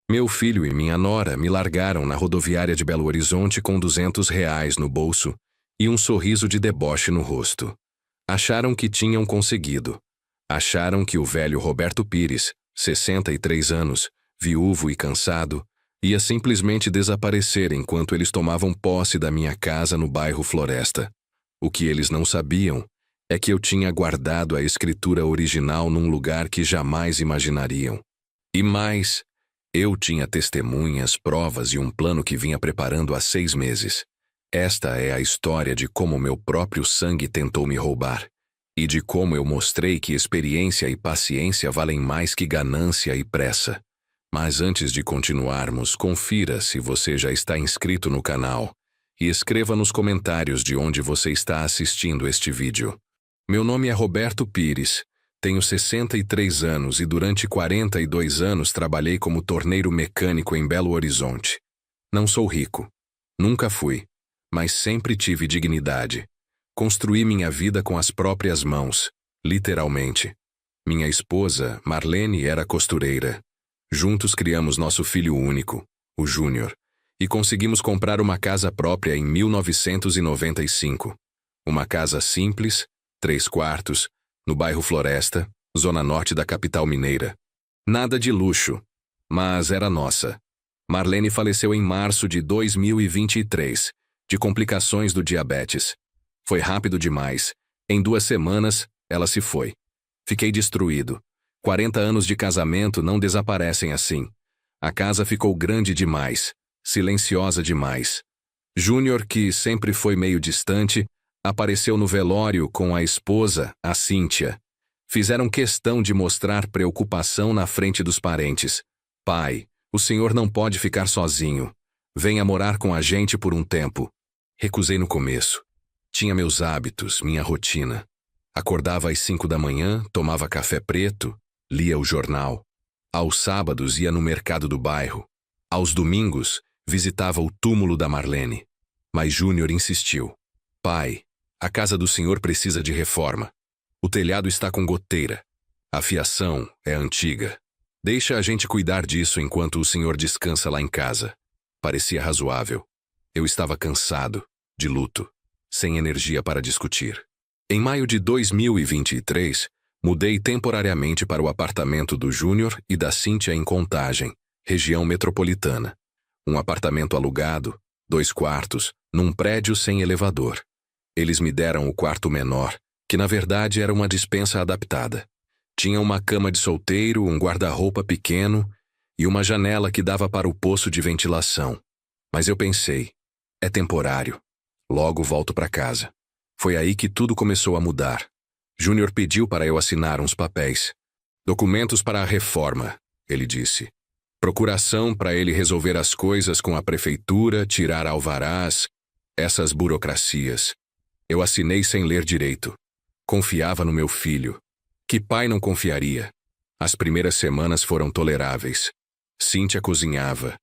Meu filho e minha nora me largaram na rodoviária de Belo Horizonte com R$ 200 no bolso e um sorriso de deboche no rosto. Acharam que tinham conseguido. Acharam que o velho Roberto Pires, 63 anos, viúvo e cansado, ia simplesmente desaparecer enquanto eles tomavam posse da minha casa no bairro Floresta. O que eles não sabiam é que eu tinha guardado a escritura original num lugar que jamais imaginariam. E mais, eu tinha testemunhas, provas e um plano que vinha preparando há 6 meses. Esta é a história de como meu próprio sangue tentou me roubar. E de como eu mostrei que experiência e paciência valem mais que ganância e pressa. Mas antes de continuarmos, confira se você já está inscrito no canal e escreva nos comentários de onde você está assistindo este vídeo. Meu nome é Roberto Pires, tenho 63 anos e durante 42 anos trabalhei como torneiro mecânico em Belo Horizonte. Não sou rico, nunca fui, mas sempre tive dignidade. Construí minha vida com as próprias mãos, literalmente. Minha esposa, Marlene, era costureira. Juntos criamos nosso filho único, o Júnior, e conseguimos comprar uma casa própria em 1995. Uma casa simples, 3 quartos, no bairro Floresta, zona norte da capital mineira. Nada de luxo, mas era nossa. Marlene faleceu em março de 2023, de complicações do diabetes. Foi rápido demais. Em 2 semanas, ela se foi. Fiquei destruído. 40 anos de casamento não desaparecem assim. A casa ficou grande demais, silenciosa demais. Júnior, que sempre foi meio distante, apareceu no velório com a esposa, a Cíntia. Fizeram questão de mostrar preocupação na frente dos parentes. Pai, o senhor não pode ficar sozinho. Venha morar com a gente por um tempo. Recusei no começo. Tinha meus hábitos, minha rotina. Acordava às 5 da manhã, tomava café preto, lia o jornal. Aos sábados ia no mercado do bairro. Aos domingos, visitava o túmulo da Marlene. Mas Júnior insistiu. Pai, a casa do senhor precisa de reforma. O telhado está com goteira. A fiação é antiga. Deixa a gente cuidar disso enquanto o senhor descansa lá em casa. Parecia razoável. Eu estava cansado, de luto, sem energia para discutir. Em maio de 2023, mudei temporariamente para o apartamento do Júnior e da Cíntia em Contagem, região metropolitana. Um apartamento alugado, 2 quartos, num prédio sem elevador. Eles me deram o quarto menor, que na verdade era uma despensa adaptada. Tinha uma cama de solteiro, um guarda-roupa pequeno e uma janela que dava para o poço de ventilação. Mas eu pensei, é temporário. Logo volto para casa. Foi aí que tudo começou a mudar. Júnior pediu para eu assinar uns papéis. Documentos para a reforma, ele disse. Procuração para ele resolver as coisas com a prefeitura, tirar alvarás, essas burocracias. Eu assinei sem ler direito. Confiava no meu filho. Que pai não confiaria? As primeiras semanas foram toleráveis. Cíntia cozinhava.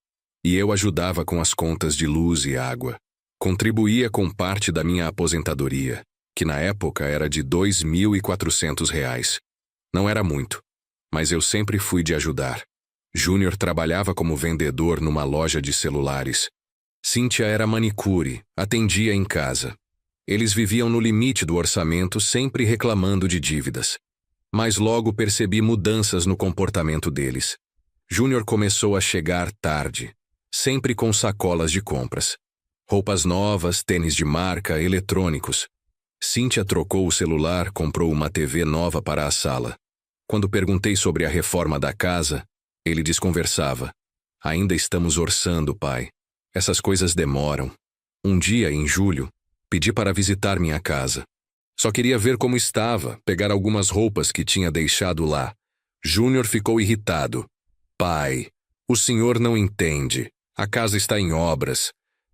E eu ajudava com as contas de luz e água. Contribuía com parte da minha aposentadoria, que na época era de R$ 2.400. Não era muito, mas eu sempre fui de ajudar. Júnior trabalhava como vendedor numa loja de celulares. Cíntia era manicure, atendia em casa. Eles viviam no limite do orçamento, sempre reclamando de dívidas. Mas logo percebi mudanças no comportamento deles. Júnior começou a chegar tarde, sempre com sacolas de compras. Roupas novas, tênis de marca, eletrônicos. Cíntia trocou o celular, comprou uma TV nova para a sala. Quando perguntei sobre a reforma da casa, ele desconversava. Ainda estamos orçando, pai. Essas coisas demoram. Um dia, em julho, pedi para visitar minha casa. Só queria ver como estava, pegar algumas roupas que tinha deixado lá. Júnior ficou irritado. Pai, o senhor não entende. A casa está em obras.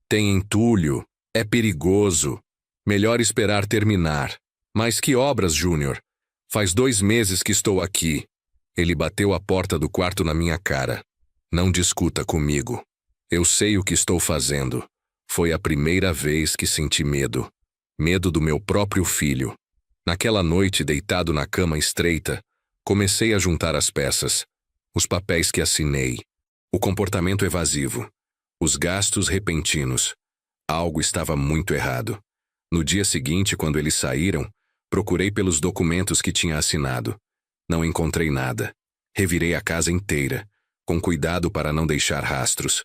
Tem entulho. É perigoso. Melhor esperar terminar. Mas que obras, Júnior? Faz 2 meses que estou aqui. Ele bateu a porta do quarto na minha cara. Não discuta comigo. Eu sei o que estou fazendo. Foi a primeira vez que senti medo. Medo do meu próprio filho. Naquela noite, deitado na cama estreita, comecei a juntar as peças. Os papéis que assinei. O comportamento evasivo. Os gastos repentinos. Algo estava muito errado. No dia seguinte, quando eles saíram, procurei pelos documentos que tinha assinado. Não encontrei nada. Revirei a casa inteira, com cuidado para não deixar rastros.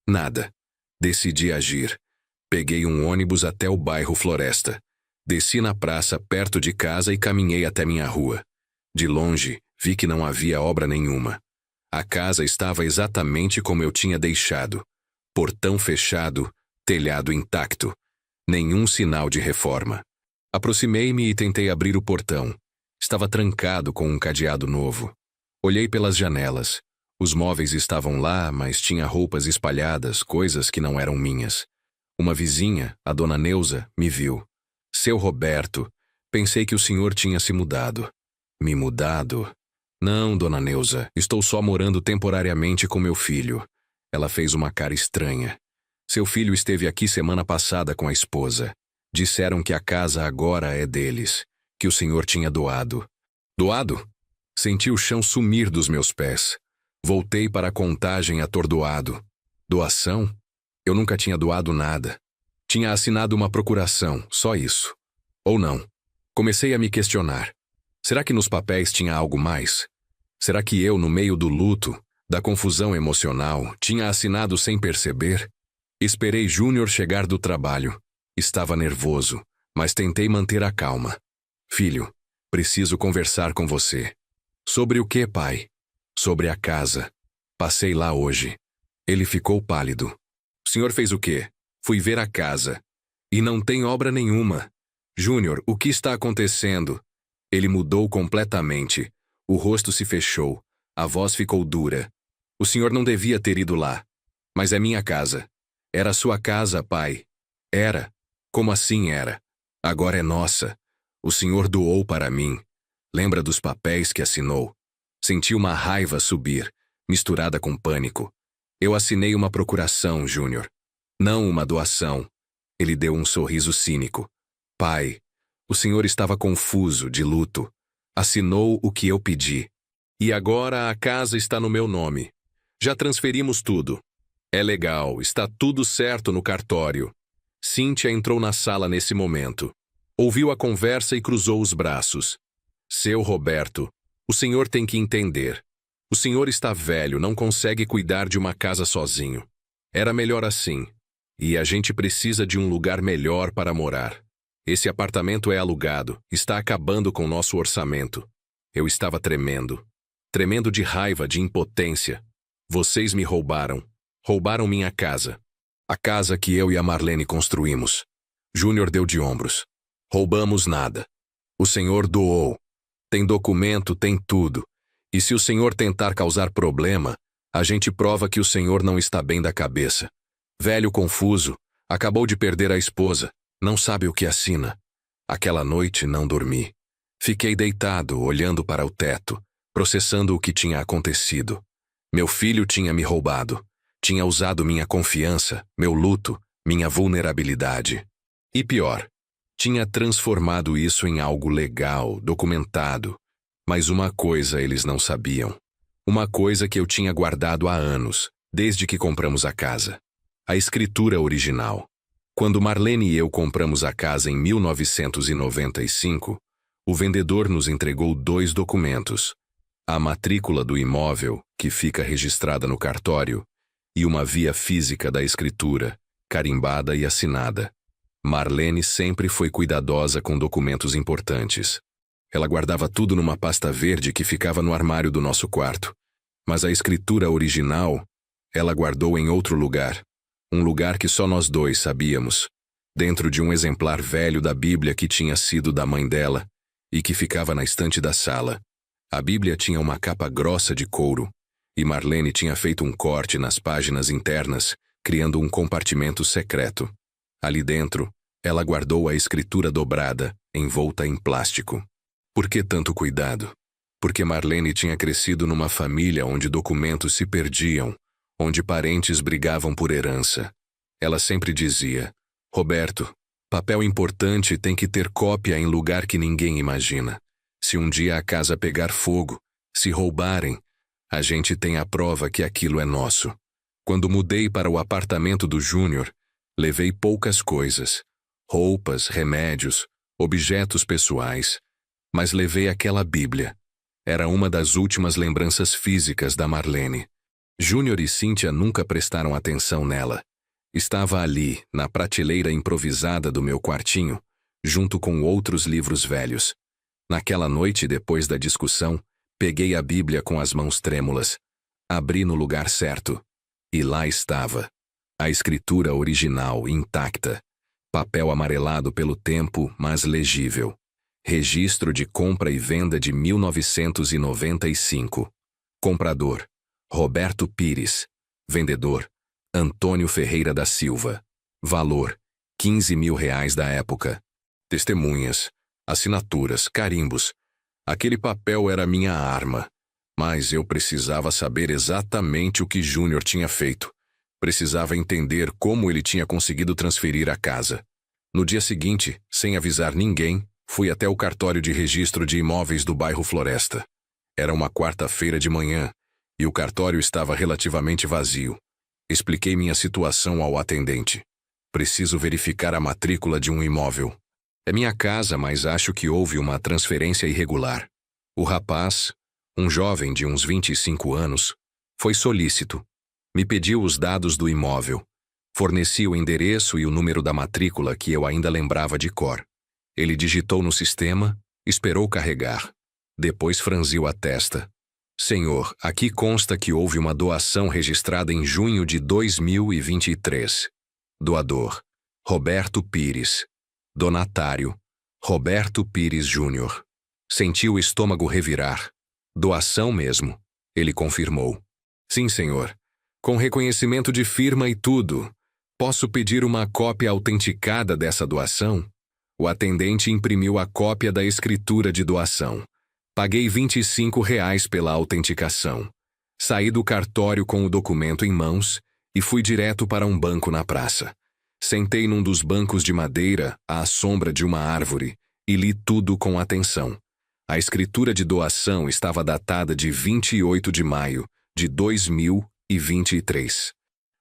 Nada. Decidi agir. Peguei um ônibus até o bairro Floresta. Desci na praça perto de casa e caminhei até minha rua. De longe, vi que não havia obra nenhuma. A casa estava exatamente como eu tinha deixado. Portão fechado, telhado intacto. Nenhum sinal de reforma. Aproximei-me e tentei abrir o portão. Estava trancado com um cadeado novo. Olhei pelas janelas. Os móveis estavam lá, mas tinha roupas espalhadas, coisas que não eram minhas. Uma vizinha, a dona Neuza, me viu. Seu Roberto, pensei que o senhor tinha se mudado. Me mudado? Não, dona Neuza, estou só morando temporariamente com meu filho. Ela fez uma cara estranha. Seu filho esteve aqui semana passada com a esposa. Disseram que a casa agora é deles, que o senhor tinha doado. Doado? Senti o chão sumir dos meus pés. Voltei para a contagem atordoado. Doação? Eu nunca tinha doado nada. Tinha assinado uma procuração, só isso. Ou não. Comecei a me questionar. Será que nos papéis tinha algo mais? Será que eu, no meio do luto, da confusão emocional, tinha assinado sem perceber? Esperei Júnior chegar do trabalho. Estava nervoso, mas tentei manter a calma. Filho, preciso conversar com você. Sobre o que, pai? Sobre a casa. Passei lá hoje. Ele ficou pálido. O senhor fez o quê? Fui ver a casa. E não tem obra nenhuma. Júnior, o que está acontecendo? Ele mudou completamente. O rosto se fechou. A voz ficou dura. O senhor não devia ter ido lá. Mas é minha casa. Era sua casa, pai. Era. Como assim era? Agora é nossa. O senhor doou para mim. Lembra dos papéis que assinou? Senti uma raiva subir, misturada com pânico. Eu assinei uma procuração, Júnior. Não uma doação. Ele deu um sorriso cínico. Pai, o senhor estava confuso, de luto. Assinou o que eu pedi. E agora a casa está no meu nome. Já transferimos tudo. É legal, está tudo certo no cartório. Cíntia entrou na sala nesse momento. Ouviu a conversa e cruzou os braços. Seu Roberto, o senhor tem que entender. O senhor está velho, não consegue cuidar de uma casa sozinho. Era melhor assim. E a gente precisa de um lugar melhor para morar. Esse apartamento é alugado, está acabando com nosso orçamento. Eu estava tremendo. Tremendo de raiva, de impotência. Vocês me roubaram. Roubaram minha casa. A casa que eu e a Marlene construímos. Júnior deu de ombros. Roubamos nada. O senhor doou. Tem documento, tem tudo. E se o senhor tentar causar problema, a gente prova que o senhor não está bem da cabeça. Velho confuso, acabou de perder a esposa, não sabe o que assina. Aquela noite não dormi. Fiquei deitado, olhando para o teto, processando o que tinha acontecido. Meu filho tinha me roubado. Tinha usado minha confiança, meu luto, minha vulnerabilidade. E pior, tinha transformado isso em algo legal, documentado. Mas uma coisa eles não sabiam. Uma coisa que eu tinha guardado há anos, desde que compramos a casa. A escritura original. Quando Marlene e eu compramos a casa em 1995, o vendedor nos entregou 2 documentos. A matrícula do imóvel, que fica registrada no cartório, e uma via física da escritura, carimbada e assinada. Marlene sempre foi cuidadosa com documentos importantes. Ela guardava tudo numa pasta verde que ficava no armário do nosso quarto. Mas a escritura original, ela guardou em outro lugar. Um lugar que só nós 2 sabíamos. Dentro de um exemplar velho da Bíblia que tinha sido da mãe dela e que ficava na estante da sala. A Bíblia tinha uma capa grossa de couro. E Marlene tinha feito um corte nas páginas internas, criando um compartimento secreto. Ali dentro, ela guardou a escritura dobrada, envolta em plástico. Por que tanto cuidado? Porque Marlene tinha crescido numa família onde documentos se perdiam, onde parentes brigavam por herança. Ela sempre dizia, Roberto, papel importante tem que ter cópia em lugar que ninguém imagina. Se um dia a casa pegar fogo, se roubarem, A gente tem a prova que aquilo é nosso. Quando mudei para o apartamento do Júnior, levei poucas coisas. Roupas, remédios, objetos pessoais. Mas levei aquela Bíblia. Era uma das últimas lembranças físicas da Marlene. Júnior e Cíntia nunca prestaram atenção nela. Estava ali, na prateleira improvisada do meu quartinho, junto com outros livros velhos. Naquela noite, depois da discussão, peguei a Bíblia com as mãos trêmulas. Abri no lugar certo. E lá estava. A escritura original, intacta. Papel amarelado pelo tempo, mas legível. Registro de compra e venda de 1995. Comprador: Roberto Pires. Vendedor: Antônio Ferreira da Silva. Valor: R$ 15.000 da época. Testemunhas, assinaturas, carimbos. Aquele papel era minha arma. Mas eu precisava saber exatamente o que Júnior tinha feito. Precisava entender como ele tinha conseguido transferir a casa. No dia seguinte, sem avisar ninguém, fui até o cartório de registro de imóveis do bairro Floresta. Era uma quarta-feira de manhã, e o cartório estava relativamente vazio. Expliquei minha situação ao atendente. Preciso verificar a matrícula de um imóvel. É minha casa, mas acho que houve uma transferência irregular. O rapaz, um jovem de uns 25 anos, foi solícito. Me pediu os dados do imóvel. Forneci o endereço e o número da matrícula que eu ainda lembrava de cor. Ele digitou no sistema, esperou carregar. Depois franziu a testa. Senhor, aqui consta que houve uma doação registrada em junho de 2023. Doador: Roberto Pires. Donatário: Roberto Pires Júnior. Senti o estômago revirar. Doação mesmo, ele confirmou. Sim, senhor. Com reconhecimento de firma e tudo. Posso pedir uma cópia autenticada dessa doação? O atendente imprimiu a cópia da escritura de doação. Paguei R$ 25 pela autenticação. Saí do cartório com o documento em mãos e fui direto para um banco na praça. Sentei num dos bancos de madeira, à sombra de uma árvore, e li tudo com atenção. A escritura de doação estava datada de 28 de maio de 2023.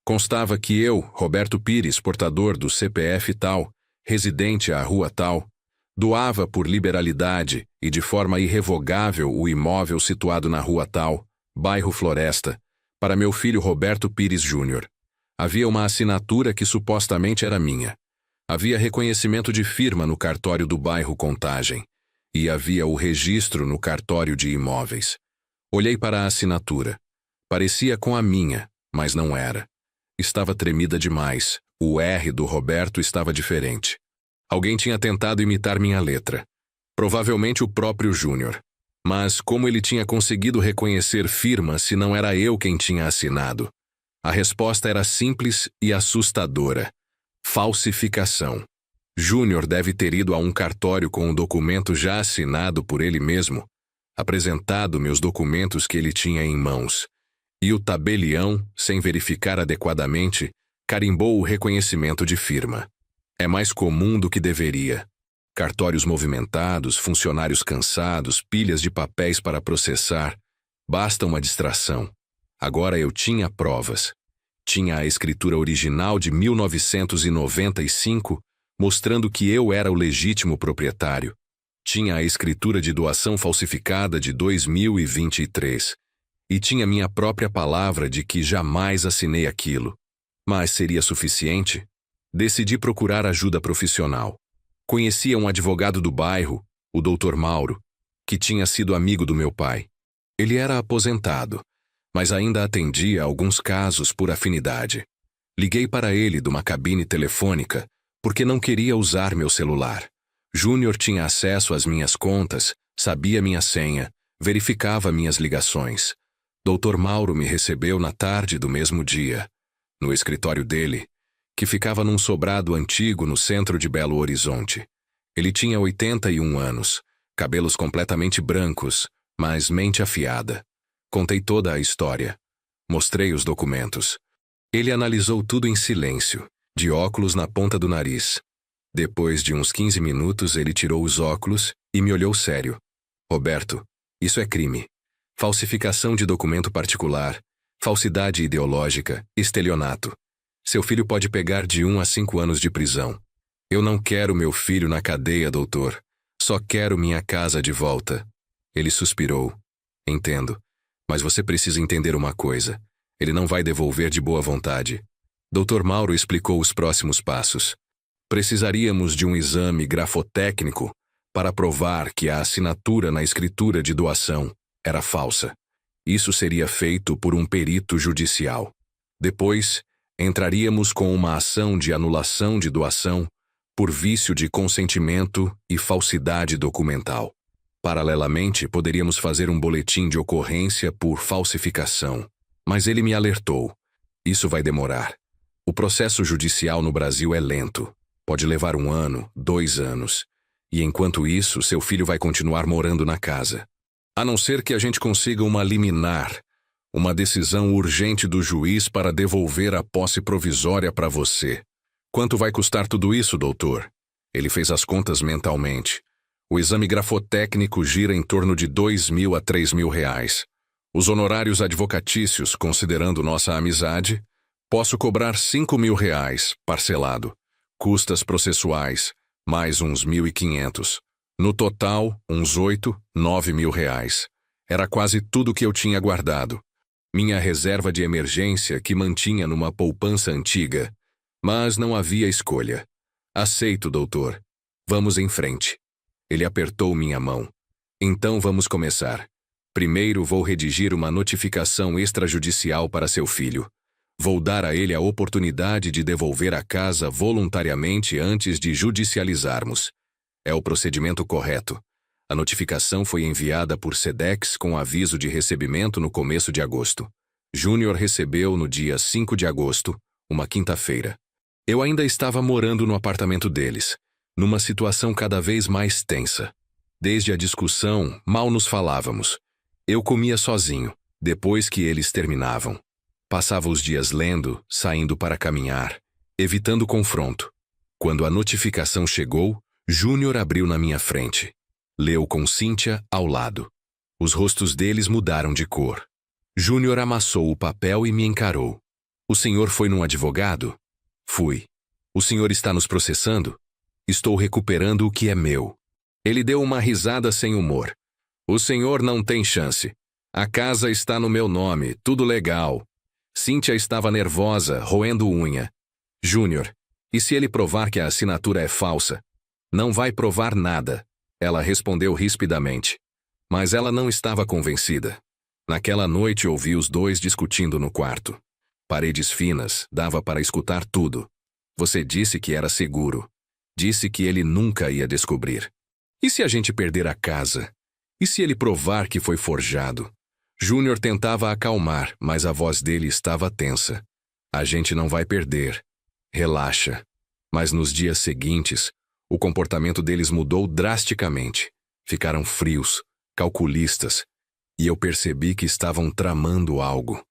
Constava que eu, Roberto Pires, portador do CPF tal, residente à rua tal, doava por liberalidade e de forma irrevogável o imóvel situado na rua tal, bairro Floresta, para meu filho Roberto Pires Júnior. Havia uma assinatura que supostamente era minha. Havia reconhecimento de firma no cartório do bairro Contagem. E havia o registro no cartório de imóveis. Olhei para a assinatura. Parecia com a minha, mas não era. Estava tremida demais. O R do Roberto estava diferente. Alguém tinha tentado imitar minha letra. Provavelmente o próprio Júnior. Mas como ele tinha conseguido reconhecer firma se não era eu quem tinha assinado? A resposta era simples e assustadora. Falsificação. Júnior deve ter ido a um cartório com um documento já assinado por ele mesmo, apresentado meus documentos que ele tinha em mãos, e o tabelião, sem verificar adequadamente, carimbou o reconhecimento de firma. É mais comum do que deveria. Cartórios movimentados, funcionários cansados, pilhas de papéis para processar. Basta uma distração. Agora eu tinha provas. Tinha a escritura original de 1995, mostrando que eu era o legítimo proprietário. Tinha a escritura de doação falsificada de 2023. E tinha minha própria palavra de que jamais assinei aquilo. Mas seria suficiente? Decidi procurar ajuda profissional. Conhecia um advogado do bairro, o Dr. Mauro, que tinha sido amigo do meu pai. Ele era aposentado, mas ainda atendia alguns casos por afinidade. Liguei para ele de uma cabine telefônica, porque não queria usar meu celular. Júnior tinha acesso às minhas contas, sabia minha senha, verificava minhas ligações. Dr. Mauro me recebeu na tarde do mesmo dia, no escritório dele, que ficava num sobrado antigo no centro de Belo Horizonte. Ele tinha 81 anos, cabelos completamente brancos, mas mente afiada. Contei toda a história. Mostrei os documentos. Ele analisou tudo em silêncio, de óculos na ponta do nariz. Depois de uns 15 minutos, ele tirou os óculos e me olhou sério. Roberto, isso é crime. falsificação de documento particular, falsidade ideológica, estelionato. Seu filho pode pegar de 1 a 5 anos de prisão. Eu não quero meu filho na cadeia, doutor. Só quero minha casa de volta. Ele suspirou. Entendo. Mas você precisa entender uma coisa. Ele não vai devolver de boa vontade. Dr. Mauro explicou os próximos passos. Precisaríamos de um exame grafotécnico para provar que a assinatura na escritura de doação era falsa. Isso seria feito por um perito judicial. Depois, entraríamos com uma ação de anulação de doação por vício de consentimento e falsidade documental. Paralelamente, poderíamos fazer um boletim de ocorrência por falsificação. Mas ele me alertou. Isso vai demorar. O processo judicial no Brasil é lento. Pode levar 1 ano, 2 anos. E enquanto isso, seu filho vai continuar morando na casa. A não ser que a gente consiga uma liminar, uma decisão urgente do juiz para devolver a posse provisória para você. Quanto vai custar tudo isso, doutor? Ele fez as contas mentalmente. O exame grafotécnico gira em torno de R$ 2.000 a R$ 3.000. Os honorários advocatícios, considerando nossa amizade, posso cobrar R$ 5.000, parcelado. Custas processuais, mais uns 1.500. No total, uns R$ 8.000, R$ 9.000. Era quase tudo que eu tinha guardado. Minha reserva de emergência que mantinha numa poupança antiga. Mas não havia escolha. Aceito, doutor. Vamos em frente. Ele apertou minha mão. Então vamos começar. Primeiro vou redigir uma notificação extrajudicial para seu filho. Vou dar a ele a oportunidade de devolver a casa voluntariamente antes de judicializarmos. É o procedimento correto. A notificação foi enviada por Sedex com aviso de recebimento no começo de agosto. Júnior recebeu no dia 5 de agosto, uma quinta-feira. Eu ainda estava morando no apartamento deles, numa situação cada vez mais tensa. Desde a discussão, mal nos falávamos. Eu comia sozinho, depois que eles terminavam. Passava os dias lendo, saindo para caminhar, evitando confronto. Quando a notificação chegou, Júnior abriu na minha frente. Leu com Cíntia ao lado. Os rostos deles mudaram de cor. Júnior amassou o papel e me encarou. O senhor foi num advogado? Fui. O senhor está nos processando? Estou recuperando o que é meu. Ele deu uma risada sem humor. O senhor não tem chance. A casa está no meu nome, tudo legal. Cíntia estava nervosa, roendo unha. Júnior, e se ele provar que a assinatura é falsa? Não vai provar nada. Ela respondeu rispidamente. Mas ela não estava convencida. Naquela noite ouvi os dois discutindo no quarto. Paredes finas, dava para escutar tudo. Você disse que era seguro. Disse que ele nunca ia descobrir. E se a gente perder a casa? E se ele provar que foi forjado? Júnior tentava acalmar, mas a voz dele estava tensa. A gente não vai perder. Relaxa. Mas nos dias seguintes, o comportamento deles mudou drasticamente. Ficaram frios, calculistas, e eu percebi que estavam tramando algo.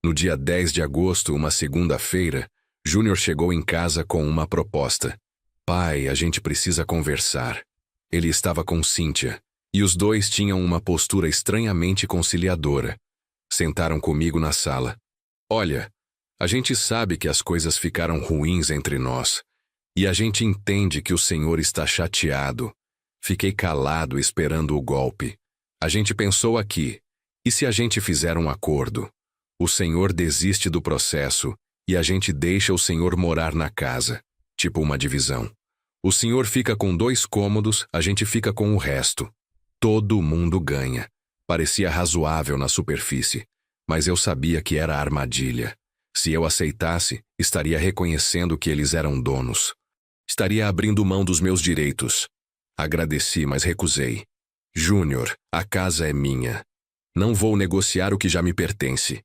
No dia 10 de agosto, uma segunda-feira, Júnior chegou em casa com uma proposta. Pai, a gente precisa conversar. Ele estava com Cíntia, e os dois tinham uma postura estranhamente conciliadora. Sentaram comigo na sala. Olha, a gente sabe que as coisas ficaram ruins entre nós, e a gente entende que o senhor está chateado. Fiquei calado esperando o golpe. A gente pensou aqui, e se a gente fizer um acordo? O senhor desiste do processo e a gente deixa o senhor morar na casa, tipo uma divisão. O senhor fica com 2 cômodos, a gente fica com o resto. Todo mundo ganha. Parecia razoável na superfície, mas eu sabia que era armadilha. Se eu aceitasse, estaria reconhecendo que eles eram donos. Estaria abrindo mão dos meus direitos. Agradeci, mas recusei. Júnior, a casa é minha. Não vou negociar o que já me pertence.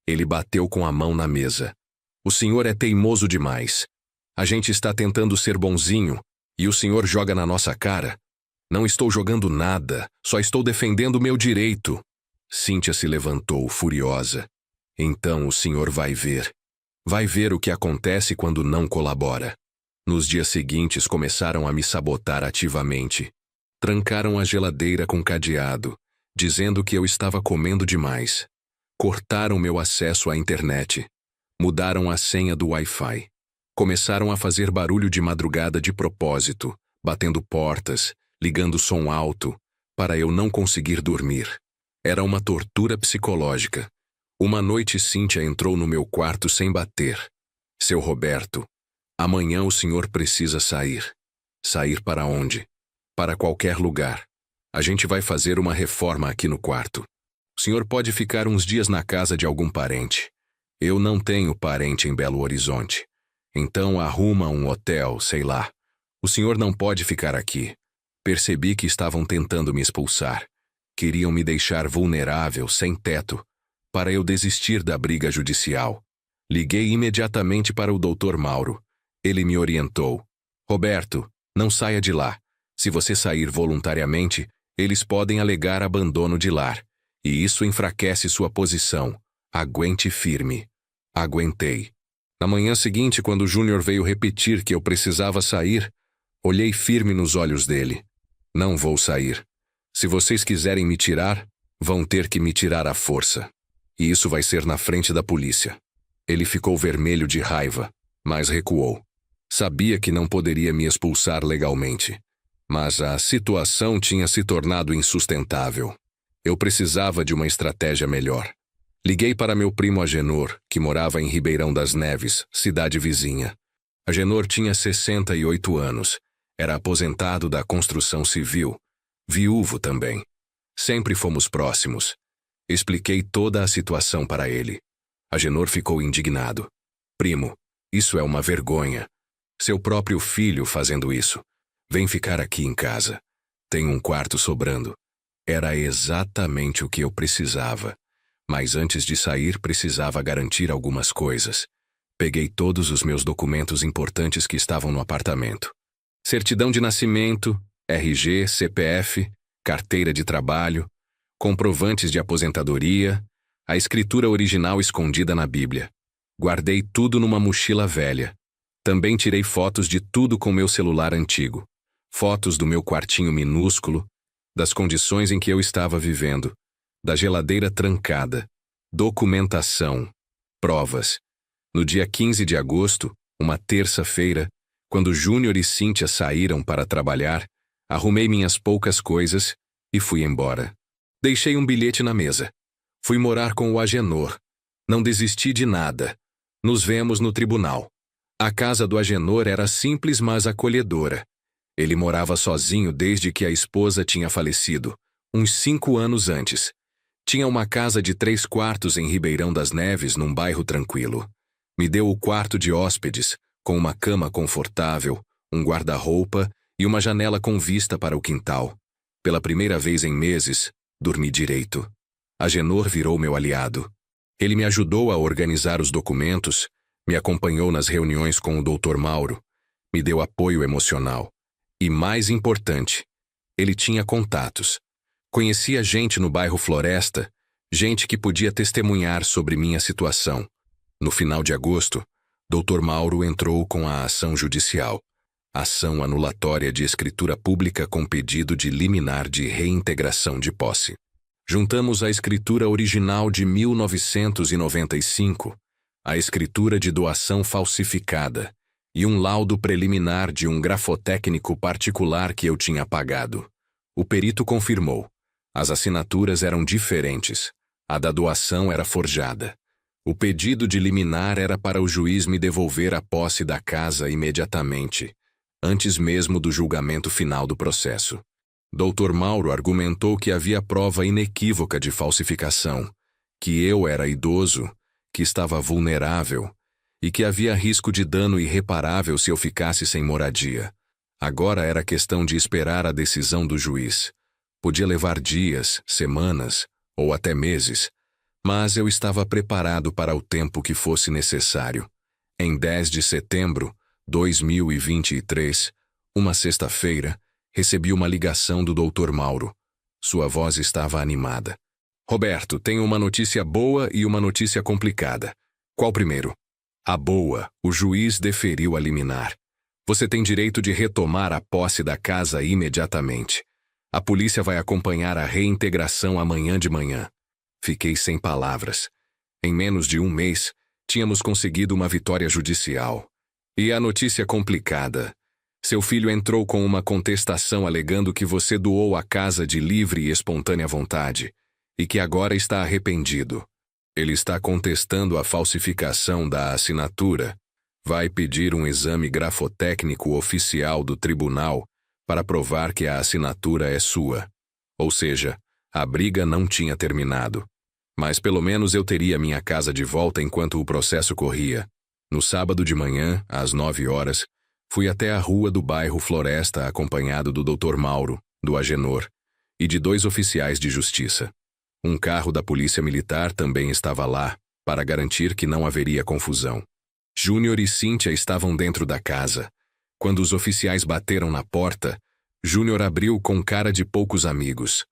Ele bateu com a mão na mesa. O senhor é teimoso demais. A gente está tentando ser bonzinho, e o senhor joga na nossa cara. Não estou jogando nada, só estou defendendo meu direito. Cíntia se levantou, furiosa. Então o senhor vai ver. Vai ver o que acontece quando não colabora. Nos dias seguintes começaram a me sabotar ativamente. Trancaram a geladeira com cadeado. dizendo que eu estava comendo demais. Cortaram meu acesso à internet. Mudaram a senha do Wi-Fi. Começaram a fazer barulho de madrugada de propósito, batendo portas, ligando som alto, para eu não conseguir dormir. Era uma tortura psicológica. Uma noite Cíntia entrou no meu quarto sem bater. Seu Roberto, amanhã o senhor precisa sair. Sair para onde? Para qualquer lugar. A gente vai fazer uma reforma aqui no quarto. O senhor pode ficar uns dias na casa de algum parente. Eu não tenho parente em Belo Horizonte. Então arruma um hotel, sei lá. O senhor não pode ficar aqui. Percebi que estavam tentando me expulsar. Queriam me deixar vulnerável, sem teto, para eu desistir da briga judicial. Liguei imediatamente para o Dr. Mauro. Ele me orientou. Roberto, não saia de lá. Se você sair voluntariamente, eles podem alegar abandono de lar. E isso enfraquece sua posição. Aguente firme. Aguentei. Na manhã seguinte, quando Júnior veio repetir que eu precisava sair, olhei firme nos olhos dele. Não vou sair. Se vocês quiserem me tirar, vão ter que me tirar à força. E isso vai ser na frente da polícia. Ele ficou vermelho de raiva, mas recuou. Sabia que não poderia me expulsar legalmente. Mas a situação tinha se tornado insustentável. Eu precisava de uma estratégia melhor. Liguei para meu primo Agenor, que morava em Ribeirão das Neves, cidade vizinha. Agenor tinha 68 anos. Era aposentado da construção civil. Viúvo também. Sempre fomos próximos. Expliquei toda a situação para ele. Agenor ficou indignado. Primo, isso é uma vergonha. Seu próprio filho fazendo isso. Vem ficar aqui em casa. Tem um quarto sobrando. Era exatamente o que eu precisava. Mas antes de sair precisava garantir algumas coisas. Peguei todos os meus documentos importantes que estavam no apartamento. Certidão de nascimento, RG, CPF, carteira de trabalho, comprovantes de aposentadoria, a escritura original escondida na Bíblia. Guardei tudo numa mochila velha. Também tirei fotos de tudo com meu celular antigo. Fotos do meu quartinho minúsculo, das condições em que eu estava vivendo, da geladeira trancada, documentação, provas. No dia 15 de agosto, uma terça-feira, quando Júnior e Cíntia saíram para trabalhar, arrumei minhas poucas coisas e fui embora. Deixei um bilhete na mesa. Fui morar com o Agenor. Não desisti de nada. Nos vemos no tribunal. A casa do Agenor era simples, mas acolhedora. Ele morava sozinho desde que a esposa tinha falecido, uns 5 anos antes. Tinha uma casa de 3 quartos em Ribeirão das Neves, num bairro tranquilo. Me deu o quarto de hóspedes, com uma cama confortável, um guarda-roupa e uma janela com vista para o quintal. Pela primeira vez em meses, dormi direito. Agenor virou meu aliado. Ele me ajudou a organizar os documentos, me acompanhou nas reuniões com o Dr. Mauro, me deu apoio emocional. E mais importante, ele tinha contatos. Conhecia gente no bairro Floresta, gente que podia testemunhar sobre minha situação. No final de agosto, Dr. Mauro entrou com a ação judicial. Ação anulatória de escritura pública com pedido de liminar de reintegração de posse. Juntamos a escritura original de 1995, a escritura de doação falsificada e um laudo preliminar de um grafotécnico particular que eu tinha pagado. O perito confirmou. As assinaturas eram diferentes. A da doação era forjada. O pedido de liminar era para o juiz me devolver a posse da casa imediatamente, antes mesmo do julgamento final do processo. Dr. Mauro argumentou que havia prova inequívoca de falsificação, que eu era idoso, que estava vulnerável e que havia risco de dano irreparável se eu ficasse sem moradia. Agora era questão de esperar a decisão do juiz. Podia levar dias, semanas ou até meses, mas eu estava preparado para o tempo que fosse necessário. Em 10 de setembro de 2023, uma sexta-feira, recebi uma ligação do Dr. Mauro. Sua voz estava animada. Roberto, tenho uma notícia boa e uma notícia complicada. Qual primeiro? A boa, o juiz deferiu a liminar. Você tem direito de retomar a posse da casa imediatamente. A polícia vai acompanhar a reintegração amanhã de manhã. Fiquei sem palavras. Em menos de um mês, tínhamos conseguido uma vitória judicial. E a notícia complicada. Seu filho entrou com uma contestação alegando que você doou a casa de livre e espontânea vontade, e que agora está arrependido. Ele está contestando a falsificação da assinatura. Vai pedir um exame grafotécnico oficial do tribunal para provar que a assinatura é sua. Ou seja, a briga não tinha terminado. Mas pelo menos eu teria minha casa de volta enquanto o processo corria. No sábado de manhã, às 9 horas, fui até a rua do bairro Floresta acompanhado do Dr. Mauro, do Agenor, e de 2 oficiais de justiça. Um carro da polícia militar também estava lá, para garantir que não haveria confusão. Júnior e Cíntia estavam dentro da casa. Quando os oficiais bateram na porta, Júnior abriu com cara de poucos amigos.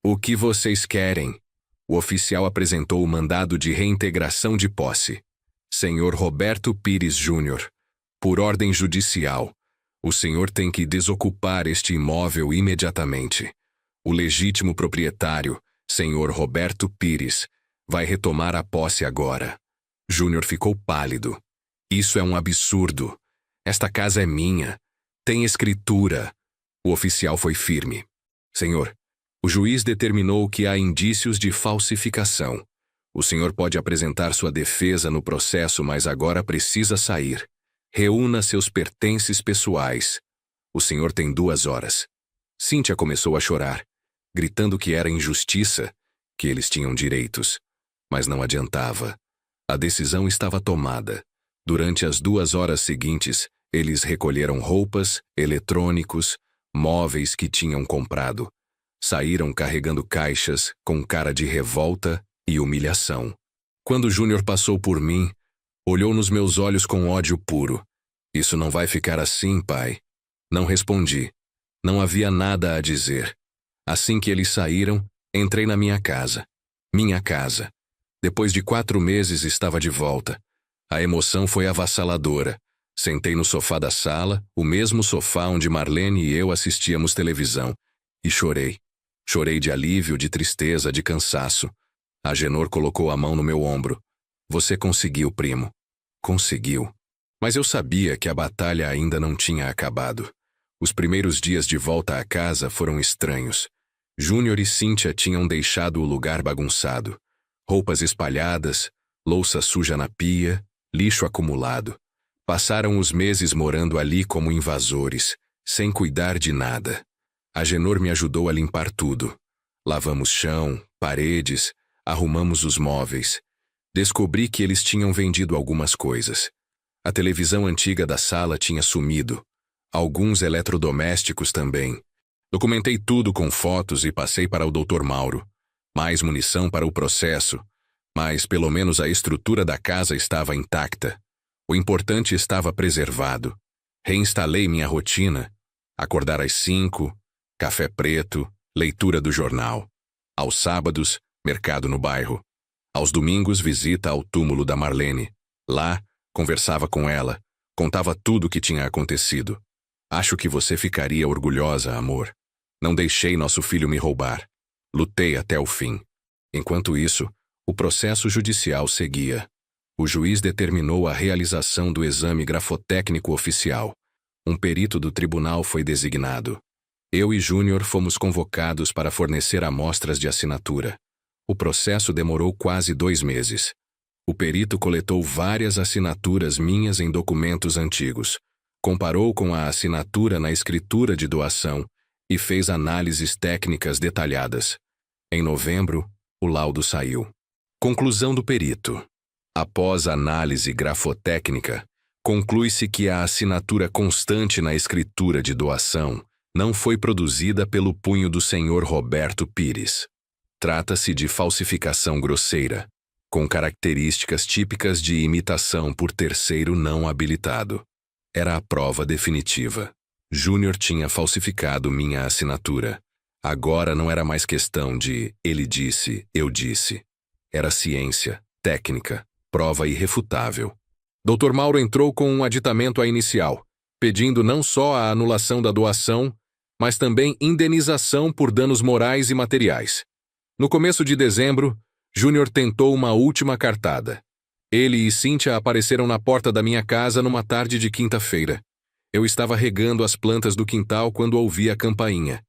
"O que vocês querem?" O oficial apresentou o mandado de reintegração de posse. "Senhor Roberto Pires Júnior, por ordem judicial, o senhor tem que desocupar este imóvel imediatamente. O legítimo proprietário, senhor Roberto Pires, vai retomar a posse agora." Júnior ficou pálido. "Isso é um absurdo. Esta casa é minha. Tem escritura." O oficial foi firme. "Senhor, o juiz determinou que há indícios de falsificação. O senhor pode apresentar sua defesa no processo, mas agora precisa sair. Reúna seus pertences pessoais. O senhor tem 2 horas." Cíntia começou a chorar, gritando que era injustiça, que eles tinham direitos. Mas não adiantava. A decisão estava tomada. Durante as 2 horas seguintes, eles recolheram roupas, eletrônicos, móveis que tinham comprado. Saíram carregando caixas, com cara de revolta e humilhação. Quando Júnior passou por mim, olhou nos meus olhos com ódio puro. "Isso não vai ficar assim, pai." Não respondi. Não havia nada a dizer. Assim que eles saíram, entrei na minha casa. Minha casa. Depois de 4 meses estava de volta. A emoção foi avassaladora. Sentei no sofá da sala, o mesmo sofá onde Marlene e eu assistíamos televisão, e chorei. Chorei de alívio, de tristeza, de cansaço. Agenor colocou a mão no meu ombro. "Você conseguiu, primo." Conseguiu. Mas eu sabia que a batalha ainda não tinha acabado. Os primeiros dias de volta à casa foram estranhos. Júnior e Cíntia tinham deixado o lugar bagunçado. Roupas espalhadas, louça suja na pia, lixo acumulado. Passaram os meses morando ali como invasores, sem cuidar de nada. Agenor me ajudou a limpar tudo. Lavamos chão, paredes, arrumamos os móveis. Descobri que eles tinham vendido algumas coisas. A televisão antiga da sala tinha sumido. Alguns eletrodomésticos também. Documentei tudo com fotos e passei para o Dr. Mauro. Mais munição para o processo, mas pelo menos a estrutura da casa estava intacta. O importante estava preservado. Reinstalei minha rotina. Acordar às 5, café preto, leitura do jornal. Aos sábados, mercado no bairro. Aos domingos, visita ao túmulo da Marlene. Lá, conversava com ela, contava tudo o que tinha acontecido. "Acho que você ficaria orgulhosa, amor. Não deixei nosso filho me roubar. Lutei até o fim." Enquanto isso, o processo judicial seguia. O juiz determinou a realização do exame grafotécnico oficial. Um perito do tribunal foi designado. Eu e Júnior fomos convocados para fornecer amostras de assinatura. O processo demorou quase 2 meses. O perito coletou várias assinaturas minhas em documentos antigos, comparou com a assinatura na escritura de doação e fez análises técnicas detalhadas. Em novembro, o laudo saiu. Conclusão do perito. Após análise grafotécnica, conclui-se que a assinatura constante na escritura de doação não foi produzida pelo punho do senhor Roberto Pires. Trata-se de falsificação grosseira, com características típicas de imitação por terceiro não habilitado. Era a prova definitiva. Júnior tinha falsificado minha assinatura. Agora não era mais questão de ele disse, eu disse. Era ciência, técnica, prova irrefutável. Dr. Mauro entrou com um aditamento à inicial, pedindo não só a anulação da doação, mas também indenização por danos morais e materiais. No começo de dezembro, Júnior tentou uma última cartada. Ele e Cíntia apareceram na porta da minha casa numa tarde de quinta-feira. Eu estava regando as plantas do quintal quando ouvi a campainha.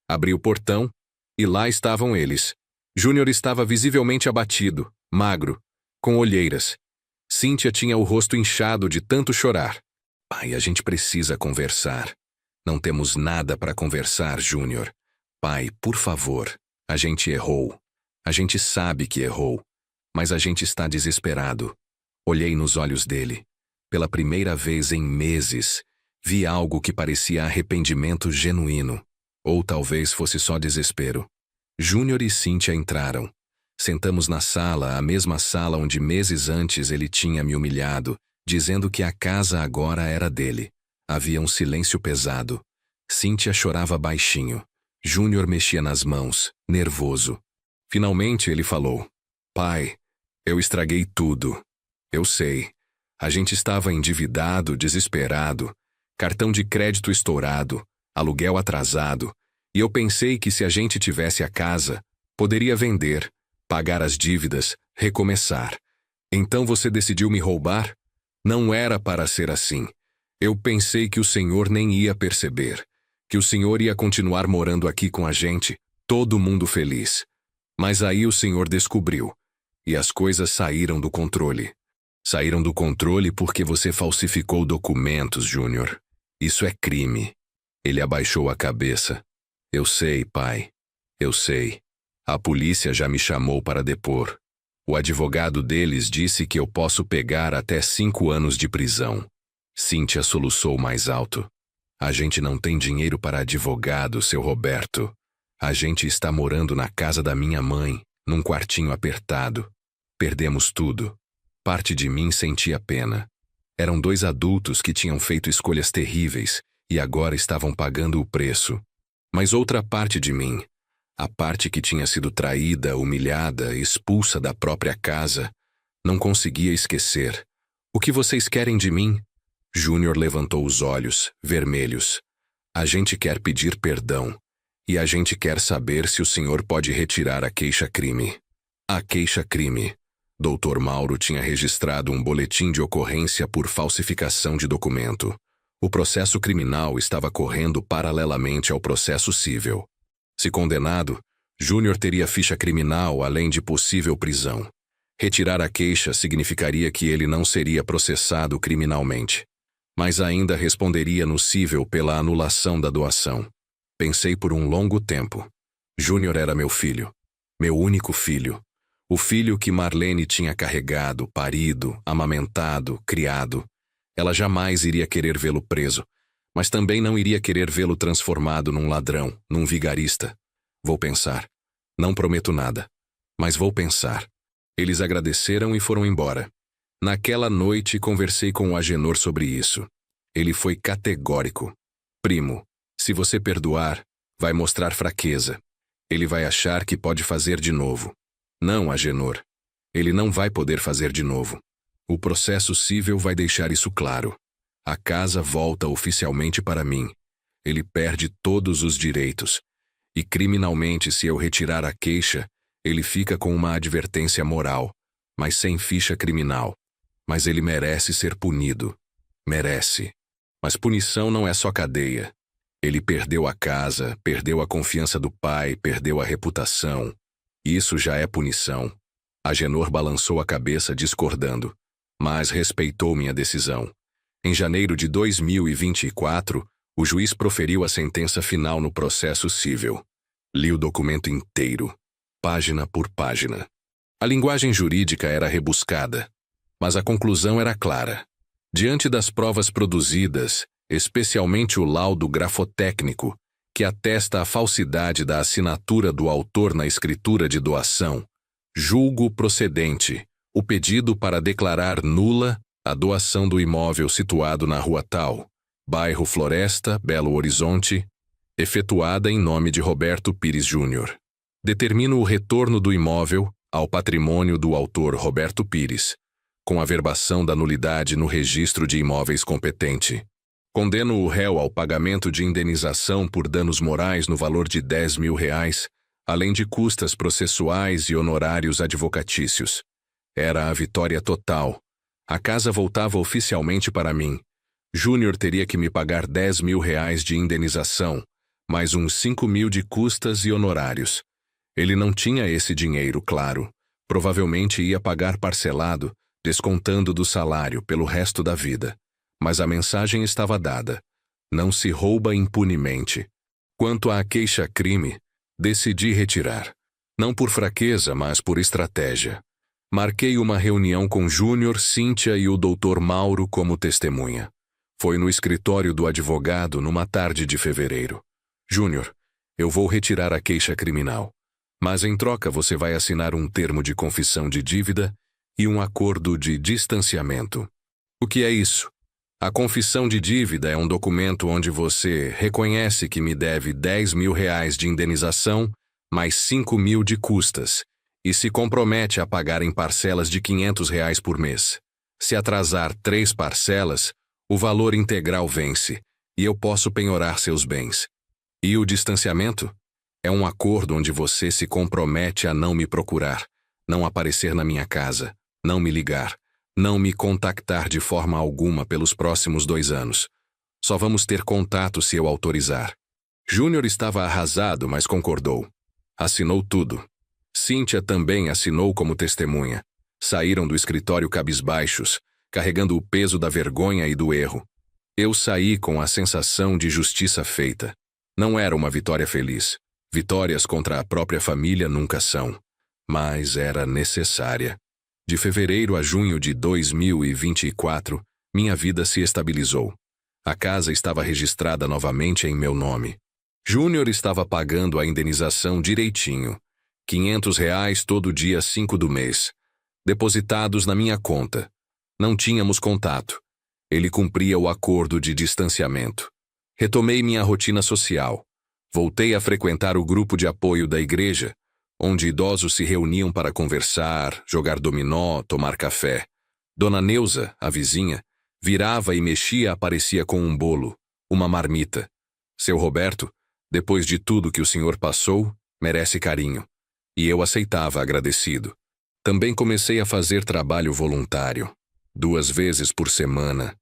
Abri o portão e lá estavam eles. Júnior estava visivelmente abatido, magro, com olheiras. Cíntia tinha o rosto inchado de tanto chorar. Pai, a gente precisa conversar. Não temos nada para conversar, Júnior. Pai, por favor, a gente errou. A gente sabe que errou, mas a gente está desesperado. Olhei nos olhos dele. Pela primeira vez em meses, vi algo que parecia arrependimento genuíno. Ou talvez fosse só desespero. Júnior e Cíntia entraram. Sentamos na sala, a mesma sala onde meses antes ele tinha me humilhado, dizendo que a casa agora era dele. Havia um silêncio pesado. Cíntia chorava baixinho. Júnior mexia nas mãos, nervoso. Finalmente ele falou: Pai, eu estraguei tudo. Eu sei. A gente estava endividado, desesperado, cartão de crédito estourado, aluguel atrasado, e eu pensei que se a gente tivesse a casa, poderia vender, pagar as dívidas, recomeçar. Então você decidiu me roubar? Não era para ser assim. Eu pensei que o senhor nem ia perceber, que o senhor ia continuar morando aqui com a gente, todo mundo feliz. Mas aí o senhor descobriu, e as coisas saíram do controle. Saíram do controle porque você falsificou documentos, Júnior. Isso é crime. Ele abaixou a cabeça. Eu sei, pai. Eu sei. A polícia já me chamou para depor. O advogado deles disse que eu posso pegar até 5 anos de prisão. Cíntia soluçou mais alto. A gente não tem dinheiro para advogado, seu Roberto. A gente está morando na casa da minha mãe, num quartinho apertado. Perdemos tudo. Parte de mim sentia pena. Eram 2 adultos que tinham feito escolhas terríveis e agora estavam pagando o preço. Mas outra parte de mim, a parte que tinha sido traída, humilhada, expulsa da própria casa, não conseguia esquecer. O que vocês querem de mim? Júnior levantou os olhos, vermelhos. A gente quer pedir perdão. E a gente quer saber se o senhor pode retirar a queixa-crime. A queixa-crime. Dr. Mauro tinha registrado um boletim de ocorrência por falsificação de documento. O processo criminal estava correndo paralelamente ao processo civil. Se condenado, Júnior teria ficha criminal além de possível prisão. Retirar a queixa significaria que ele não seria processado criminalmente, mas ainda responderia no cível pela anulação da doação. Pensei por um longo tempo. Júnior era meu filho. Meu único filho. O filho que Marlene tinha carregado, parido, amamentado, criado. Ela jamais iria querer vê-lo preso, mas também não iria querer vê-lo transformado num ladrão, num vigarista. Vou pensar. Não prometo nada, mas vou pensar. Eles agradeceram e foram embora. Naquela noite conversei com o Agenor sobre isso. Ele foi categórico. Primo, se você perdoar, vai mostrar fraqueza. Ele vai achar que pode fazer de novo. Não, Agenor. Ele não vai poder fazer de novo. O processo civil vai deixar isso claro. A casa volta oficialmente para mim. Ele perde todos os direitos. E criminalmente, se eu retirar a queixa, ele fica com uma advertência moral, mas sem ficha criminal. Mas ele merece ser punido. Merece. Mas punição não é só cadeia. Ele perdeu a casa, perdeu a confiança do pai, perdeu a reputação. Isso já é punição. Agenor balançou a cabeça discordando, mas respeitou minha decisão. Em janeiro de 2024, o juiz proferiu a sentença final no processo civil. Li o documento inteiro, página por página. A linguagem jurídica era rebuscada, mas a conclusão era clara. Diante das provas produzidas, especialmente o laudo grafotécnico, que atesta a falsidade da assinatura do autor na escritura de doação, julgo procedente o pedido para declarar nula a doação do imóvel situado na Rua Tal, bairro Floresta, Belo Horizonte, efetuada em nome de Roberto Pires Júnior. Determino o retorno do imóvel ao patrimônio do autor Roberto Pires, com a averbação da nulidade no registro de imóveis competente. Condeno o réu ao pagamento de indenização por danos morais no valor de R$ 10.000, além de custas processuais e honorários advocatícios. Era a vitória total. A casa voltava oficialmente para mim. Júnior teria que me pagar R$ 10.000 de indenização, mais uns 5.000 de custas e honorários. Ele não tinha esse dinheiro, claro. Provavelmente ia pagar parcelado, descontando do salário pelo resto da vida. Mas a mensagem estava dada. Não se rouba impunemente. Quanto à queixa-crime, decidi retirar. Não por fraqueza, mas por estratégia. Marquei uma reunião com Júnior, Cíntia e o Dr. Mauro como testemunha. Foi no escritório do advogado numa tarde de fevereiro. Júnior, eu vou retirar a queixa criminal. Mas em troca você vai assinar um termo de confissão de dívida e um acordo de distanciamento. O que é isso? A confissão de dívida é um documento onde você reconhece que me deve R$ 10.000 de indenização, mais 5.000 de custas, e se compromete a pagar em parcelas de R$ 500 por mês. Se atrasar 3 parcelas, o valor integral vence, e eu posso penhorar seus bens. E o distanciamento? É um acordo onde você se compromete a não me procurar, não aparecer na minha casa, não me ligar, não me contactar de forma alguma pelos próximos 2 anos. Só vamos ter contato se eu autorizar. Júnior estava arrasado, mas concordou. Assinou tudo. Cíntia também assinou como testemunha. Saíram do escritório cabisbaixos, carregando o peso da vergonha e do erro. Eu saí com a sensação de justiça feita. Não era uma vitória feliz. Vitórias contra a própria família nunca são. Mas era necessária. De fevereiro a junho de 2024, minha vida se estabilizou. A casa estava registrada novamente em meu nome. Júnior estava pagando a indenização direitinho. R$ 500 todo dia 5 do mês. Depositados na minha conta. Não tínhamos contato. Ele cumpria o acordo de distanciamento. Retomei minha rotina social. Voltei a frequentar o grupo de apoio da igreja, onde idosos se reuniam para conversar, jogar dominó, tomar café. Dona Neuza, a vizinha, virava e mexia aparecia com um bolo, uma marmita. Seu Roberto, depois de tudo que o senhor passou, merece carinho. E eu aceitava agradecido. Também comecei a fazer trabalho voluntário. 2 vezes por semana.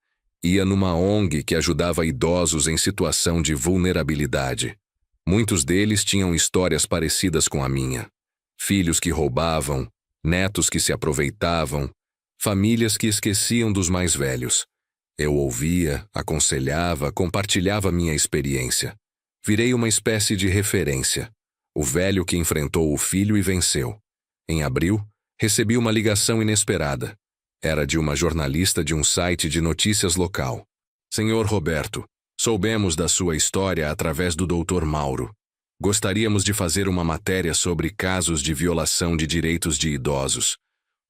Ia numa ONG que ajudava idosos em situação de vulnerabilidade. Muitos deles tinham histórias parecidas com a minha. Filhos que roubavam, netos que se aproveitavam, famílias que esqueciam dos mais velhos. Eu ouvia, aconselhava, compartilhava minha experiência. Virei uma espécie de referência. O velho que enfrentou o filho e venceu. Em abril, recebi uma ligação inesperada. Era de uma jornalista de um site de notícias local. Senhor Roberto, soubemos da sua história através do Dr. Mauro. Gostaríamos de fazer uma matéria sobre casos de violação de direitos de idosos.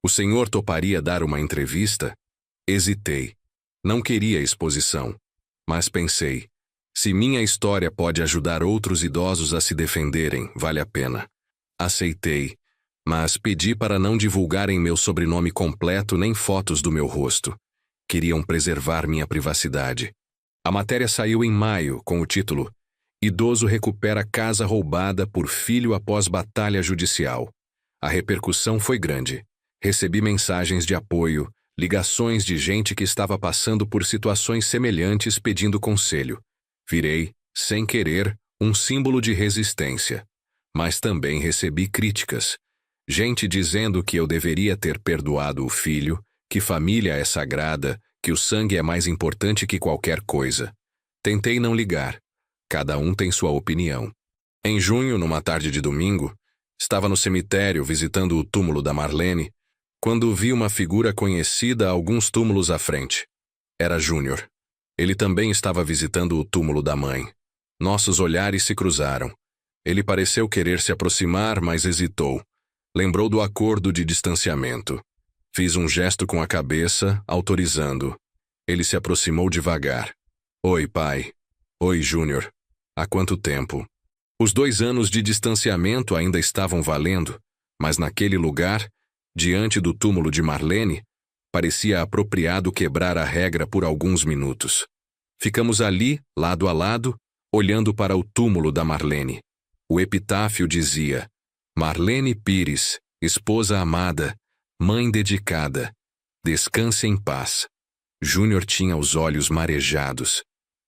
O senhor toparia dar uma entrevista? Hesitei. Não queria exposição. Mas pensei, se minha história pode ajudar outros idosos a se defenderem, vale a pena. Aceitei, mas pedi para não divulgarem meu sobrenome completo nem fotos do meu rosto. Queriam preservar minha privacidade. A matéria saiu em maio, com o título Idoso recupera casa roubada por filho após batalha judicial. A repercussão foi grande. Recebi mensagens de apoio, ligações de gente que estava passando por situações semelhantes pedindo conselho. Virei, sem querer, um símbolo de resistência. Mas também recebi críticas. Gente dizendo que eu deveria ter perdoado o filho, que família é sagrada, que o sangue é mais importante que qualquer coisa. Tentei não ligar. Cada um tem sua opinião. Em junho, numa tarde de domingo, estava no cemitério visitando o túmulo da Marlene, quando vi uma figura conhecida a alguns túmulos à frente. Era Júnior. Ele também estava visitando o túmulo da mãe. Nossos olhares se cruzaram. Ele pareceu querer se aproximar, mas hesitou. Lembrou do acordo de distanciamento. Fiz um gesto com a cabeça, autorizando. Ele se aproximou devagar. Oi, pai. Oi, Júnior. Há quanto tempo? Os 2 anos de distanciamento ainda estavam valendo, mas naquele lugar, diante do túmulo de Marlene, parecia apropriado quebrar a regra por alguns minutos. Ficamos ali, lado a lado, olhando para o túmulo da Marlene. O epitáfio dizia: Marlene Pires, esposa amada, mãe dedicada, descanse em paz. Júnior tinha os olhos marejados.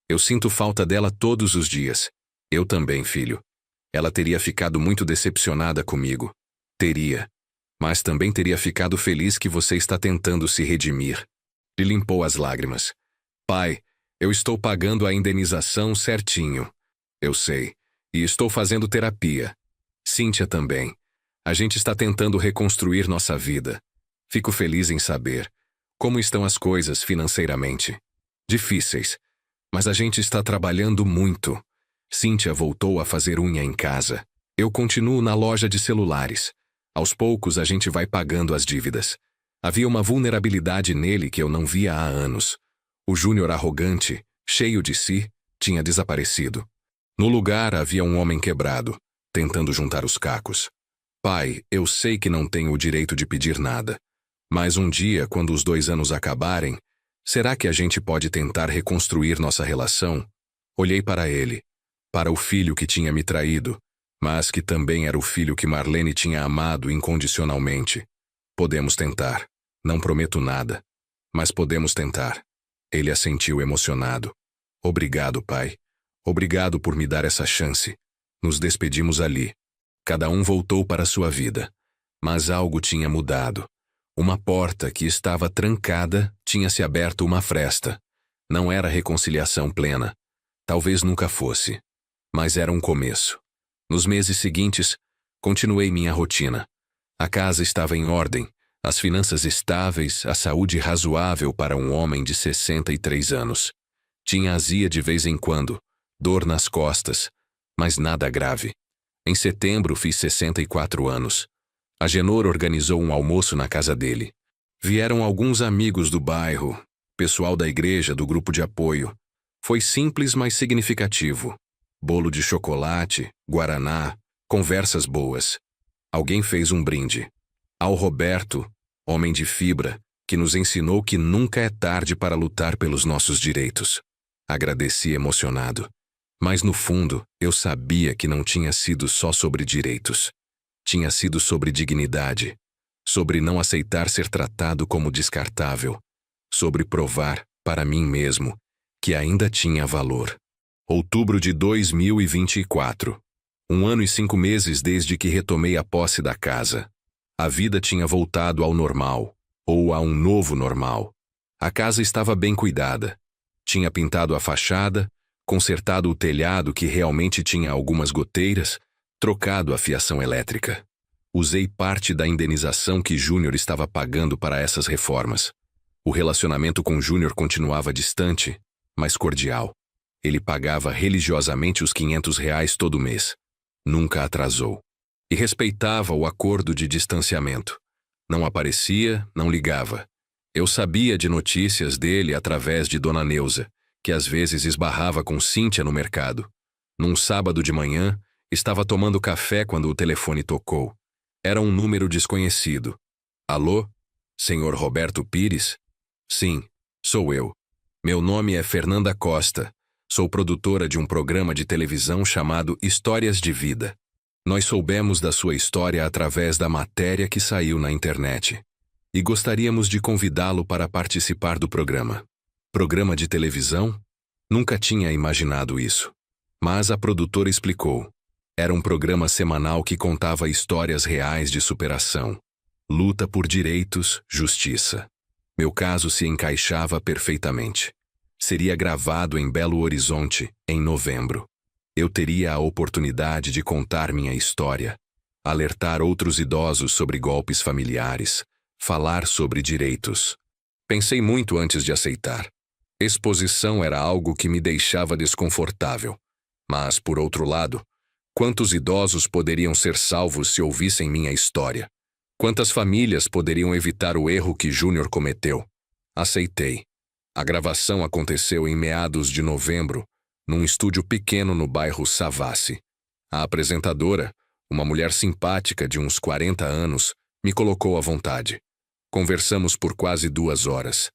Eu sinto falta dela todos os dias. Eu também, filho. Ela teria ficado muito decepcionada comigo. Teria. Mas também teria ficado feliz que você está tentando se redimir. Ele limpou as lágrimas. Pai, eu estou pagando a indenização certinho. Eu sei. E estou fazendo terapia. Cíntia também. A gente está tentando reconstruir nossa vida. Fico feliz em saber. Como estão as coisas financeiramente? Difíceis. Mas a gente está trabalhando muito. Cíntia voltou a fazer unha em casa. Eu continuo na loja de celulares. Aos poucos a gente vai pagando as dívidas. Havia uma vulnerabilidade nele que eu não via há anos. O Júnior arrogante, cheio de si, tinha desaparecido. No lugar havia um homem quebrado, tentando juntar os cacos. Pai, eu sei que não tenho o direito de pedir nada. Mas um dia, quando os 2 anos acabarem, será que a gente pode tentar reconstruir nossa relação? Olhei para ele, para o filho que tinha me traído, mas que também era o filho que Marlene tinha amado incondicionalmente. Podemos tentar. Não prometo nada, mas podemos tentar. Ele assentiu emocionado. Obrigado, pai. Obrigado por me dar essa chance. Nos despedimos ali. Cada um voltou para sua vida. Mas algo tinha mudado. Uma porta que estava trancada tinha se aberto uma fresta. Não era reconciliação plena. Talvez nunca fosse. Mas era um começo. Nos meses seguintes, continuei minha rotina. A casa estava em ordem, as finanças estáveis, a saúde razoável para um homem de 63 anos. Tinha azia de vez em quando, dor nas costas, mas nada grave. Em setembro fiz 64 anos. Agenor organizou um almoço na casa dele. Vieram alguns amigos do bairro, pessoal da igreja, do grupo de apoio. Foi simples, mas significativo. Bolo de chocolate, guaraná, conversas boas. Alguém fez um brinde. Ao Roberto, homem de fibra, que nos ensinou que nunca é tarde para lutar pelos nossos direitos. Agradeci emocionado. Mas no fundo, eu sabia que não tinha sido só sobre direitos. Tinha sido sobre dignidade, sobre não aceitar ser tratado como descartável, sobre provar, para mim mesmo, que ainda tinha valor. Outubro de 2024. 1 ano e 5 meses desde que retomei a posse da casa. A vida tinha voltado ao normal, ou a um novo normal. A casa estava bem cuidada. Tinha pintado a fachada, consertado o telhado que realmente tinha algumas goteiras, trocado a fiação elétrica. Usei parte da indenização que Júnior estava pagando para essas reformas. O relacionamento com Júnior continuava distante, mas cordial. Ele pagava religiosamente os R$ 500 todo mês. Nunca atrasou. E respeitava o acordo de distanciamento. Não aparecia, não ligava. Eu sabia de notícias dele através de Dona Neuza, que às vezes esbarrava com Cíntia no mercado. Num sábado de manhã, estava tomando café quando o telefone tocou. Era um número desconhecido. Alô? Senhor Roberto Pires? Sim, sou eu. Meu nome é Fernanda Costa. Sou produtora de um programa de televisão chamado Histórias de Vida. Nós soubemos da sua história através da matéria que saiu na internet. E gostaríamos de convidá-lo para participar do programa. Programa de televisão? Nunca tinha imaginado isso. Mas a produtora explicou. Era um programa semanal que contava histórias reais de superação. Luta por direitos, justiça. Meu caso se encaixava perfeitamente. Seria gravado em Belo Horizonte, em novembro. Eu teria a oportunidade de contar minha história, alertar outros idosos sobre golpes familiares, falar sobre direitos. Pensei muito antes de aceitar. Exposição era algo que me deixava desconfortável. Mas, por outro lado, quantos idosos poderiam ser salvos se ouvissem minha história? Quantas famílias poderiam evitar o erro que Júnior cometeu? Aceitei. A gravação aconteceu em meados de novembro, num estúdio pequeno no bairro Savassi. A apresentadora, uma mulher simpática de uns 40 anos, me colocou à vontade. Conversamos por quase 2 horas.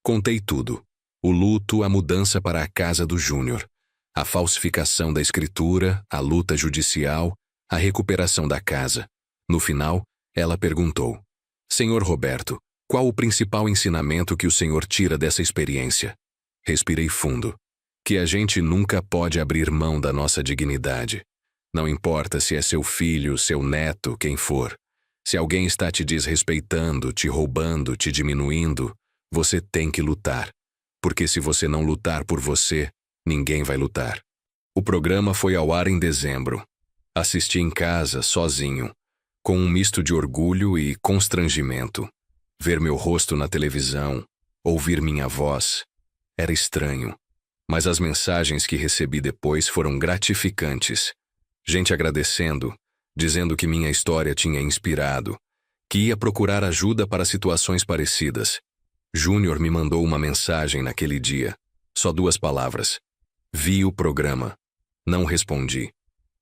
Contei tudo. O luto, a mudança para a casa do Júnior. A falsificação da escritura, a luta judicial, a recuperação da casa. No final, ela perguntou: Senhor Roberto, qual o principal ensinamento que o senhor tira dessa experiência? Respirei fundo. Que a gente nunca pode abrir mão da nossa dignidade. Não importa se é seu filho, seu neto, quem for. Se alguém está te desrespeitando, te roubando, te diminuindo, você tem que lutar. Porque se você não lutar por você, ninguém vai lutar. O programa foi ao ar em dezembro. Assisti em casa, sozinho, com um misto de orgulho e constrangimento. Ver meu rosto na televisão, ouvir minha voz, era estranho. Mas as mensagens que recebi depois foram gratificantes. Gente agradecendo, dizendo que minha história tinha inspirado, que ia procurar ajuda para situações parecidas. Júnior me mandou uma mensagem naquele dia. Só 2 palavras. Vi o programa. Não respondi.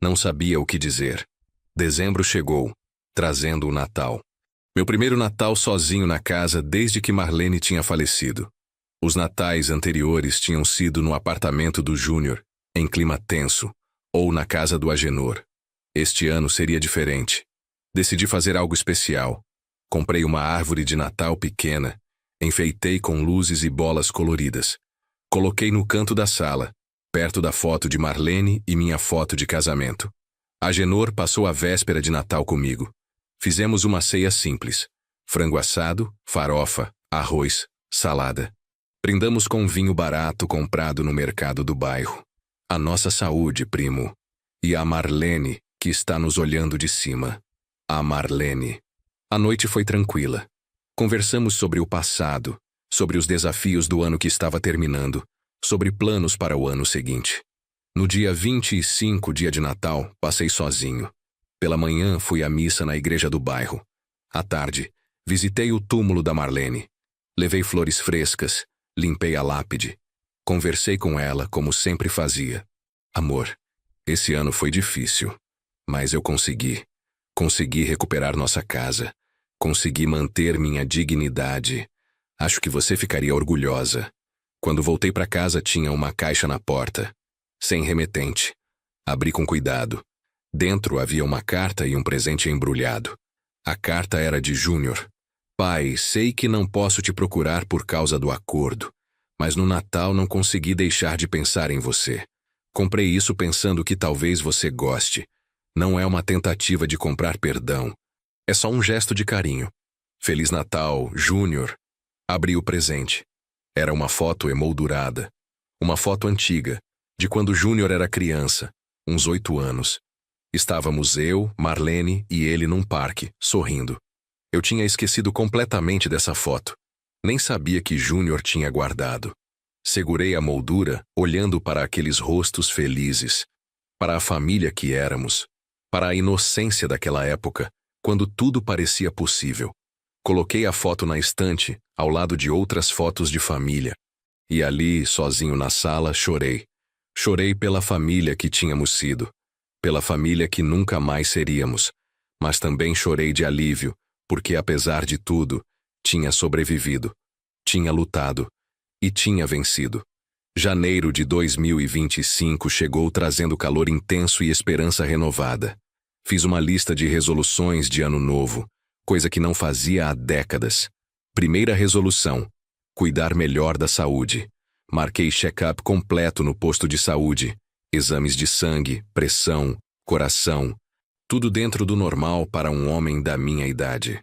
Não sabia o que dizer. Dezembro chegou, trazendo o Natal. Meu primeiro Natal sozinho na casa desde que Marlene tinha falecido. Os natais anteriores tinham sido no apartamento do Júnior, em clima tenso, ou na casa do Agenor. Este ano seria diferente. Decidi fazer algo especial. Comprei uma árvore de Natal pequena, enfeitei com luzes e bolas coloridas. Coloquei no canto da sala, perto da foto de Marlene e minha foto de casamento. Agenor passou a véspera de Natal comigo. Fizemos uma ceia simples: frango assado, farofa, arroz, salada. Brindamos com vinho barato comprado no mercado do bairro. A nossa saúde, primo. E a Marlene, que está nos olhando de cima. A Marlene. A noite foi tranquila. Conversamos sobre o passado, sobre os desafios do ano que estava terminando, sobre planos para o ano seguinte. No dia 25, dia de Natal, passei sozinho. Pela manhã, fui à missa na igreja do bairro. À tarde, visitei o túmulo da Marlene. Levei flores frescas, limpei a lápide. Conversei com ela como sempre fazia. Amor, esse ano foi difícil, mas eu consegui. Consegui recuperar nossa casa. Consegui manter minha dignidade. Acho que você ficaria orgulhosa. Quando voltei para casa tinha uma caixa na porta, sem remetente. Abri com cuidado. Dentro havia uma carta e um presente embrulhado. A carta era de Júnior. Pai, sei que não posso te procurar por causa do acordo, mas no Natal não consegui deixar de pensar em você. Comprei isso pensando que talvez você goste. Não é uma tentativa de comprar perdão. É só um gesto de carinho. Feliz Natal, Júnior. Abri o presente. Era uma foto emoldurada. Uma foto antiga, de quando Júnior era criança, uns 8 anos. Estávamos eu, Marlene e ele num parque, sorrindo. Eu tinha esquecido completamente dessa foto. Nem sabia que Júnior tinha guardado. Segurei a moldura, olhando para aqueles rostos felizes, para a família que éramos, para a inocência daquela época, quando tudo parecia possível. Coloquei a foto na estante, ao lado de outras fotos de família. E ali, sozinho na sala, chorei. Chorei pela família que tínhamos sido, pela família que nunca mais seríamos, mas também chorei de alívio, porque apesar de tudo, tinha sobrevivido, tinha lutado e tinha vencido. Janeiro de 2025 chegou trazendo calor intenso e esperança renovada. Fiz uma lista de resoluções de ano novo, coisa que não fazia há décadas. Primeira resolução: cuidar melhor da saúde. Marquei check-up completo no posto de saúde, exames de sangue, pressão, coração, tudo dentro do normal para um homem da minha idade.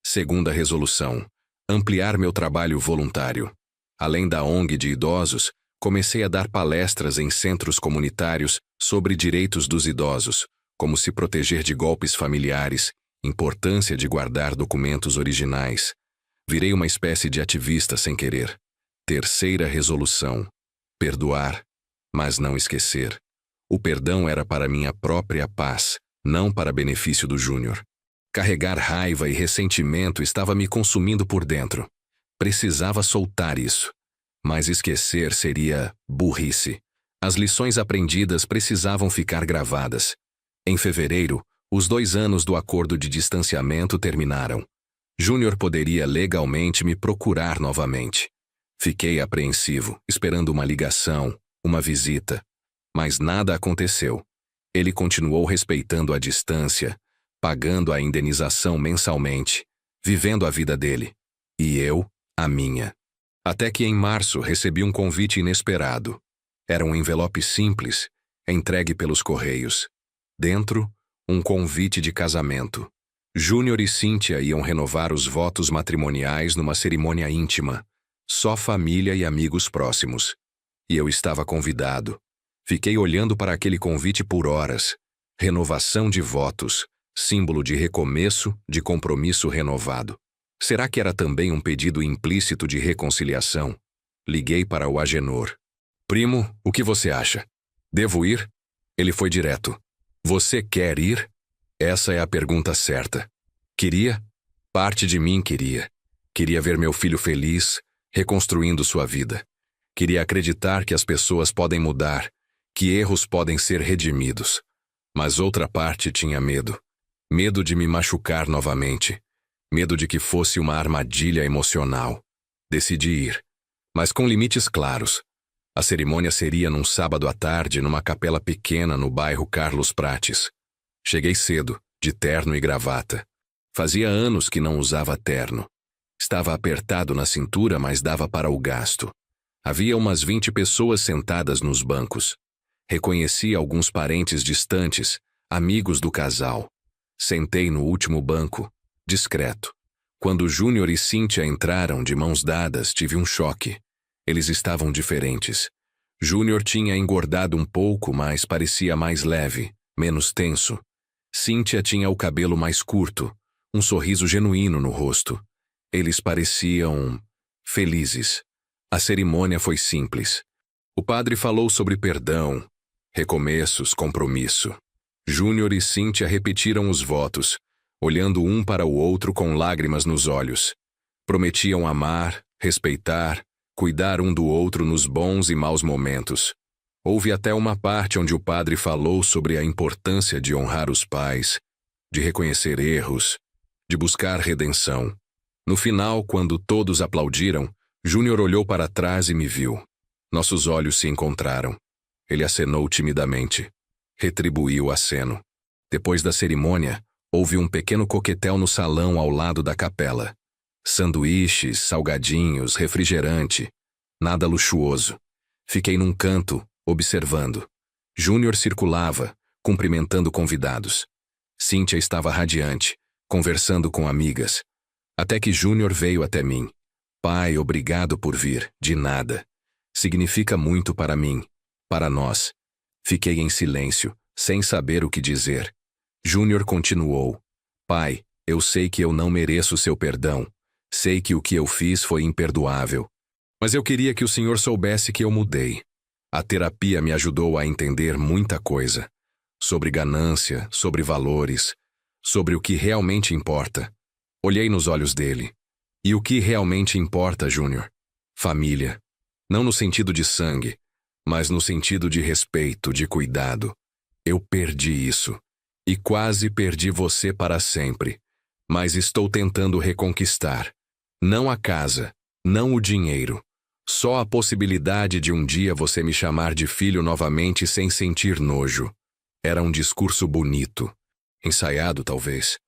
Segunda resolução: ampliar meu trabalho voluntário. Além da ONG de idosos, comecei a dar palestras em centros comunitários sobre direitos dos idosos, como se proteger de golpes familiares, importância de guardar documentos originais. Virei uma espécie de ativista sem querer. Terceira resolução: perdoar, mas não esquecer. O perdão era para minha própria paz, não para benefício do Júnior. Carregar raiva e ressentimento estava me consumindo por dentro. Precisava soltar isso. Mas esquecer seria burrice. As lições aprendidas precisavam ficar gravadas. Em fevereiro, os 2 anos do acordo de distanciamento terminaram. Júnior poderia legalmente me procurar novamente. Fiquei apreensivo, esperando uma ligação, uma visita. Mas nada aconteceu. Ele continuou respeitando a distância, pagando a indenização mensalmente, vivendo a vida dele. E eu, a minha. Até que em março recebi um convite inesperado. Era um envelope simples, entregue pelos correios. Dentro, um convite de casamento. Júnior e Cíntia iam renovar os votos matrimoniais numa cerimônia íntima. Só família e amigos próximos. E eu estava convidado. Fiquei olhando para aquele convite por horas. Renovação de votos, símbolo de recomeço, de compromisso renovado. Será que era também um pedido implícito de reconciliação? Liguei para o Agenor. Primo, o que você acha? Devo ir? Ele foi direto. Você quer ir? Essa é a pergunta certa. Queria? Parte de mim queria. Queria ver meu filho feliz, reconstruindo sua vida. Queria acreditar que as pessoas podem mudar, que erros podem ser redimidos. Mas outra parte tinha medo. Medo de me machucar novamente. Medo de que fosse uma armadilha emocional. Decidi ir, mas com limites claros. A cerimônia seria num sábado à tarde numa capela pequena no bairro Carlos Prates. Cheguei cedo, de terno e gravata. Fazia anos que não usava terno. Estava apertado na cintura, mas dava para o gasto. Havia umas 20 pessoas sentadas nos bancos. Reconheci alguns parentes distantes, amigos do casal. Sentei no último banco, discreto. Quando Júnior e Cíntia entraram de mãos dadas, tive um choque. Eles estavam diferentes. Júnior tinha engordado um pouco, mas parecia mais leve, menos tenso. Cíntia tinha o cabelo mais curto, um sorriso genuíno no rosto. Eles pareciam felizes. A cerimônia foi simples. O padre falou sobre perdão, recomeços, compromisso. Júnior e Cíntia repetiram os votos, olhando um para o outro com lágrimas nos olhos. Prometiam amar, respeitar, cuidar um do outro nos bons e maus momentos. Houve até uma parte onde o padre falou sobre a importância de honrar os pais, de reconhecer erros, de buscar redenção. No final, quando todos aplaudiram, Júnior olhou para trás e me viu. Nossos olhos se encontraram. Ele acenou timidamente. Retribuí o aceno. Depois da cerimônia, houve um pequeno coquetel no salão ao lado da capela. Sanduíches, salgadinhos, refrigerante. Nada luxuoso. Fiquei num canto, observando. Júnior circulava, cumprimentando convidados. Cíntia estava radiante, conversando com amigas. Até que Júnior veio até mim. Pai, obrigado por vir, de nada. Significa muito para mim, para nós. Fiquei em silêncio, sem saber o que dizer. Júnior continuou. Pai, eu sei que eu não mereço seu perdão. Sei que o que eu fiz foi imperdoável. Mas eu queria que o senhor soubesse que eu mudei. A terapia me ajudou a entender muita coisa. Sobre ganância, sobre valores, sobre o que realmente importa. Olhei nos olhos dele. E o que realmente importa, Júnior? Família. Não no sentido de sangue, mas no sentido de respeito, de cuidado. Eu perdi isso. E quase perdi você para sempre. Mas estou tentando reconquistar. Não a casa, não o dinheiro. Só a possibilidade de um dia você me chamar de filho novamente sem sentir nojo. Era um discurso bonito. Ensaiado, talvez.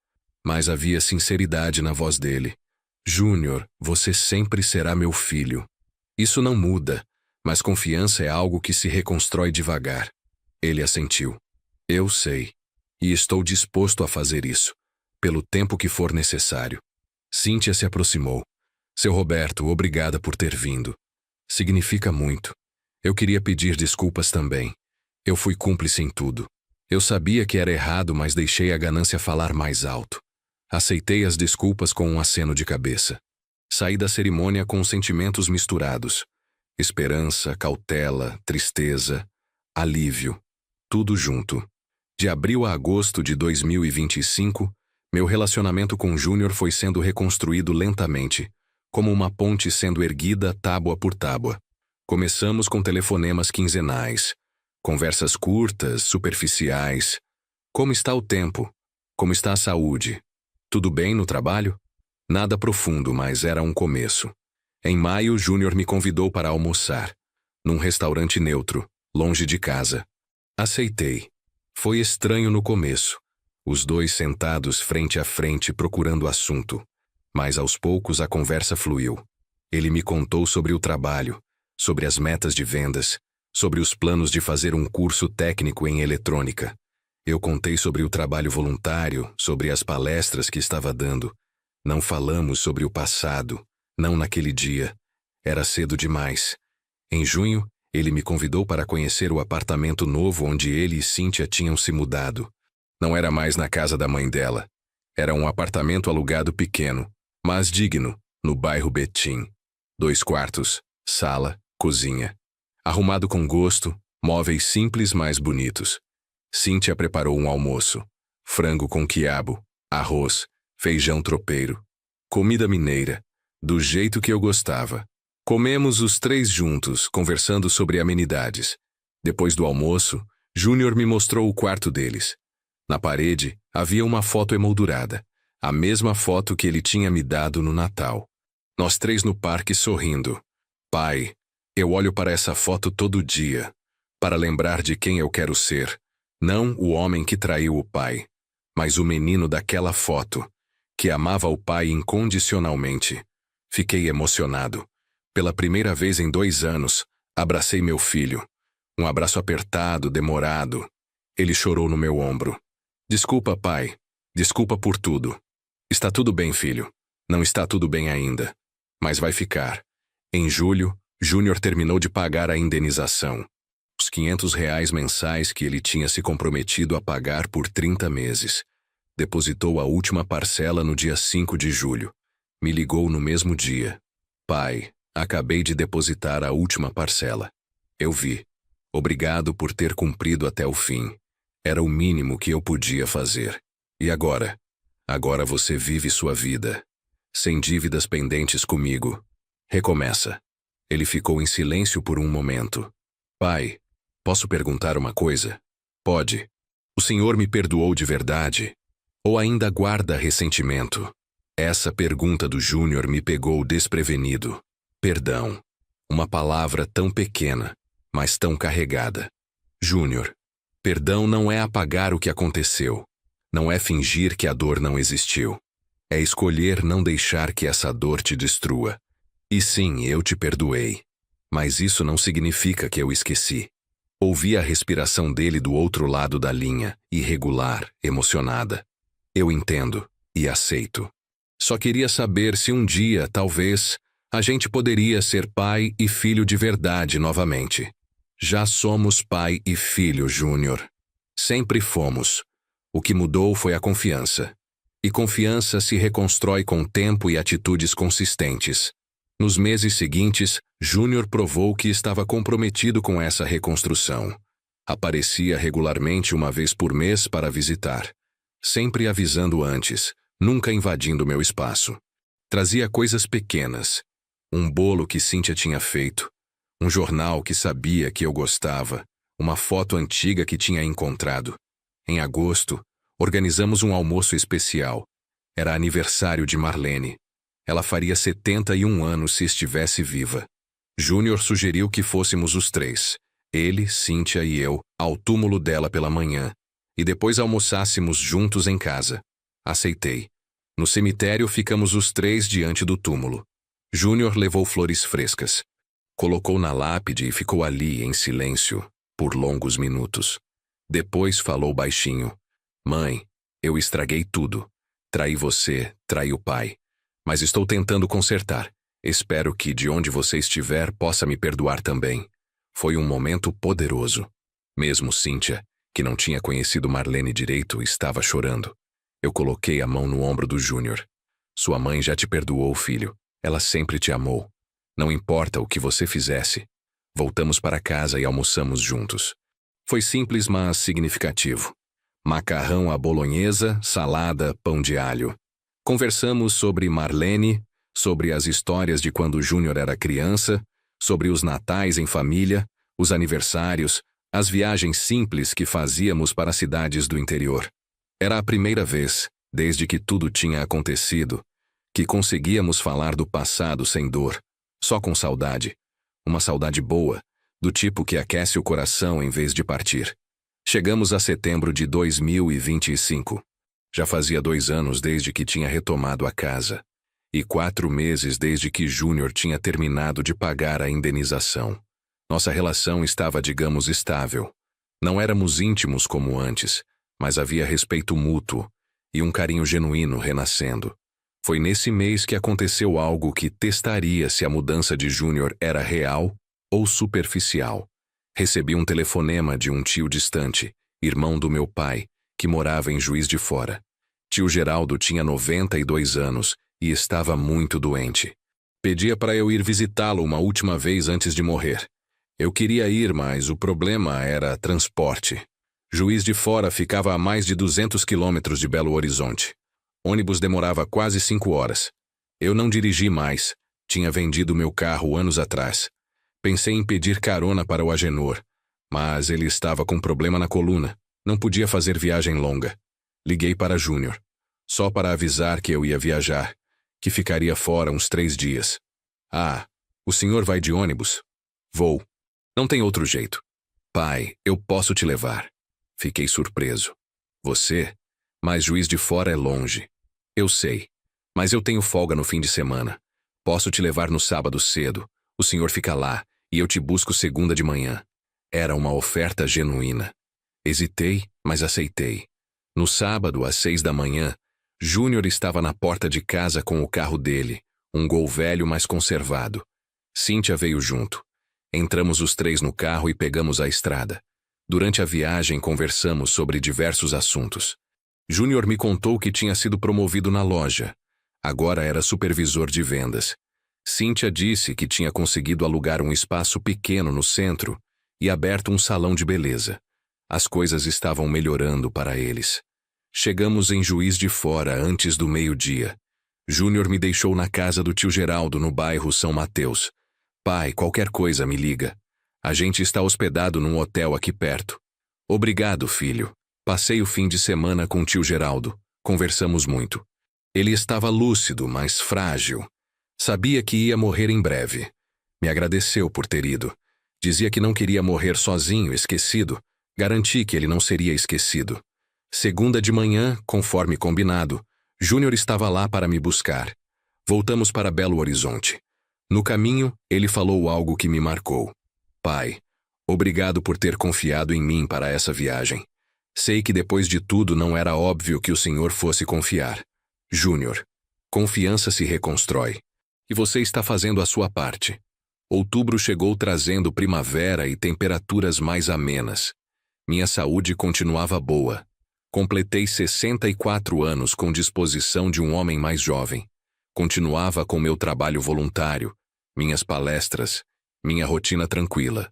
Mas havia sinceridade na voz dele. Júnior, você sempre será meu filho. Isso não muda, mas confiança é algo que se reconstrói devagar. Ele assentiu. Eu sei. E estou disposto a fazer isso, pelo tempo que for necessário. Cíntia se aproximou. Seu Roberto, obrigada por ter vindo. Significa muito. Eu queria pedir desculpas também. Eu fui cúmplice em tudo. Eu sabia que era errado, mas deixei a ganância falar mais alto. Aceitei as desculpas com um aceno de cabeça. Saí da cerimônia com sentimentos misturados. Esperança, cautela, tristeza, alívio. Tudo junto. De abril a agosto de 2025, meu relacionamento com Júnior foi sendo reconstruído lentamente, como uma ponte sendo erguida tábua por tábua. Começamos com telefonemas quinzenais, conversas curtas, superficiais. Como está o tempo? Como está a saúde? Tudo bem no trabalho? Nada profundo, mas era um começo. Em maio, Júnior me convidou para almoçar, num restaurante neutro, longe de casa. Aceitei. Foi estranho no começo, os dois sentados frente a frente procurando assunto. Mas aos poucos a conversa fluiu. Ele me contou sobre o trabalho, sobre as metas de vendas, sobre os planos de fazer um curso técnico em eletrônica. Eu contei sobre o trabalho voluntário, sobre as palestras que estava dando. Não falamos sobre o passado, não naquele dia. Era cedo demais. Em junho, ele me convidou para conhecer o apartamento novo onde ele e Cíntia tinham se mudado. Não era mais na casa da mãe dela. Era um apartamento alugado pequeno, mas digno, no bairro Betim. 2 quartos, sala, cozinha. Arrumado com gosto, móveis simples mas bonitos. Cíntia preparou um almoço. Frango com quiabo, arroz, feijão tropeiro. Comida mineira, do jeito que eu gostava. Comemos os 3 juntos, conversando sobre amenidades. Depois do almoço, Júnior me mostrou o quarto deles. Na parede, havia uma foto emoldurada. A mesma foto que ele tinha me dado no Natal. Nós 3 no parque sorrindo. Pai, eu olho para essa foto todo dia, para lembrar de quem eu quero ser. Não o homem que traiu o pai, mas o menino daquela foto, que amava o pai incondicionalmente. Fiquei emocionado. Pela primeira vez em 2 anos, abracei meu filho. Um abraço apertado, demorado. Ele chorou no meu ombro. Desculpa, pai. Desculpa por tudo. Está tudo bem, filho. Não está tudo bem ainda. Mas vai ficar. Em julho, Júnior terminou de pagar a indenização. Os R$ 500 mensais que ele tinha se comprometido a pagar por 30 meses. Depositou a última parcela no dia 5 de julho. Me ligou no mesmo dia. Pai, acabei de depositar a última parcela. Eu vi. Obrigado por ter cumprido até o fim. Era o mínimo que eu podia fazer. E agora? Agora você vive sua vida. Sem dívidas pendentes comigo. Recomeça. Ele ficou em silêncio por um momento. Pai, posso perguntar uma coisa? Pode. O senhor me perdoou de verdade? Ou ainda guarda ressentimento? Essa pergunta do Júnior me pegou desprevenido. Perdão. Uma palavra tão pequena, mas tão carregada. Júnior, perdão não é apagar o que aconteceu. Não é fingir que a dor não existiu. É escolher não deixar que essa dor te destrua. E sim, eu te perdoei. Mas isso não significa que eu esqueci. Ouvi a respiração dele do outro lado da linha, irregular, emocionada. Eu entendo e aceito. Só queria saber se um dia, talvez, a gente poderia ser pai e filho de verdade novamente. Já somos pai e filho, Júnior. Sempre fomos. O que mudou foi a confiança. E confiança se reconstrói com tempo e atitudes consistentes. Nos meses seguintes, Júnior provou que estava comprometido com essa reconstrução. Aparecia regularmente uma vez por mês para visitar. Sempre avisando antes, nunca invadindo meu espaço. Trazia coisas pequenas. Um bolo que Cíntia tinha feito. Um jornal que sabia que eu gostava. Uma foto antiga que tinha encontrado. Em agosto, organizamos um almoço especial. Era aniversário de Marlene. Ela faria 71 anos se estivesse viva. Júnior sugeriu que fôssemos os 3, ele, Cíntia e eu, ao túmulo dela pela manhã, e depois almoçássemos juntos em casa. Aceitei. No cemitério ficamos os 3 diante do túmulo. Júnior levou flores frescas. Colocou na lápide e ficou ali, em silêncio, por longos minutos. Depois falou baixinho. Mãe, eu estraguei tudo. Traí você, traí o pai. Mas estou tentando consertar. Espero que, de onde você estiver, possa me perdoar também. Foi um momento poderoso. Mesmo Cíntia, que não tinha conhecido Marlene direito, estava chorando. Eu coloquei a mão no ombro do Júnior. Sua mãe já te perdoou, filho. Ela sempre te amou. Não importa o que você fizesse. Voltamos para casa e almoçamos juntos. Foi simples, mas significativo. Macarrão à bolonhesa, salada, pão de alho. Conversamos sobre Marlene, sobre as histórias de quando Júnior era criança, sobre os natais em família, os aniversários, as viagens simples que fazíamos para cidades do interior. Era a primeira vez, desde que tudo tinha acontecido, que conseguíamos falar do passado sem dor, Só com saudade. Uma saudade boa, do tipo que aquece o coração em vez de partir. Chegamos a setembro de 2025. Já fazia 2 anos desde que tinha retomado a casa. E 4 meses desde que Júnior tinha terminado de pagar a indenização. Nossa relação estava, digamos, estável. Não éramos íntimos como antes, mas havia respeito mútuo e um carinho genuíno renascendo. Foi nesse mês que aconteceu algo que testaria se a mudança de Júnior era real ou superficial. Recebi um telefonema de um tio distante, irmão do meu pai, que morava em Juiz de Fora. Tio Geraldo tinha 92 anos e estava muito doente. Pedia para eu ir visitá-lo uma última vez antes de morrer. Eu queria ir, mas o problema era transporte. Juiz de Fora ficava a mais de 200 quilômetros de Belo Horizonte. Ônibus demorava quase 5 horas. Eu não dirigi mais. Tinha vendido meu carro anos atrás. Pensei em pedir carona para o Agenor, mas ele estava com problema na coluna. Não podia fazer viagem longa. Liguei para Júnior, só para avisar que eu ia viajar, que ficaria fora uns 3 dias. Ah, o senhor vai de ônibus? Vou. Não tem outro jeito. Pai, eu posso te levar. Fiquei surpreso. Você? Mas Juiz de Fora é longe. Eu sei, mas eu tenho folga no fim de semana. Posso te levar no sábado cedo. O senhor fica lá e eu te busco segunda de manhã. Era uma oferta genuína. Hesitei, mas aceitei. No sábado, às 6 da manhã, Júnior estava na porta de casa com o carro dele, um Gol velho mais conservado. Cíntia veio junto. Entramos os 3 no carro e pegamos a estrada. Durante a viagem, conversamos sobre diversos assuntos. Júnior me contou que tinha sido promovido na loja. Agora era supervisor de vendas. Cíntia disse que tinha conseguido alugar um espaço pequeno no centro e aberto um salão de beleza. As coisas estavam melhorando para eles. Chegamos em Juiz de Fora antes do meio-dia. Júnior me deixou na casa do tio Geraldo, no bairro São Mateus. Pai, qualquer coisa me liga. A gente está hospedado num hotel aqui perto. Obrigado, filho. Passei o fim de semana com o tio Geraldo. Conversamos muito. Ele estava lúcido, mas frágil. Sabia que ia morrer em breve. Me agradeceu por ter ido. Dizia que não queria morrer sozinho, esquecido. Garanti que ele não seria esquecido. Segunda de manhã, conforme combinado, Júnior estava lá para me buscar. Voltamos para Belo Horizonte. No caminho, ele falou algo que me marcou. Pai, obrigado por ter confiado em mim para essa viagem. Sei que depois de tudo não era óbvio que o senhor fosse confiar. Júnior, confiança se reconstrói. E você está fazendo a sua parte. Outubro chegou trazendo primavera e temperaturas mais amenas. Minha saúde continuava boa. Completei 64 anos com disposição de um homem mais jovem. Continuava com meu trabalho voluntário, minhas palestras, minha rotina tranquila.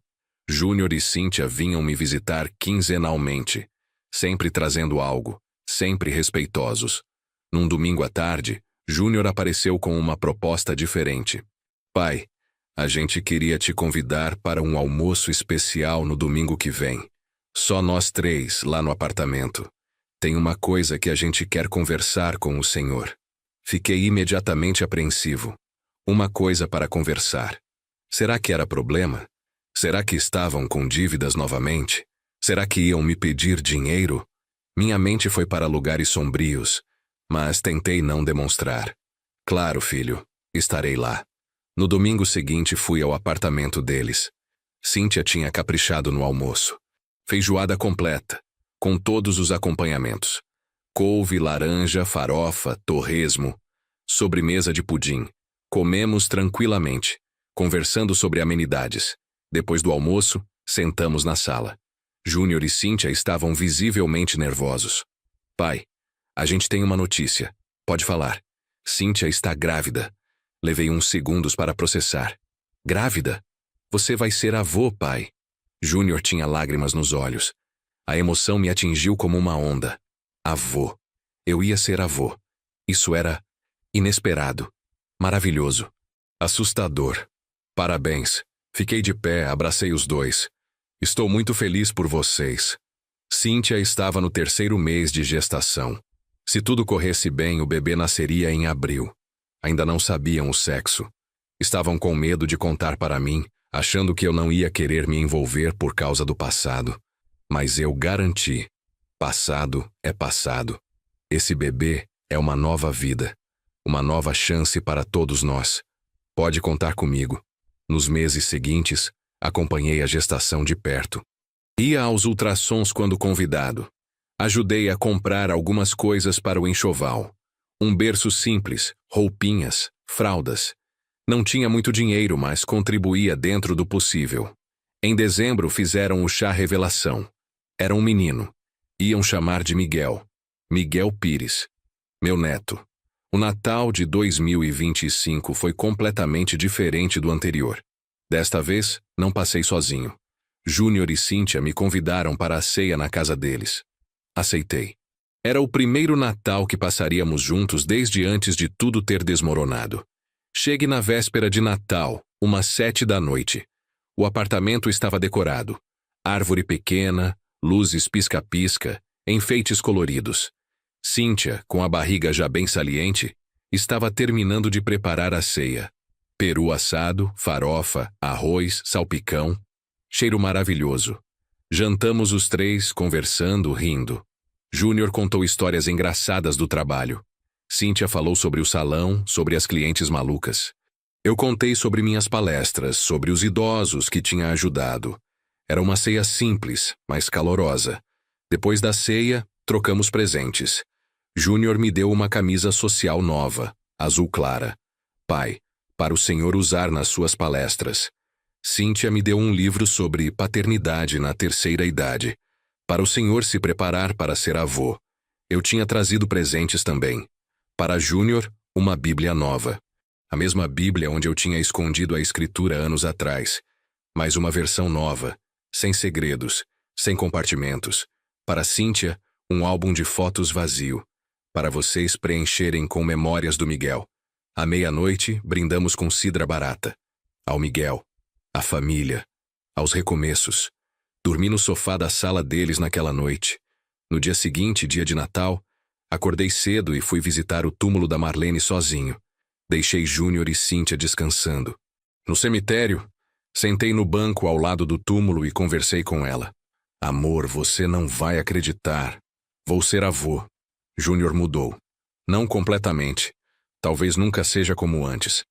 Júnior e Cíntia vinham me visitar quinzenalmente, sempre trazendo algo, sempre respeitosos. Num domingo à tarde, Júnior apareceu com uma proposta diferente. Pai, a gente queria te convidar para um almoço especial no domingo que vem. Só nós 3, lá no apartamento. Tem uma coisa que a gente quer conversar com o senhor. Fiquei imediatamente apreensivo. Uma coisa para conversar. Será que era problema? Será que estavam com dívidas novamente? Será que iam me pedir dinheiro? Minha mente foi para lugares sombrios, mas tentei não demonstrar. Claro, filho, estarei lá. No domingo seguinte fui ao apartamento deles. Cíntia tinha caprichado no almoço. Feijoada completa, com todos os acompanhamentos. Couve, laranja, farofa, torresmo, sobremesa de pudim. Comemos tranquilamente, conversando sobre amenidades. Depois do almoço, sentamos na sala. Júnior e Cíntia estavam visivelmente nervosos. Pai, a gente tem uma notícia. Pode falar. Cíntia está grávida. Levei uns segundos para processar. Grávida? Você vai ser avô, pai. Júnior tinha lágrimas nos olhos. A emoção me atingiu como uma onda. Avô. Eu ia ser avô. Isso era inesperado. Maravilhoso. Assustador. Parabéns. Fiquei de pé, abracei os dois. Estou muito feliz por vocês. Cíntia estava no 3º mês de gestação. Se tudo corresse bem, o bebê nasceria em abril. Ainda não sabiam o sexo. Estavam com medo de contar para mim, achando que eu não ia querer me envolver por causa do passado. Mas eu garanti: passado é passado. Esse bebê é uma nova vida, uma nova chance para todos nós. Pode contar comigo. Nos meses seguintes, acompanhei a gestação de perto. Ia aos ultrassons quando convidado. Ajudei a comprar algumas coisas para o enxoval. Um berço simples, roupinhas, fraldas. Não tinha muito dinheiro, mas contribuía dentro do possível. Em dezembro fizeram o chá revelação. Era um menino. Iam chamar de Miguel. Miguel Pires. Meu neto. O Natal de 2025 foi completamente diferente do anterior. Desta vez, não passei sozinho. Júnior e Cíntia me convidaram para a ceia na casa deles. Aceitei. Era o primeiro Natal que passaríamos juntos desde antes de tudo ter desmoronado. Chegue na véspera de Natal, umas 7 da noite. O apartamento estava decorado. Árvore pequena, luzes pisca-pisca, enfeites coloridos. Cíntia, com a barriga já bem saliente, estava terminando de preparar a ceia. Peru assado, farofa, arroz, salpicão. Cheiro maravilhoso. Jantamos os três, conversando, rindo. Júnior contou histórias engraçadas do trabalho. Cíntia falou sobre o salão, sobre as clientes malucas. Eu contei sobre minhas palestras, sobre os idosos que tinha ajudado. Era uma ceia simples, mas calorosa. Depois da ceia, trocamos presentes. Júnior me deu uma camisa social nova, azul clara. Pai, para o senhor usar nas suas palestras. Cíntia me deu um livro sobre paternidade na terceira idade, para o senhor se preparar para ser avô. Eu tinha trazido presentes também. Para Júnior, uma Bíblia nova. A mesma Bíblia onde eu tinha escondido a escritura anos atrás, mas uma versão nova, sem segredos, sem compartimentos. Para Cíntia, um álbum de fotos vazio, para vocês preencherem com memórias do Miguel. À meia-noite, brindamos com cidra barata. Ao Miguel, à família, aos recomeços. Dormi no sofá da sala deles naquela noite. No dia seguinte, dia de Natal, acordei cedo e fui visitar o túmulo da Marlene sozinho. Deixei Júnior e Cíntia descansando. No cemitério, sentei no banco ao lado do túmulo e conversei com ela. Amor, você não vai acreditar. Vou ser avô. Júnior mudou. Não completamente. Talvez nunca seja como antes.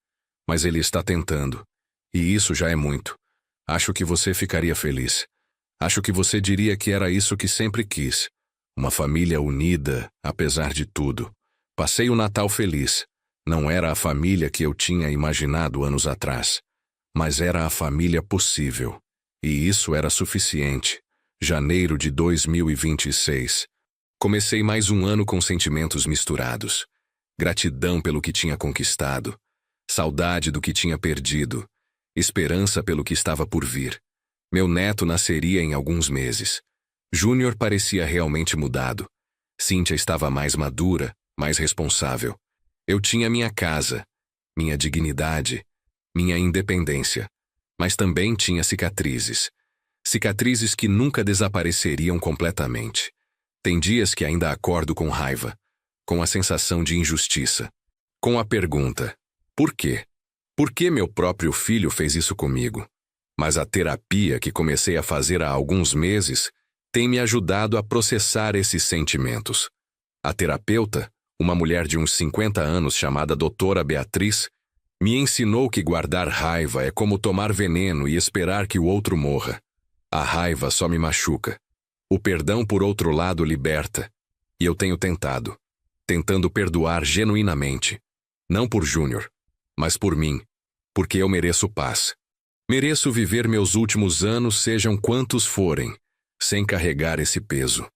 Mas ele está tentando. E isso já é muito. Acho que você ficaria feliz. Acho que você diria que era isso que sempre quis. Uma família unida, apesar de tudo. Passei o Natal feliz. Não era a família que eu tinha imaginado anos atrás. Mas era a família possível. E isso era suficiente. Janeiro de 2026. Comecei mais um ano com sentimentos misturados. Gratidão pelo que tinha conquistado. Saudade do que tinha perdido. Esperança pelo que estava por vir. Meu neto nasceria em alguns meses. Júnior parecia realmente mudado. Cíntia estava mais madura, mais responsável. Eu tinha minha casa, minha dignidade, minha independência. Mas também tinha cicatrizes. Cicatrizes que nunca desapareceriam completamente. Tem dias que ainda acordo com raiva, com a sensação de injustiça, com a pergunta: por quê? Por que meu próprio filho fez isso comigo? Mas a terapia que comecei a fazer há alguns meses tem me ajudado a processar esses sentimentos. A terapeuta, uma mulher de uns 50 anos chamada Doutora Beatriz, me ensinou que guardar raiva é como tomar veneno e esperar que o outro morra. A raiva só me machuca. O perdão, por outro lado, liberta. E eu tenho tentando perdoar genuinamente. Não por Júnior, mas por mim, porque eu mereço paz. Mereço viver meus últimos anos, sejam quantos forem, sem carregar esse peso.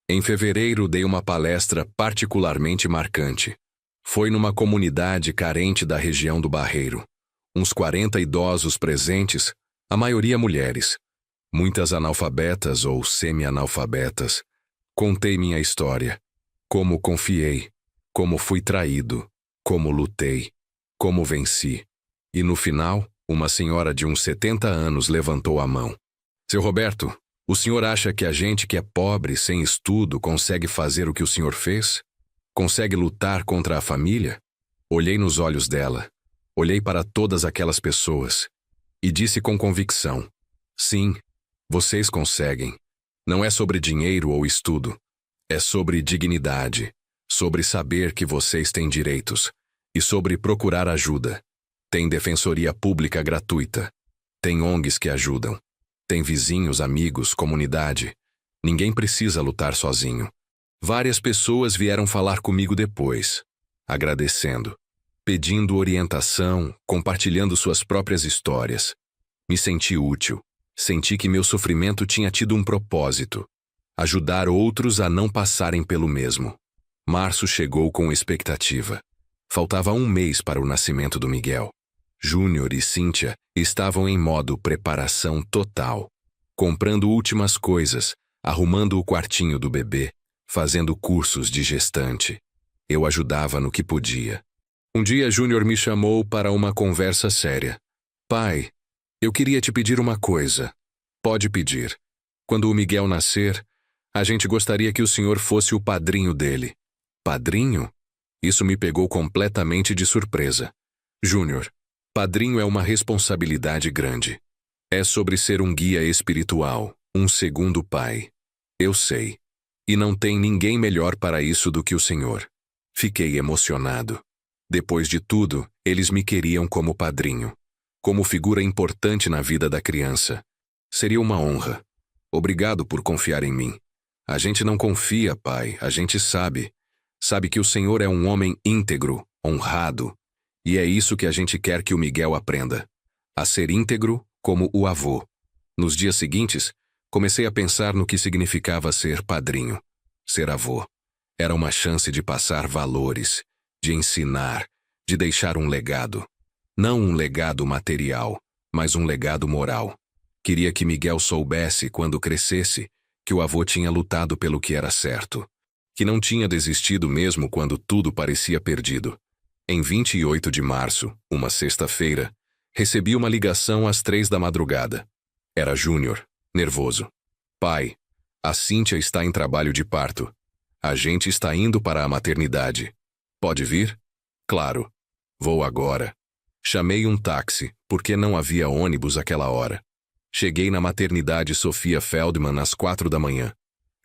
Em fevereiro dei uma palestra particularmente marcante. Foi numa comunidade carente da região do Barreiro. Uns 40 idosos presentes, a maioria mulheres. Muitas analfabetas ou semi-analfabetas. Contei minha história. Como confiei, como fui traído, como lutei, como venci. E no final, uma senhora de uns 70 anos levantou a mão. Seu Roberto, o senhor acha que a gente que é pobre, sem estudo, consegue fazer o que o senhor fez? Consegue lutar contra a família? Olhei nos olhos dela. Olhei para todas aquelas pessoas e disse com convicção: sim, vocês conseguem. Não é sobre dinheiro ou estudo. É sobre dignidade, sobre saber que vocês têm direitos e sobre procurar ajuda. Tem defensoria pública gratuita. Tem ONGs que ajudam. Tem vizinhos, amigos, comunidade. Ninguém precisa lutar sozinho. Várias pessoas vieram falar comigo depois, agradecendo, pedindo orientação, compartilhando suas próprias histórias. Me senti útil. Senti que meu sofrimento tinha tido um propósito: ajudar outros a não passarem pelo mesmo. Março chegou com expectativa. Faltava um mês para o nascimento do Miguel. Júnior e Cíntia estavam em modo preparação total, comprando últimas coisas, arrumando o quartinho do bebê, fazendo cursos de gestante. Eu ajudava no que podia. Um dia Júnior me chamou para uma conversa séria. Pai, eu queria te pedir uma coisa. Pode pedir. Quando o Miguel nascer, a gente gostaria que o senhor fosse o padrinho dele. Padrinho? Isso me pegou completamente de surpresa. Júnior, padrinho é uma responsabilidade grande. É sobre ser um guia espiritual, um segundo pai. Eu sei. E não tem ninguém melhor para isso do que o senhor. Fiquei emocionado. Depois de tudo, eles me queriam como padrinho, como figura importante na vida da criança. Seria uma honra. Obrigado por confiar em mim. A gente não confia, pai, a gente sabe. Sabe que o senhor é um homem íntegro, honrado. E é isso que a gente quer que o Miguel aprenda. A ser íntegro como o avô. Nos dias seguintes, comecei a pensar no que significava ser padrinho. Ser avô. Era uma chance de passar valores, de ensinar, de deixar um legado. Não um legado material, mas um legado moral. Queria que Miguel soubesse, quando crescesse, que o avô tinha lutado pelo que era certo. Que não tinha desistido mesmo quando tudo parecia perdido. Em 28 de março, uma sexta-feira, recebi uma ligação às 3 da madrugada. Era Júnior, nervoso. Pai, a Cíntia está em trabalho de parto. A gente está indo para a maternidade. Pode vir? Claro. Vou agora. Chamei um táxi, porque não havia ônibus àquela hora. Cheguei na maternidade Sofia Feldman às 4 da manhã.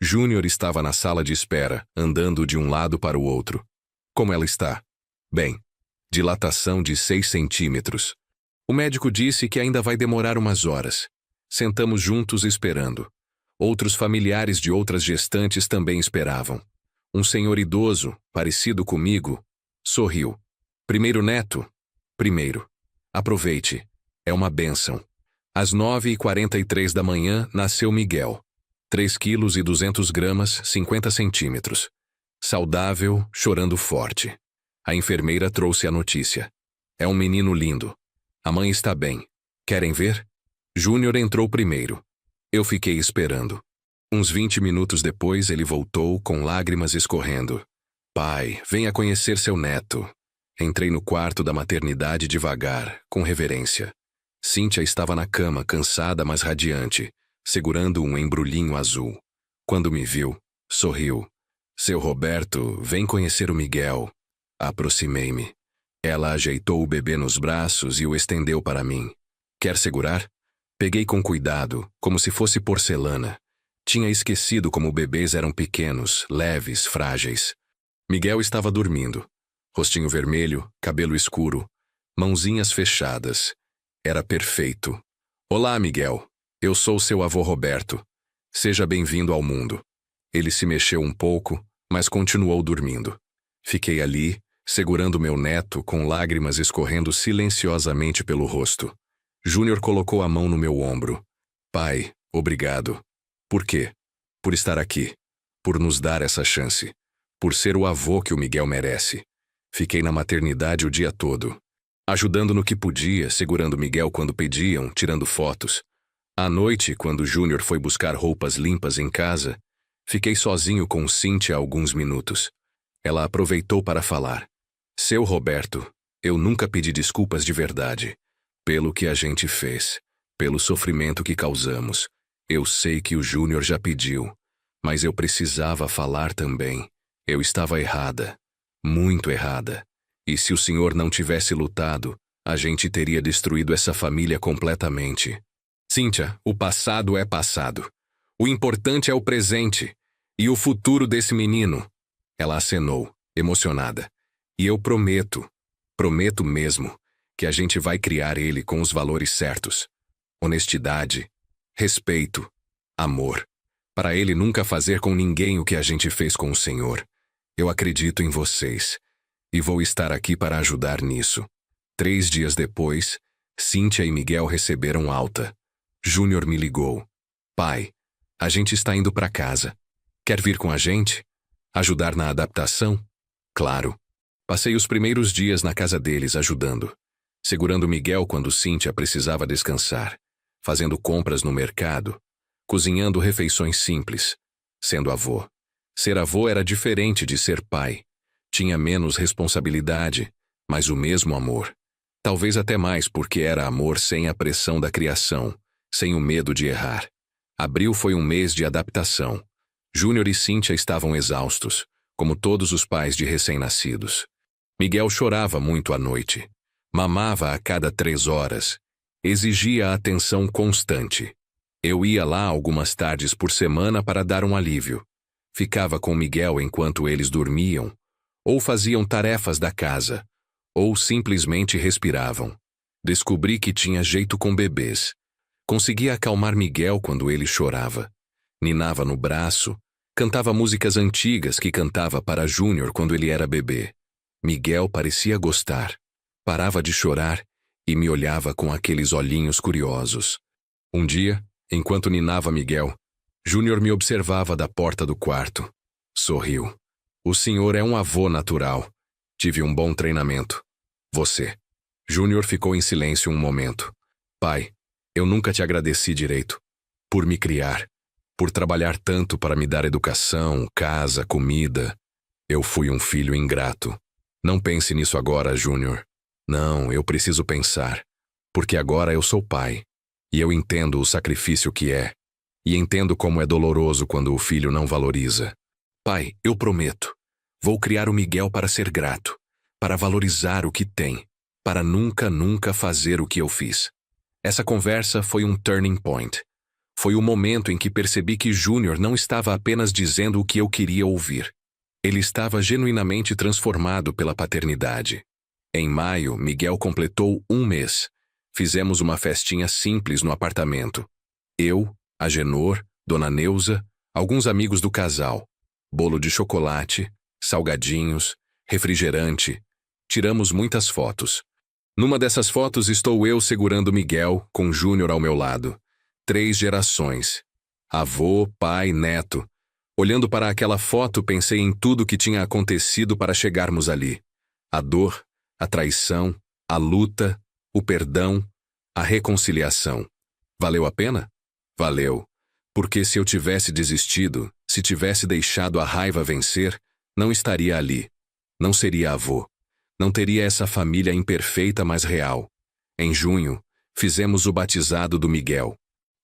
Júnior estava na sala de espera, andando de um lado para o outro. Como ela está? Bem, dilatação de 6 centímetros. O médico disse que ainda vai demorar umas horas. Sentamos juntos esperando. Outros familiares de outras gestantes também esperavam. Um senhor idoso, parecido comigo, sorriu. Primeiro neto? Primeiro. Aproveite. É uma bênção. Às 9h43 da manhã, nasceu Miguel. 3 quilos e 200 gramas, 50 centímetros. Saudável, chorando forte. A enfermeira trouxe a notícia. É um menino lindo. A mãe está bem. Querem ver? Júnior entrou primeiro. Eu fiquei esperando. Uns 20 minutos depois, ele voltou com lágrimas escorrendo. Pai, venha conhecer seu neto. Entrei no quarto da maternidade devagar, com reverência. Cíntia estava na cama, cansada mas radiante, segurando um embrulhinho azul. Quando me viu, sorriu. Seu Roberto, vem conhecer o Miguel. Aproximei-me. Ela ajeitou o bebê nos braços e o estendeu para mim. Quer segurar? Peguei com cuidado, como se fosse porcelana. Tinha esquecido como bebês eram pequenos, leves, frágeis. Miguel estava dormindo. Rostinho vermelho, cabelo escuro, mãozinhas fechadas. Era perfeito. Olá, Miguel. Eu sou seu avô Roberto. Seja bem-vindo ao mundo. Ele se mexeu um pouco, mas continuou dormindo. Fiquei ali, segurando meu neto, com lágrimas escorrendo silenciosamente pelo rosto. Júnior colocou a mão no meu ombro. Pai, obrigado. Por quê? Por estar aqui. Por nos dar essa chance. Por ser o avô que o Miguel merece. Fiquei na maternidade o dia todo. Ajudando no que podia, segurando Miguel quando pediam, tirando fotos. À noite, quando Júnior foi buscar roupas limpas em casa, fiquei sozinho com Cíntia alguns minutos. Ela aproveitou para falar. Seu Roberto, eu nunca pedi desculpas de verdade. Pelo que a gente fez. Pelo sofrimento que causamos. Eu sei que o Júnior já pediu. Mas eu precisava falar também. Eu estava errada. Muito errada. E se o senhor não tivesse lutado, a gente teria destruído essa família completamente. Cíntia, o passado é passado. O importante é o presente e o futuro desse menino. Ela acenou, emocionada. E eu prometo mesmo, que a gente vai criar ele com os valores certos. Honestidade, respeito, amor. Para ele nunca fazer com ninguém o que a gente fez com o Senhor. Eu acredito em vocês. E vou estar aqui para ajudar nisso. 3 dias depois, Cíntia e Miguel receberam alta. Júnior me ligou. Pai, a gente está indo para casa. Quer vir com a gente? Ajudar na adaptação? Claro. Passei os primeiros dias na casa deles ajudando. Segurando Miguel quando Cíntia precisava descansar. Fazendo compras no mercado. Cozinhando refeições simples. Sendo avô. Ser avô era diferente de ser pai. Tinha menos responsabilidade, mas o mesmo amor. Talvez até mais porque era amor sem a pressão da criação, sem o medo de errar. Abril foi um mês de adaptação. Júnior e Cíntia estavam exaustos, como todos os pais de recém-nascidos. Miguel chorava muito à noite. Mamava a cada 3 horas. Exigia atenção constante. Eu ia lá algumas tardes por semana para dar um alívio. Ficava com Miguel enquanto eles dormiam, ou faziam tarefas da casa, ou simplesmente respiravam. Descobri que tinha jeito com bebês. Conseguia acalmar Miguel quando ele chorava. Ninava no braço, cantava músicas antigas que cantava para Júnior quando ele era bebê. Miguel parecia gostar. Parava de chorar e me olhava com aqueles olhinhos curiosos. Um dia, enquanto ninava Miguel, Júnior me observava da porta do quarto. Sorriu. O senhor é um avô natural. Tive um bom treinamento. Você. Júnior ficou em silêncio um momento. Pai, eu nunca te agradeci direito. Por me criar. Por trabalhar tanto para me dar educação, casa, comida. Eu fui um filho ingrato. Não pense nisso agora, Júnior. Não, eu preciso pensar. Porque agora eu sou pai. E eu entendo o sacrifício que é. E entendo como é doloroso quando o filho não valoriza. Pai, eu prometo. Vou criar o Miguel para ser grato. Para valorizar o que tem. Para nunca fazer o que eu fiz. Essa conversa foi um turning point. Foi o momento em que percebi que Júnior não estava apenas dizendo o que eu queria ouvir. Ele estava genuinamente transformado pela paternidade. Em maio, Miguel completou 1 mês. Fizemos uma festinha simples no apartamento. Eu, Agenor, Dona Neuza, alguns amigos do casal. Bolo de chocolate, salgadinhos, refrigerante. Tiramos muitas fotos. Numa dessas fotos estou eu segurando Miguel, com Júnior ao meu lado. 3 gerações. Avô, pai, neto. Olhando para aquela foto, pensei em tudo que tinha acontecido para chegarmos ali. A dor, a traição, a luta, o perdão, a reconciliação. Valeu a pena? Valeu. Porque se eu tivesse desistido, se tivesse deixado a raiva vencer, não estaria ali. Não seria avô. Não teria essa família imperfeita, mas real. Em junho, fizemos o batizado do Miguel.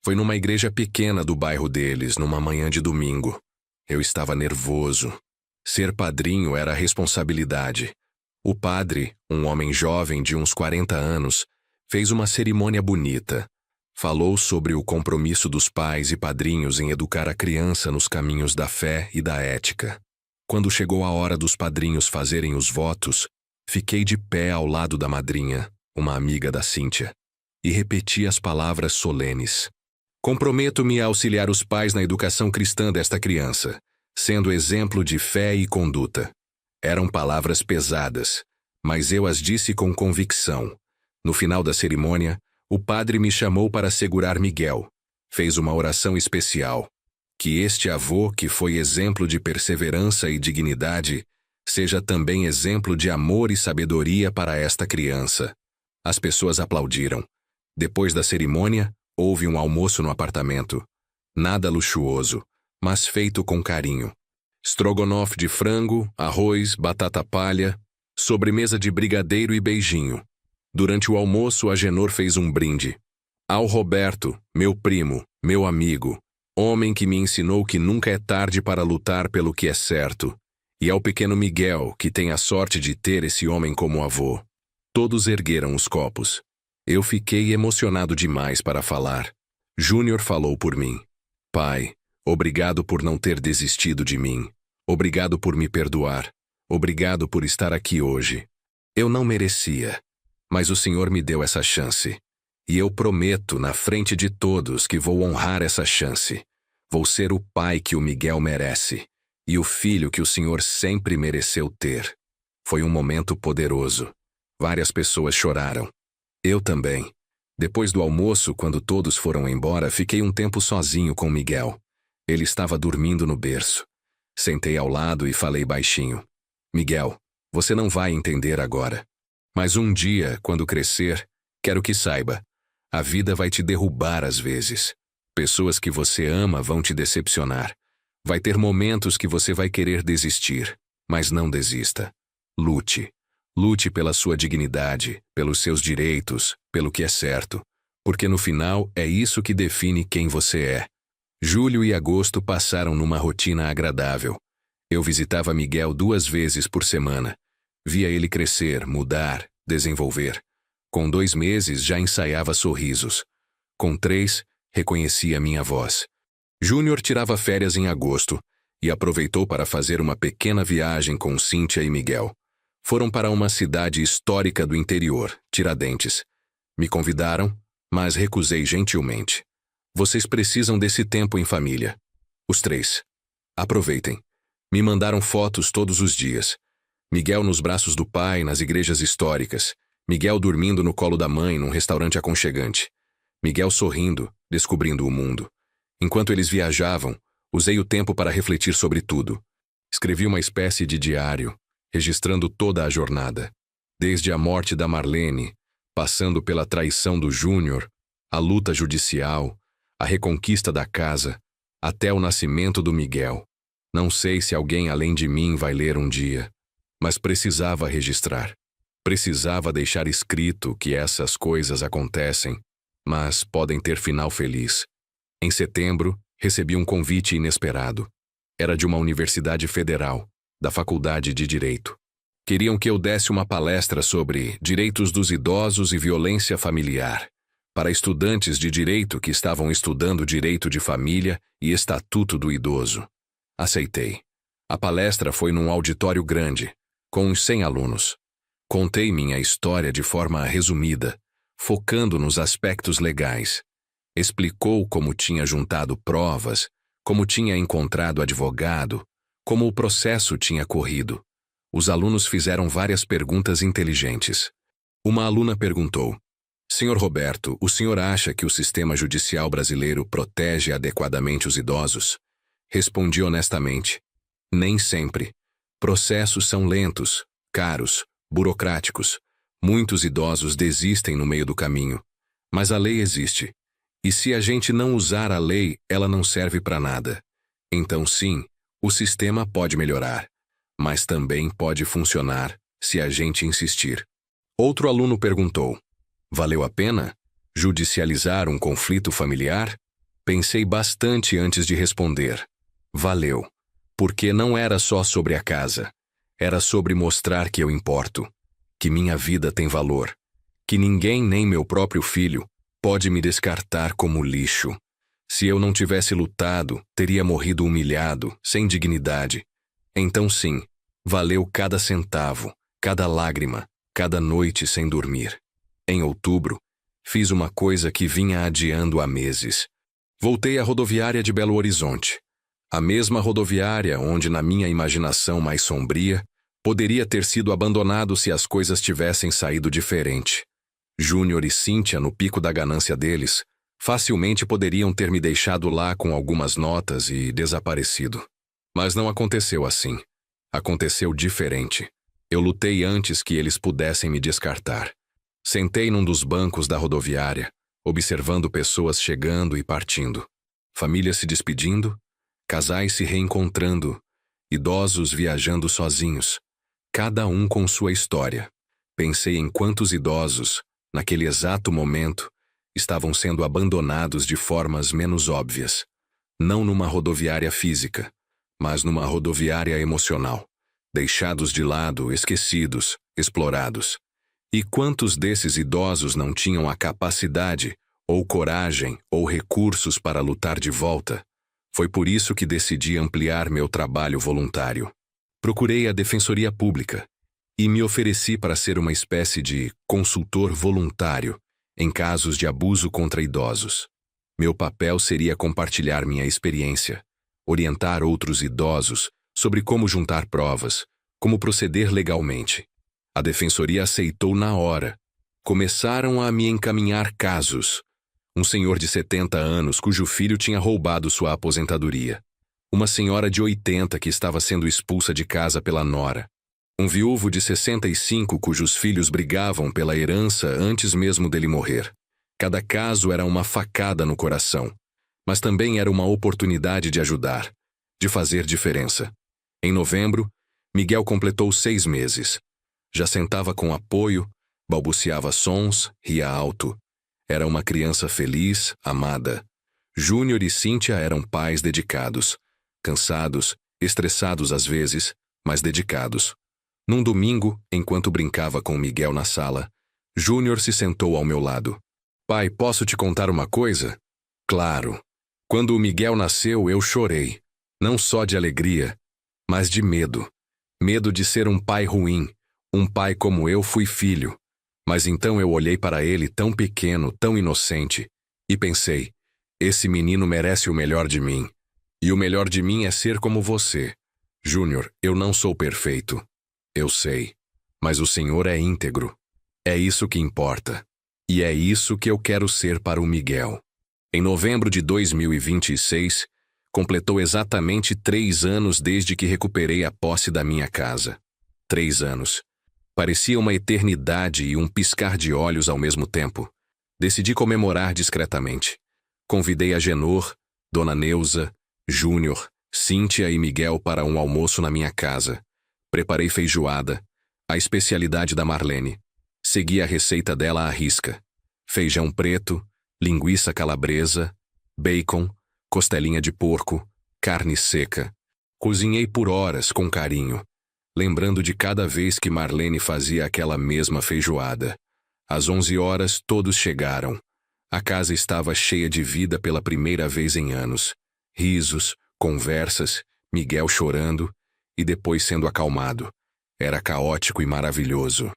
Foi numa igreja pequena do bairro deles, numa manhã de domingo. Eu estava nervoso. Ser padrinho era responsabilidade. O padre, um homem jovem de uns 40 anos, fez uma cerimônia bonita. Falou sobre o compromisso dos pais e padrinhos em educar a criança nos caminhos da fé e da ética. Quando chegou a hora dos padrinhos fazerem os votos, fiquei de pé ao lado da madrinha, uma amiga da Cíntia, e repeti as palavras solenes. Comprometo-me a auxiliar os pais na educação cristã desta criança, sendo exemplo de fé e conduta. Eram palavras pesadas, mas eu as disse com convicção. No final da cerimônia, o padre me chamou para segurar Miguel. Fez uma oração especial. Que este avô, que foi exemplo de perseverança e dignidade, seja também exemplo de amor e sabedoria para esta criança. As pessoas aplaudiram. Depois da cerimônia, houve um almoço no apartamento. Nada luxuoso, mas feito com carinho. Strogonoff de frango, arroz, batata palha, sobremesa de brigadeiro e beijinho. Durante o almoço, Agenor fez um brinde. Ao Roberto, meu primo, meu amigo, homem que me ensinou que nunca é tarde para lutar pelo que é certo. E ao pequeno Miguel, que tem a sorte de ter esse homem como avô. Todos ergueram os copos. Eu fiquei emocionado demais para falar. Júnior falou por mim. Pai, obrigado por não ter desistido de mim. Obrigado por me perdoar. Obrigado por estar aqui hoje. Eu não merecia, mas o Senhor me deu essa chance. E eu prometo, na frente de todos, que vou honrar essa chance. Vou ser o pai que o Miguel merece. E o filho que o Senhor sempre mereceu ter. Foi um momento poderoso. Várias pessoas choraram. Eu também. Depois do almoço, quando todos foram embora, fiquei um tempo sozinho com Miguel. Ele estava dormindo no berço. Sentei ao lado e falei baixinho. Miguel, você não vai entender agora. Mas um dia, quando crescer, quero que saiba. A vida vai te derrubar às vezes. Pessoas que você ama vão te decepcionar. Vai ter momentos que você vai querer desistir. Mas não desista. Lute. Lute pela sua dignidade, pelos seus direitos, pelo que é certo. Porque no final é isso que define quem você é. Julho e agosto passaram numa rotina agradável. Eu visitava Miguel 2 vezes por semana. Via ele crescer, mudar, desenvolver. Com 2 meses já ensaiava sorrisos. Com 3, reconhecia minha voz. Júnior tirava férias em agosto e aproveitou para fazer uma pequena viagem com Cíntia e Miguel. Foram para uma cidade histórica do interior, Tiradentes. Me convidaram, mas recusei gentilmente. Vocês precisam desse tempo em família. Os 3. Aproveitem. Me mandaram fotos todos os dias. Miguel nos braços do pai, nas igrejas históricas. Miguel dormindo no colo da mãe, num restaurante aconchegante. Miguel sorrindo, descobrindo o mundo. Enquanto eles viajavam, usei o tempo para refletir sobre tudo. Escrevi uma espécie de diário, registrando toda a jornada. Desde a morte da Marlene, passando pela traição do Júnior, a luta judicial, a reconquista da casa, até o nascimento do Miguel. Não sei se alguém além de mim vai ler um dia, mas precisava registrar. Precisava deixar escrito que essas coisas acontecem, mas podem ter final feliz. Em setembro, recebi um convite inesperado. Era de uma universidade federal, da Faculdade de Direito. Queriam que eu desse uma palestra sobre direitos dos idosos e violência familiar, para estudantes de direito que estavam estudando direito de família e estatuto do idoso. Aceitei. A palestra foi num auditório grande, com uns 100 alunos. Contei minha história de forma resumida, focando nos aspectos legais. Explicou como tinha juntado provas, como tinha encontrado advogado, como o processo tinha corrido. Os alunos fizeram várias perguntas inteligentes. Uma aluna perguntou: Senhor Roberto, o senhor acha que o sistema judicial brasileiro protege adequadamente os idosos? Respondi honestamente: nem sempre. Processos são lentos, caros, burocráticos. Muitos idosos desistem no meio do caminho. Mas a lei existe. E se a gente não usar a lei, ela não serve para nada. Então sim, o sistema pode melhorar, mas também pode funcionar se a gente insistir. Outro aluno perguntou: valeu a pena judicializar um conflito familiar? Pensei bastante antes de responder. Valeu, porque não era só sobre a casa. Era sobre mostrar que eu importo, que minha vida tem valor, que ninguém, nem meu próprio filho, pode me descartar como lixo. Se eu não tivesse lutado, teria morrido humilhado, sem dignidade. Então sim, valeu cada centavo, cada lágrima, cada noite sem dormir. Em outubro, fiz uma coisa que vinha adiando há meses. Voltei à rodoviária de Belo Horizonte. A mesma rodoviária onde, na minha imaginação mais sombria, poderia ter sido abandonado se as coisas tivessem saído diferente. Júnior e Cíntia, no pico da ganância deles, facilmente poderiam ter me deixado lá com algumas notas e desaparecido. Mas não aconteceu assim. Aconteceu diferente. Eu lutei antes que eles pudessem me descartar. Sentei num dos bancos da rodoviária, observando pessoas chegando e partindo. Famílias se despedindo, casais se reencontrando, idosos viajando sozinhos, cada um com sua história. Pensei em quantos idosos, naquele exato momento, estavam sendo abandonados de formas menos óbvias. Não numa rodoviária física, mas numa rodoviária emocional. Deixados de lado, esquecidos, explorados. E quantos desses idosos não tinham a capacidade, ou coragem, ou recursos para lutar de volta? Foi por isso que decidi ampliar meu trabalho voluntário. Procurei a Defensoria Pública e me ofereci para ser uma espécie de consultor voluntário em casos de abuso contra idosos. Meu papel seria compartilhar minha experiência, orientar outros idosos sobre como juntar provas, como proceder legalmente. A Defensoria aceitou na hora. Começaram a me encaminhar casos. Um senhor de 70 anos cujo filho tinha roubado sua aposentadoria. Uma senhora de 80 que estava sendo expulsa de casa pela nora. Um viúvo de 65 cujos filhos brigavam pela herança antes mesmo dele morrer. Cada caso era uma facada no coração, mas também era uma oportunidade de ajudar, de fazer diferença. Em novembro, Miguel completou 6 meses. Já sentava com apoio, balbuciava sons, ria alto. Era uma criança feliz, amada. Júnior e Cíntia eram pais dedicados. Cansados, estressados às vezes, mas dedicados. Num domingo, enquanto brincava com Miguel na sala, Júnior se sentou ao meu lado. Pai, posso te contar uma coisa? Claro. Quando o Miguel nasceu, eu chorei. Não só de alegria, mas de medo. Medo de ser um pai ruim. Um pai como eu fui filho. Mas então eu olhei para ele tão pequeno, tão inocente, e pensei, esse menino merece o melhor de mim. E o melhor de mim é ser como você. Júnior, eu não sou perfeito. Eu sei. Mas o Senhor é íntegro. É isso que importa. E é isso que eu quero ser para o Miguel. Em novembro de 2026, completou exatamente 3 anos desde que recuperei a posse da minha casa. 3 anos. Parecia uma eternidade e um piscar de olhos ao mesmo tempo. Decidi comemorar discretamente. Convidei a Genor, Dona Neuza, Júnior, Cíntia e Miguel para um almoço na minha casa. Preparei feijoada, a especialidade da Marlene. Segui a receita dela à risca. Feijão preto, linguiça calabresa, bacon, costelinha de porco, carne seca. Cozinhei por horas com carinho, lembrando de cada vez que Marlene fazia aquela mesma feijoada. Às 11 horas, todos chegaram. A casa estava cheia de vida pela primeira vez em anos. Risos, conversas, Miguel chorando e depois sendo acalmado. Era caótico e maravilhoso.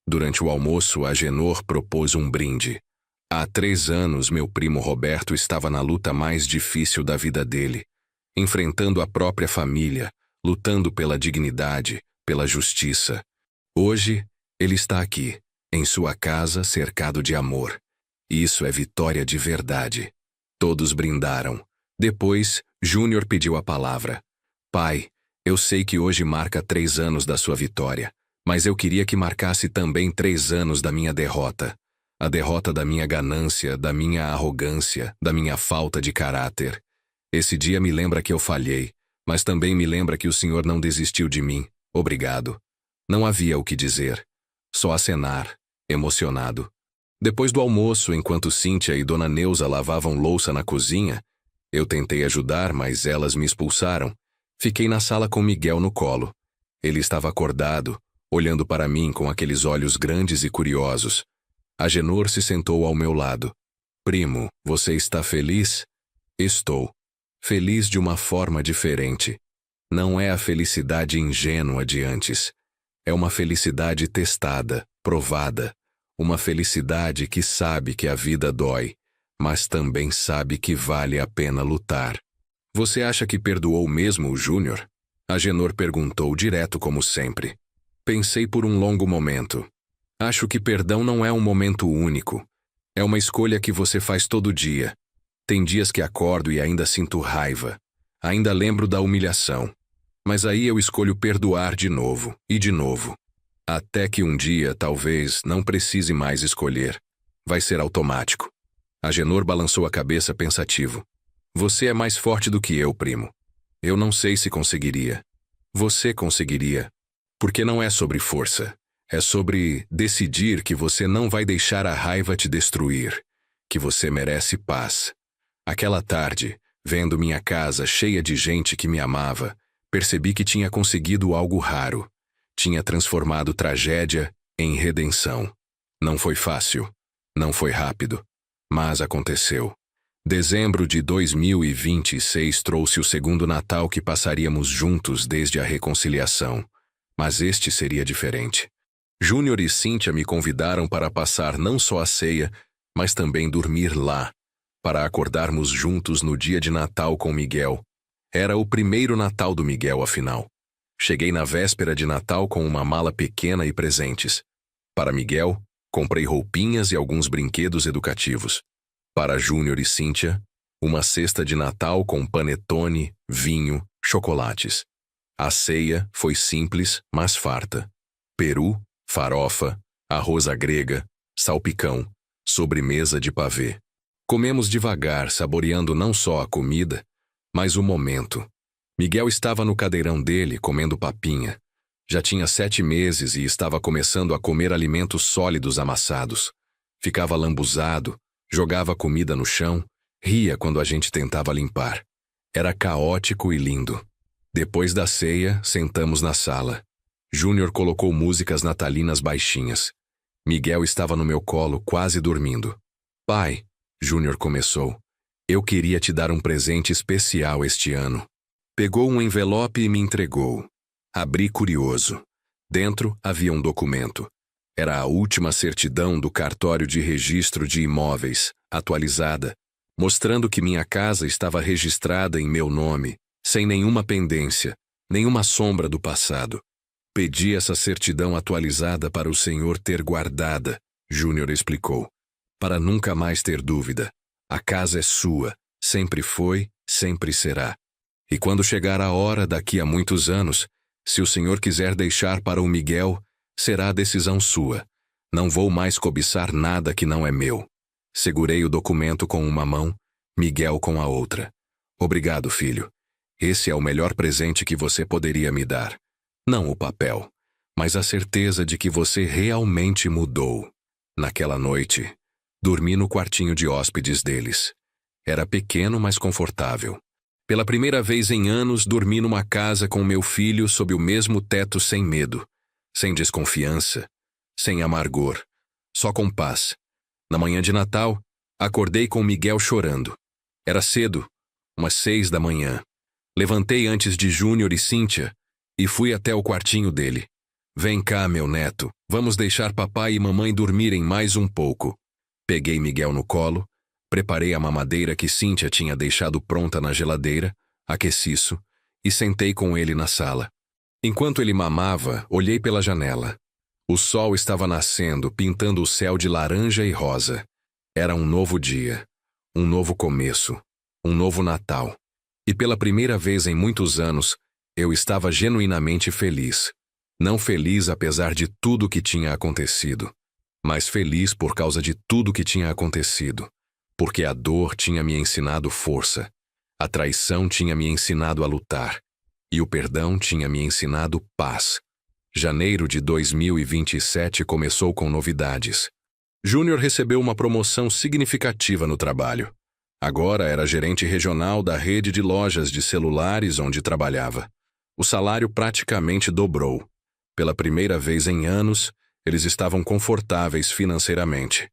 Durante o almoço, a Genor propôs um brinde. Há 3 anos, meu primo Roberto estava na luta mais difícil da vida dele, enfrentando a própria família, lutando pela dignidade, pela justiça. Hoje, ele está aqui, em sua casa, cercado de amor. Isso é vitória de verdade. Todos brindaram. Depois, Júnior pediu a palavra. Pai, eu sei que hoje marca 3 anos da sua vitória, mas eu queria que marcasse também 3 anos da minha derrota. A derrota da minha ganância, da minha arrogância, da minha falta de caráter. Esse dia me lembra que eu falhei, mas também me lembra que o Senhor não desistiu de mim. Obrigado. Não havia o que dizer. Só acenar, emocionado. Depois do almoço, enquanto Cíntia e Dona Neuza lavavam louça na cozinha, eu tentei ajudar, mas elas me expulsaram. Fiquei na sala com Miguel no colo. Ele estava acordado, olhando para mim com aqueles olhos grandes e curiosos. A Genor se sentou ao meu lado. Primo, você está feliz? Estou. Feliz de uma forma diferente. Não é a felicidade ingênua de antes. É uma felicidade testada, provada. Uma felicidade que sabe que a vida dói, mas também sabe que vale a pena lutar. Você acha que perdoou mesmo o Júnior? A Genor perguntou direto como sempre. Pensei por um longo momento. Acho que perdão não é um momento único. É uma escolha que você faz todo dia. Tem dias que acordo e ainda sinto raiva. Ainda lembro da humilhação. Mas aí eu escolho perdoar de novo e de novo. Até que um dia, talvez, não precise mais escolher. Vai ser automático. A Genor balançou a cabeça pensativo. Você é mais forte do que eu, primo. Eu não sei se conseguiria. Você conseguiria. Porque não é sobre força. É sobre decidir que você não vai deixar a raiva te destruir. Que você merece paz. Aquela tarde, vendo minha casa cheia de gente que me amava, percebi que tinha conseguido algo raro. Tinha transformado tragédia em redenção. Não foi fácil. Não foi rápido. Mas aconteceu. Dezembro de 2026 trouxe o segundo Natal que passaríamos juntos desde a reconciliação. Mas este seria diferente. Júnior e Cíntia me convidaram para passar não só a ceia, mas também dormir lá, para acordarmos juntos no dia de Natal com Miguel. Era o primeiro Natal do Miguel, afinal. Cheguei na véspera de Natal com uma mala pequena e presentes. Para Miguel, comprei roupinhas e alguns brinquedos educativos. Para Júnior e Cíntia, uma cesta de Natal com panetone, vinho, chocolates. A ceia foi simples, mas farta. Peru, farofa, arroz à grega, salpicão, sobremesa de pavê. Comemos devagar, saboreando não só a comida, mas o momento. Miguel estava no cadeirão dele, comendo papinha. Já tinha 7 meses e estava começando a comer alimentos sólidos amassados. Ficava lambuzado, jogava comida no chão, ria quando a gente tentava limpar. Era caótico e lindo. Depois da ceia, sentamos na sala. Júnior colocou músicas natalinas baixinhas. Miguel estava no meu colo, quase dormindo. Pai, Júnior começou, eu queria te dar um presente especial este ano. Pegou um envelope e me entregou. Abri curioso. Dentro havia um documento. Era a última certidão do cartório de registro de imóveis, atualizada, mostrando que minha casa estava registrada em meu nome, sem nenhuma pendência, nenhuma sombra do passado. Pedi essa certidão atualizada para o senhor ter guardada, Júnior explicou, para nunca mais ter dúvida. A casa é sua, sempre foi, sempre será. E quando chegar a hora, daqui a muitos anos, se o senhor quiser deixar para o Miguel, será a decisão sua. Não vou mais cobiçar nada que não é meu. Segurei o documento com uma mão, Miguel com a outra. Obrigado, filho. Esse é o melhor presente que você poderia me dar. Não o papel, mas a certeza de que você realmente mudou. Naquela noite, dormi no quartinho de hóspedes deles. Era pequeno, mas confortável. Pela primeira vez em anos, dormi numa casa com meu filho sob o mesmo teto sem medo, sem desconfiança, sem amargor, só com paz. Na manhã de Natal, acordei com Miguel chorando. Era cedo, umas 6 da manhã. Levantei antes de Júnior e Cíntia e fui até o quartinho dele. Vem cá, meu neto, vamos deixar papai e mamãe dormirem mais um pouco. Peguei Miguel no colo, preparei a mamadeira que Cíntia tinha deixado pronta na geladeira, aqueci isso e sentei com ele na sala. Enquanto ele mamava, olhei pela janela. O sol estava nascendo, pintando o céu de laranja e rosa. Era um novo dia, um novo começo, um novo Natal. E pela primeira vez em muitos anos, eu estava genuinamente feliz. Não feliz apesar de tudo que tinha acontecido, mas feliz por causa de tudo que tinha acontecido. Porque a dor tinha me ensinado força, a traição tinha me ensinado a lutar, e o perdão tinha me ensinado paz. Janeiro de 2027 começou com novidades. Júnior recebeu uma promoção significativa no trabalho. Agora era gerente regional da rede de lojas de celulares onde trabalhava. O salário praticamente dobrou. Pela primeira vez em anos, eles estavam confortáveis financeiramente.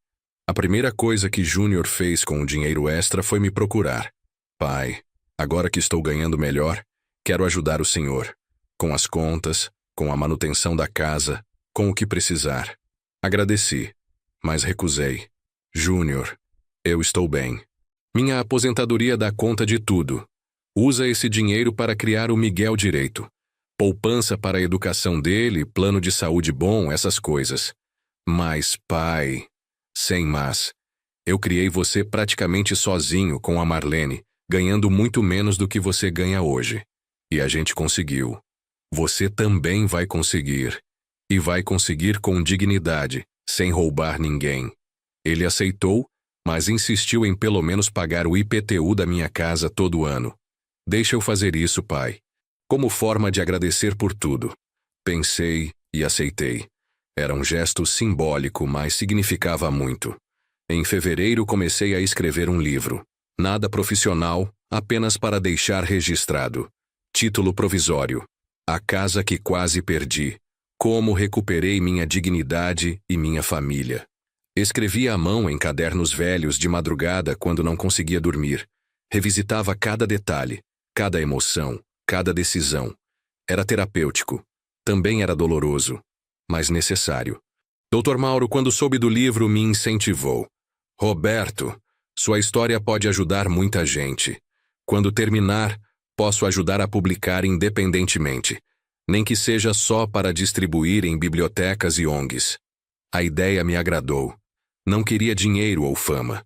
A primeira coisa que Júnior fez com o dinheiro extra foi me procurar. Pai, agora que estou ganhando melhor, quero ajudar o senhor. Com as contas, com a manutenção da casa, com o que precisar. Agradeci, mas recusei. Júnior, eu estou bem. Minha aposentadoria dá conta de tudo. Usa esse dinheiro para criar o Miguel direito. Poupança para a educação dele, plano de saúde bom, essas coisas. Mas, pai... Sem mas. Eu criei você praticamente sozinho com a Marlene, ganhando muito menos do que você ganha hoje. E a gente conseguiu. Você também vai conseguir. E vai conseguir com dignidade, sem roubar ninguém. Ele aceitou, mas insistiu em pelo menos pagar o IPTU da minha casa todo ano. Deixa eu fazer isso, pai. Como forma de agradecer por tudo. Pensei e aceitei. Era um gesto simbólico, mas significava muito. Em fevereiro comecei a escrever um livro. Nada profissional, apenas para deixar registrado. Título provisório: A Casa que Quase Perdi. Como recuperei minha dignidade e minha família. Escrevia à mão em cadernos velhos de madrugada quando não conseguia dormir. Revisitava cada detalhe, cada emoção, cada decisão. Era terapêutico. Também era doloroso, mas necessário. Dr. Mauro, quando soube do livro, me incentivou. Roberto, sua história pode ajudar muita gente. Quando terminar, posso ajudar a publicar independentemente, nem que seja só para distribuir em bibliotecas e ONGs. A ideia me agradou. Não queria dinheiro ou fama.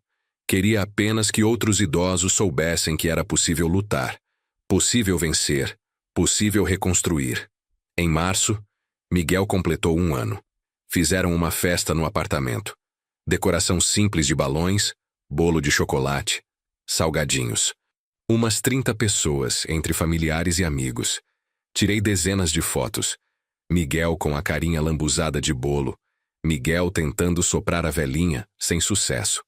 Queria apenas que outros idosos soubessem que era possível lutar, possível vencer, possível reconstruir. Em março, Miguel completou 1 ano. Fizeram uma festa no apartamento. Decoração simples de balões, bolo de chocolate, salgadinhos. Umas 30 pessoas, entre familiares e amigos. Tirei dezenas de fotos. Miguel com a carinha lambuzada de bolo. Miguel tentando soprar a velhinha, sem sucesso.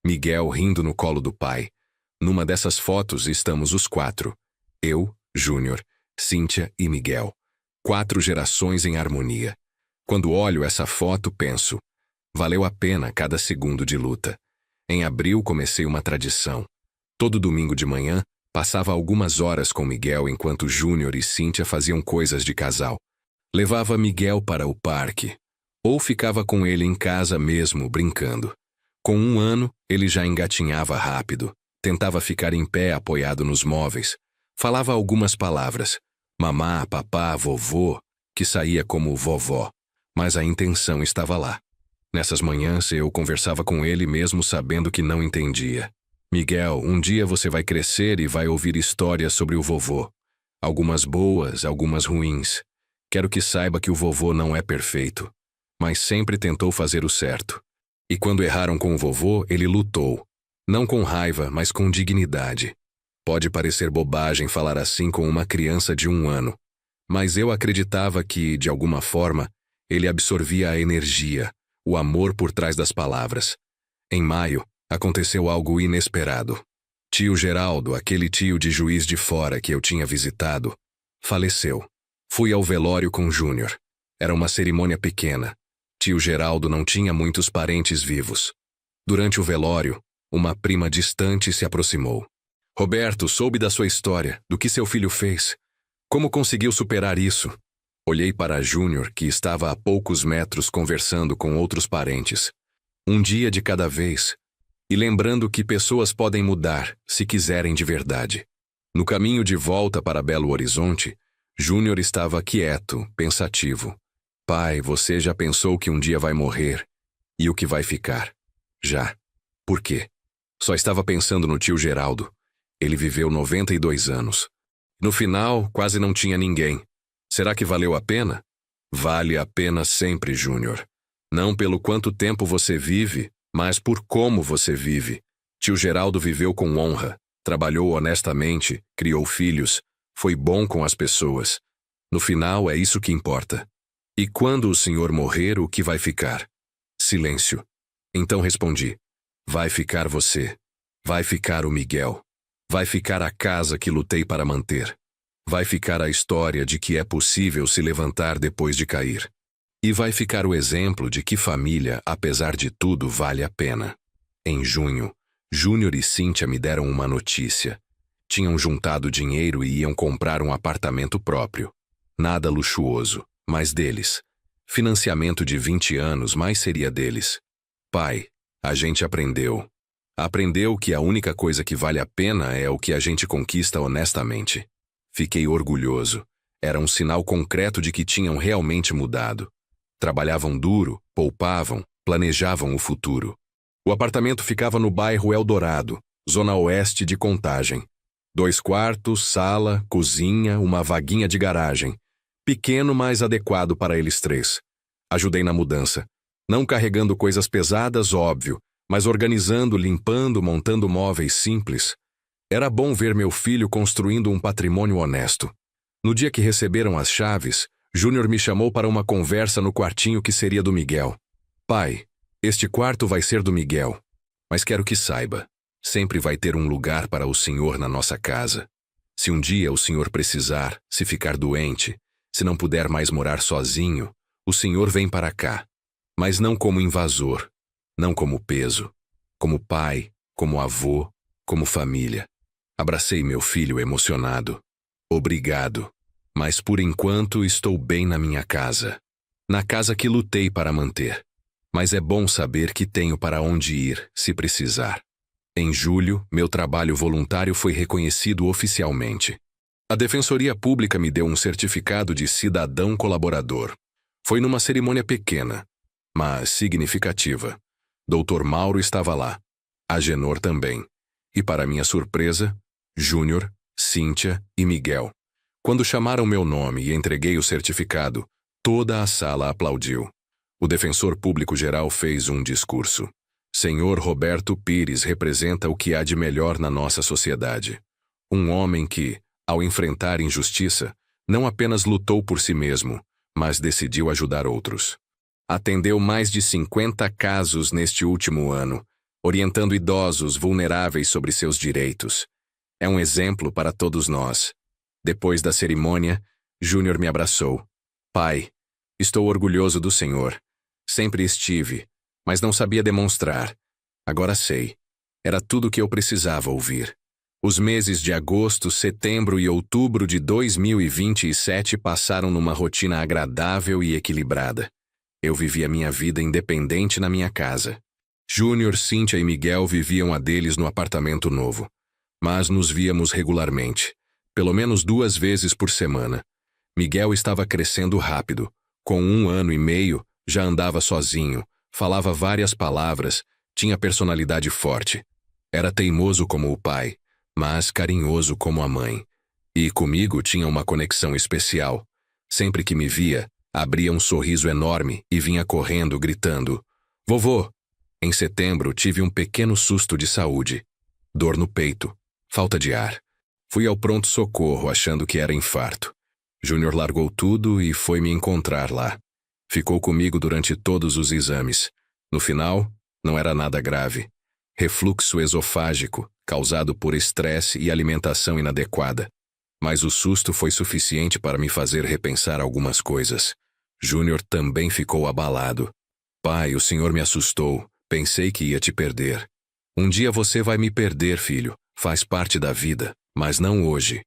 Miguel rindo no colo do pai. Numa dessas fotos estamos os 4. Eu, Júnior, Cíntia e Miguel. 4 gerações em harmonia. Quando olho essa foto, penso, valeu a pena cada segundo de luta. Em abril comecei uma tradição. Todo domingo de manhã, passava algumas horas com Miguel enquanto Júnior e Cíntia faziam coisas de casal. Levava Miguel para o parque. Ou ficava com ele em casa mesmo, brincando. Com 1 ano, ele já engatinhava rápido. Tentava ficar em pé apoiado nos móveis. Falava algumas palavras. Mamá, papá, vovô, que saía como vovó. Mas a intenção estava lá. Nessas manhãs eu conversava com ele mesmo sabendo que não entendia. Miguel, um dia você vai crescer e vai ouvir histórias sobre o vovô. Algumas boas, algumas ruins. Quero que saiba que o vovô não é perfeito, mas sempre tentou fazer o certo. E quando erraram com o vovô, ele lutou. Não com raiva, mas com dignidade. Pode parecer bobagem falar assim com uma criança de 1 ano, mas eu acreditava que, de alguma forma, ele absorvia a energia, o amor por trás das palavras. Em maio, aconteceu algo inesperado. Tio Geraldo, aquele tio de Juiz de Fora que eu tinha visitado, faleceu. Fui ao velório com Júnior. Era uma cerimônia pequena. Tio Geraldo não tinha muitos parentes vivos. Durante o velório, uma prima distante se aproximou. Roberto, soube da sua história, do que seu filho fez. Como conseguiu superar isso? Olhei para Júnior, que estava a poucos metros conversando com outros parentes. Um dia de cada vez. E lembrando que pessoas podem mudar, se quiserem de verdade. No caminho de volta para Belo Horizonte, Júnior estava quieto, pensativo. Pai, você já pensou que um dia vai morrer? E o que vai ficar? Já. Por quê? Só estava pensando no tio Geraldo. Ele viveu 92 anos. No final, quase não tinha ninguém. Será que valeu a pena? Vale a pena sempre, Júnior. Não pelo quanto tempo você vive, mas por como você vive. Tio Geraldo viveu com honra, trabalhou honestamente, criou filhos, foi bom com as pessoas. No final, é isso que importa. E quando o senhor morrer, o que vai ficar? Silêncio. Então respondi. Vai ficar você. Vai ficar o Miguel. Vai ficar a casa que lutei para manter. Vai ficar a história de que é possível se levantar depois de cair. E vai ficar o exemplo de que família, apesar de tudo, vale a pena. Em junho, Júnior e Cíntia me deram uma notícia. Tinham juntado dinheiro e iam comprar um apartamento próprio. Nada luxuoso, mas deles. Financiamento de 20 anos, mas seria deles. Pai, a gente aprendeu. Aprendeu que a única coisa que vale a pena é o que a gente conquista honestamente. Fiquei orgulhoso. Era um sinal concreto de que tinham realmente mudado. Trabalhavam duro, poupavam, planejavam o futuro. O apartamento ficava no bairro Eldorado, zona oeste de Contagem. 2 quartos, sala, cozinha, uma vaguinha de garagem. Pequeno, mas adequado para eles 3. Ajudei na mudança. Não carregando coisas pesadas, óbvio, mas organizando, limpando, montando móveis simples. Era bom ver meu filho construindo um patrimônio honesto. No dia que receberam as chaves, Júnior me chamou para uma conversa no quartinho que seria do Miguel. Pai, este quarto vai ser do Miguel. Mas quero que saiba, sempre vai ter um lugar para o senhor na nossa casa. Se um dia o senhor precisar, se ficar doente, se não puder mais morar sozinho, o senhor vem para cá. Mas não como invasor. Não como peso, como pai, como avô, como família. Abracei meu filho emocionado. Obrigado, mas por enquanto estou bem na minha casa. Na casa que lutei para manter. Mas é bom saber que tenho para onde ir, se precisar. Em julho, meu trabalho voluntário foi reconhecido oficialmente. A Defensoria Pública me deu um certificado de cidadão colaborador. Foi numa cerimônia pequena, mas significativa. Dr. Mauro estava lá. Agenor também. E para minha surpresa, Júnior, Cíntia e Miguel. Quando chamaram meu nome e entreguei o certificado, toda a sala aplaudiu. O defensor público-geral fez um discurso. Senhor Roberto Pires representa o que há de melhor na nossa sociedade. Um homem que, ao enfrentar injustiça, não apenas lutou por si mesmo, mas decidiu ajudar outros. Atendeu mais de 50 casos neste último ano, orientando idosos vulneráveis sobre seus direitos. É um exemplo para todos nós. Depois da cerimônia, Júnior me abraçou. Pai, estou orgulhoso do senhor. Sempre estive, mas não sabia demonstrar. Agora sei. Era tudo o que eu precisava ouvir. Os meses de agosto, setembro e outubro de 2027 passaram numa rotina agradável e equilibrada. Eu vivia minha vida independente na minha casa. Júnior, Cíntia e Miguel viviam a deles no apartamento novo. Mas nos víamos regularmente, pelo menos 2 vezes por semana. Miguel estava crescendo rápido. Com 1 ano e meio, já andava sozinho, falava várias palavras, tinha personalidade forte. Era teimoso como o pai, mas carinhoso como a mãe. E comigo tinha uma conexão especial. Sempre que me via, abria um sorriso enorme e vinha correndo, gritando: "Vovô!" Em setembro, tive um pequeno susto de saúde. Dor no peito, falta de ar. Fui ao pronto-socorro achando que era infarto. Júnior largou tudo e foi me encontrar lá. Ficou comigo durante todos os exames. No final, não era nada grave. Refluxo esofágico, causado por estresse e alimentação inadequada. Mas o susto foi suficiente para me fazer repensar algumas coisas. Júnior também ficou abalado. Pai, o senhor me assustou. Pensei que ia te perder. Um dia você vai me perder, filho. Faz parte da vida, mas não hoje.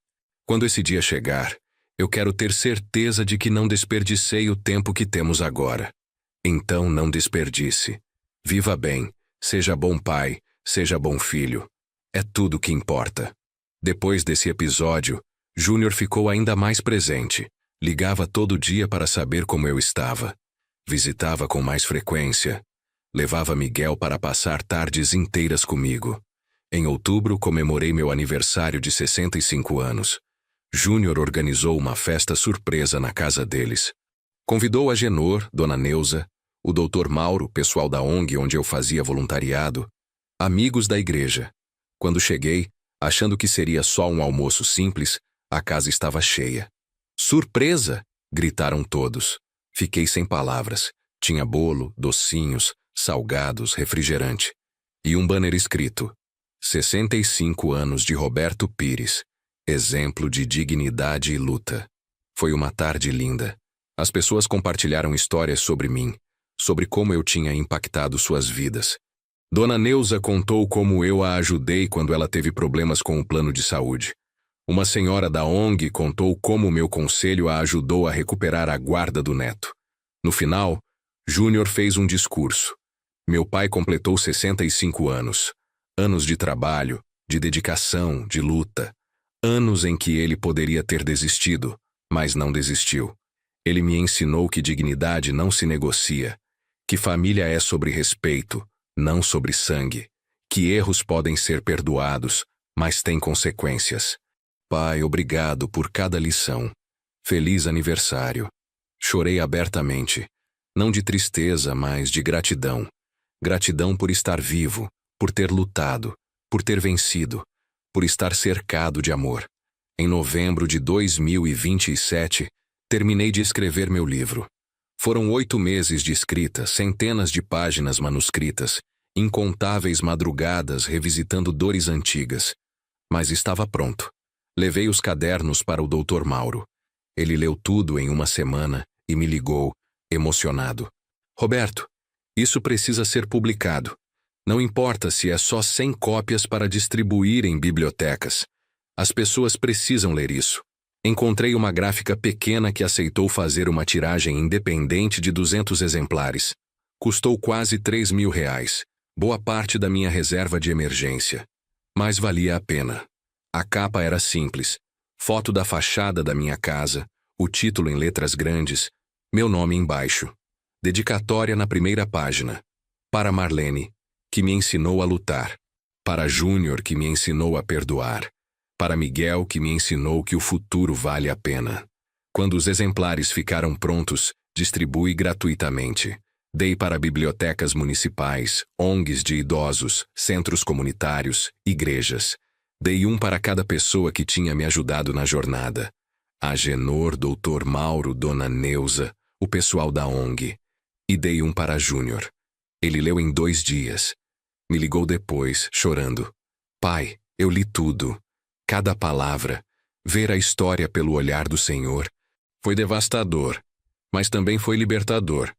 Quando esse dia chegar, eu quero ter certeza de que não desperdicei o tempo que temos agora. Então não desperdice. Viva bem, seja bom pai, seja bom filho. É tudo o que importa. Depois desse episódio, Júnior ficou ainda mais presente. Ligava todo dia para saber como eu estava. Visitava com mais frequência. Levava Miguel para passar tardes inteiras comigo. Em outubro, comemorei meu aniversário de 65 anos. Júnior organizou uma festa surpresa na casa deles. Convidou Agenor, Dona Neuza, o Dr. Mauro, pessoal da ONG onde eu fazia voluntariado, amigos da igreja. Quando cheguei, achando que seria só um almoço simples, a casa estava cheia. "Surpresa!" gritaram todos. Fiquei sem palavras. Tinha bolo, docinhos, salgados, refrigerante. E um banner escrito: 65 anos de Roberto Pires. Exemplo de dignidade e luta. Foi uma tarde linda. As pessoas compartilharam histórias sobre mim, sobre como eu tinha impactado suas vidas. Dona Neuza contou como eu a ajudei quando ela teve problemas com o plano de saúde. Uma senhora da ONG contou como meu conselho a ajudou a recuperar a guarda do neto. No final, Júnior fez um discurso. Meu pai completou 65 anos. Anos de trabalho, de dedicação, de luta. Anos em que ele poderia ter desistido, mas não desistiu. Ele me ensinou que dignidade não se negocia, que família é sobre respeito, não sobre sangue, que erros podem ser perdoados, mas têm consequências. Pai, obrigado por cada lição. Feliz aniversário. Chorei abertamente, não de tristeza, mas de gratidão. Gratidão por estar vivo, por ter lutado, por ter vencido, por estar cercado de amor. Em novembro de 2027, terminei de escrever meu livro. Foram 8 meses de escrita, centenas de páginas manuscritas, incontáveis madrugadas revisitando dores antigas. Mas estava pronto. Levei os cadernos para o Dr. Mauro. Ele leu tudo em uma semana e me ligou, emocionado. "Roberto, Isso precisa ser publicado. Não importa se é só 100 cópias para distribuir em bibliotecas. As pessoas precisam ler isso. Encontrei uma gráfica pequena que aceitou fazer uma tiragem independente de 200 exemplares. Custou quase R$ 3.000, boa parte da minha reserva de emergência. Mas valia a pena. A capa era simples. Foto da fachada da minha casa, o título em letras grandes, meu nome embaixo. Dedicatória na primeira página. Para Marlene, que me ensinou a lutar. Para Júnior, que me ensinou a perdoar. Para Miguel, que me ensinou que o futuro vale a pena. Quando os exemplares ficaram prontos, distribui gratuitamente. Dei para bibliotecas municipais, ONGs de idosos, centros comunitários, igrejas. Dei um para cada pessoa que tinha me ajudado na jornada. Agenor, Dr. Mauro, Dona Neuza, o pessoal da ONG. E dei um para Júnior. Ele leu em 2 dias. Me ligou depois, chorando. Pai, eu li tudo. Cada palavra. Ver a história pelo olhar do Senhor. Foi devastador, mas também foi libertador.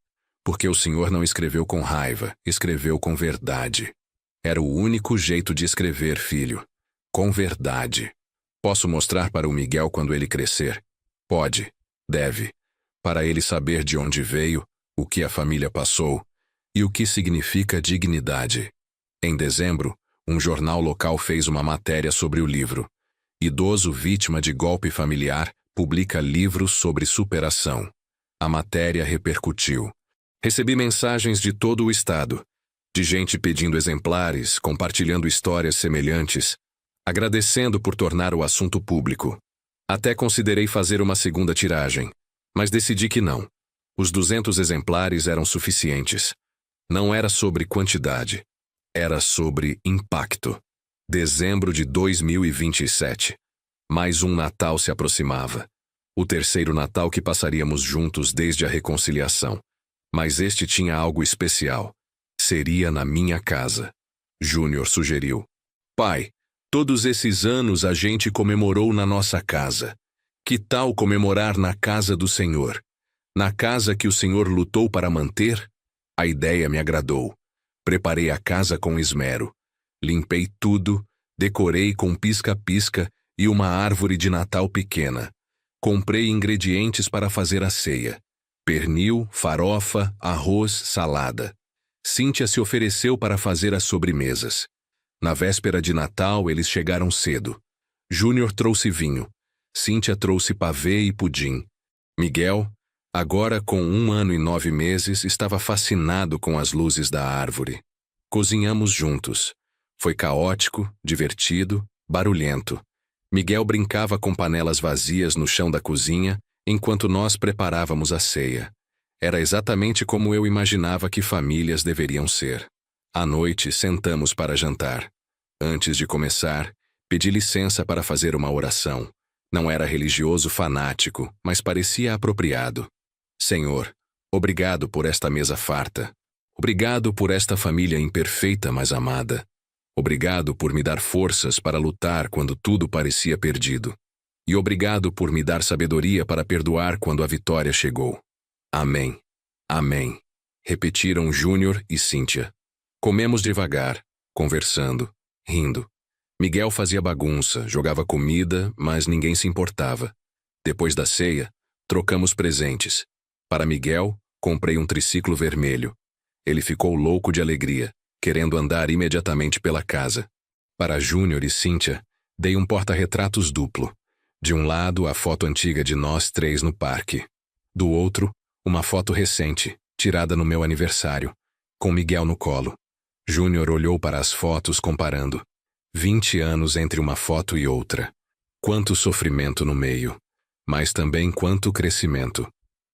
Porque o Senhor não escreveu com raiva, escreveu com verdade. Era o único jeito de escrever, filho. Com verdade. Posso mostrar para o Miguel quando ele crescer? Pode, deve. Para ele saber de onde veio, o que a família passou e o que significa dignidade. Em dezembro, um jornal local fez uma matéria sobre o livro. Idoso vítima de golpe familiar publica livro sobre superação. A matéria repercutiu. Recebi mensagens de todo o estado, de gente pedindo exemplares, compartilhando histórias semelhantes, agradecendo por tornar o assunto público. Até considerei fazer uma segunda tiragem, mas decidi que não. Os 200 exemplares eram suficientes. Não era sobre quantidade, era sobre impacto. Dezembro de 2027. Mais um Natal se aproximava. O terceiro Natal que passaríamos juntos desde a reconciliação. Mas este tinha algo especial. Seria na minha casa. Júnior sugeriu. Pai, todos esses anos a gente comemorou na nossa casa. Que tal comemorar na casa do Senhor? Na casa que o Senhor lutou para manter? A ideia me agradou. Preparei a casa com esmero. Limpei tudo, decorei com pisca-pisca e uma árvore de Natal pequena. Comprei ingredientes para fazer a ceia. Pernil, farofa, arroz, salada. Cíntia se ofereceu para fazer as sobremesas. Na véspera de Natal, eles chegaram cedo. Júnior trouxe vinho. Cíntia trouxe pavê e pudim. Miguel, agora com 1 ano e 9 meses, estava fascinado com as luzes da árvore. Cozinhamos juntos. Foi caótico, divertido, barulhento. Miguel brincava com panelas vazias no chão da cozinha, enquanto nós preparávamos a ceia. Era exatamente como eu imaginava que famílias deveriam ser. À noite, sentamos para jantar. Antes de começar, pedi licença para fazer uma oração. Não era religioso fanático, mas parecia apropriado. Senhor, obrigado por esta mesa farta. Obrigado por esta família imperfeita, mas amada. Obrigado por me dar forças para lutar quando tudo parecia perdido. E obrigado por me dar sabedoria para perdoar quando a vitória chegou. Amém. Amém. Repetiram Júnior e Cíntia. Comemos devagar, conversando, rindo. Miguel fazia bagunça, jogava comida, mas ninguém se importava. Depois da ceia, trocamos presentes. Para Miguel, comprei um triciclo vermelho. Ele ficou louco de alegria, querendo andar imediatamente pela casa. Para Júnior e Cíntia, dei um porta-retratos duplo. De um lado, a foto antiga de nós 3 no parque. Do outro, uma foto recente, tirada no meu aniversário, com Miguel no colo. Júnior olhou para as fotos comparando. 20 anos entre uma foto e outra. Quanto sofrimento no meio, mas também quanto crescimento.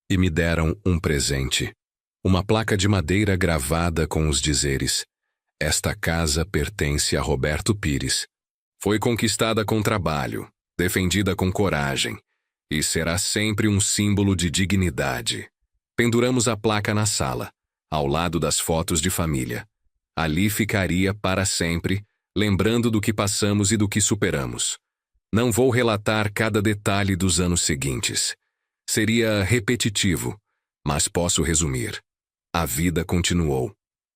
E me deram um presente. Uma placa de madeira gravada com os dizeres: esta casa pertence a Roberto Pires. Foi conquistada com trabalho, defendida com coragem, e será sempre um símbolo de dignidade. Penduramos a placa na sala, ao lado das fotos de família. Ali ficaria para sempre, lembrando do que passamos e do que superamos. Não vou relatar cada detalhe dos anos seguintes. Seria repetitivo, mas posso resumir. A vida continuou.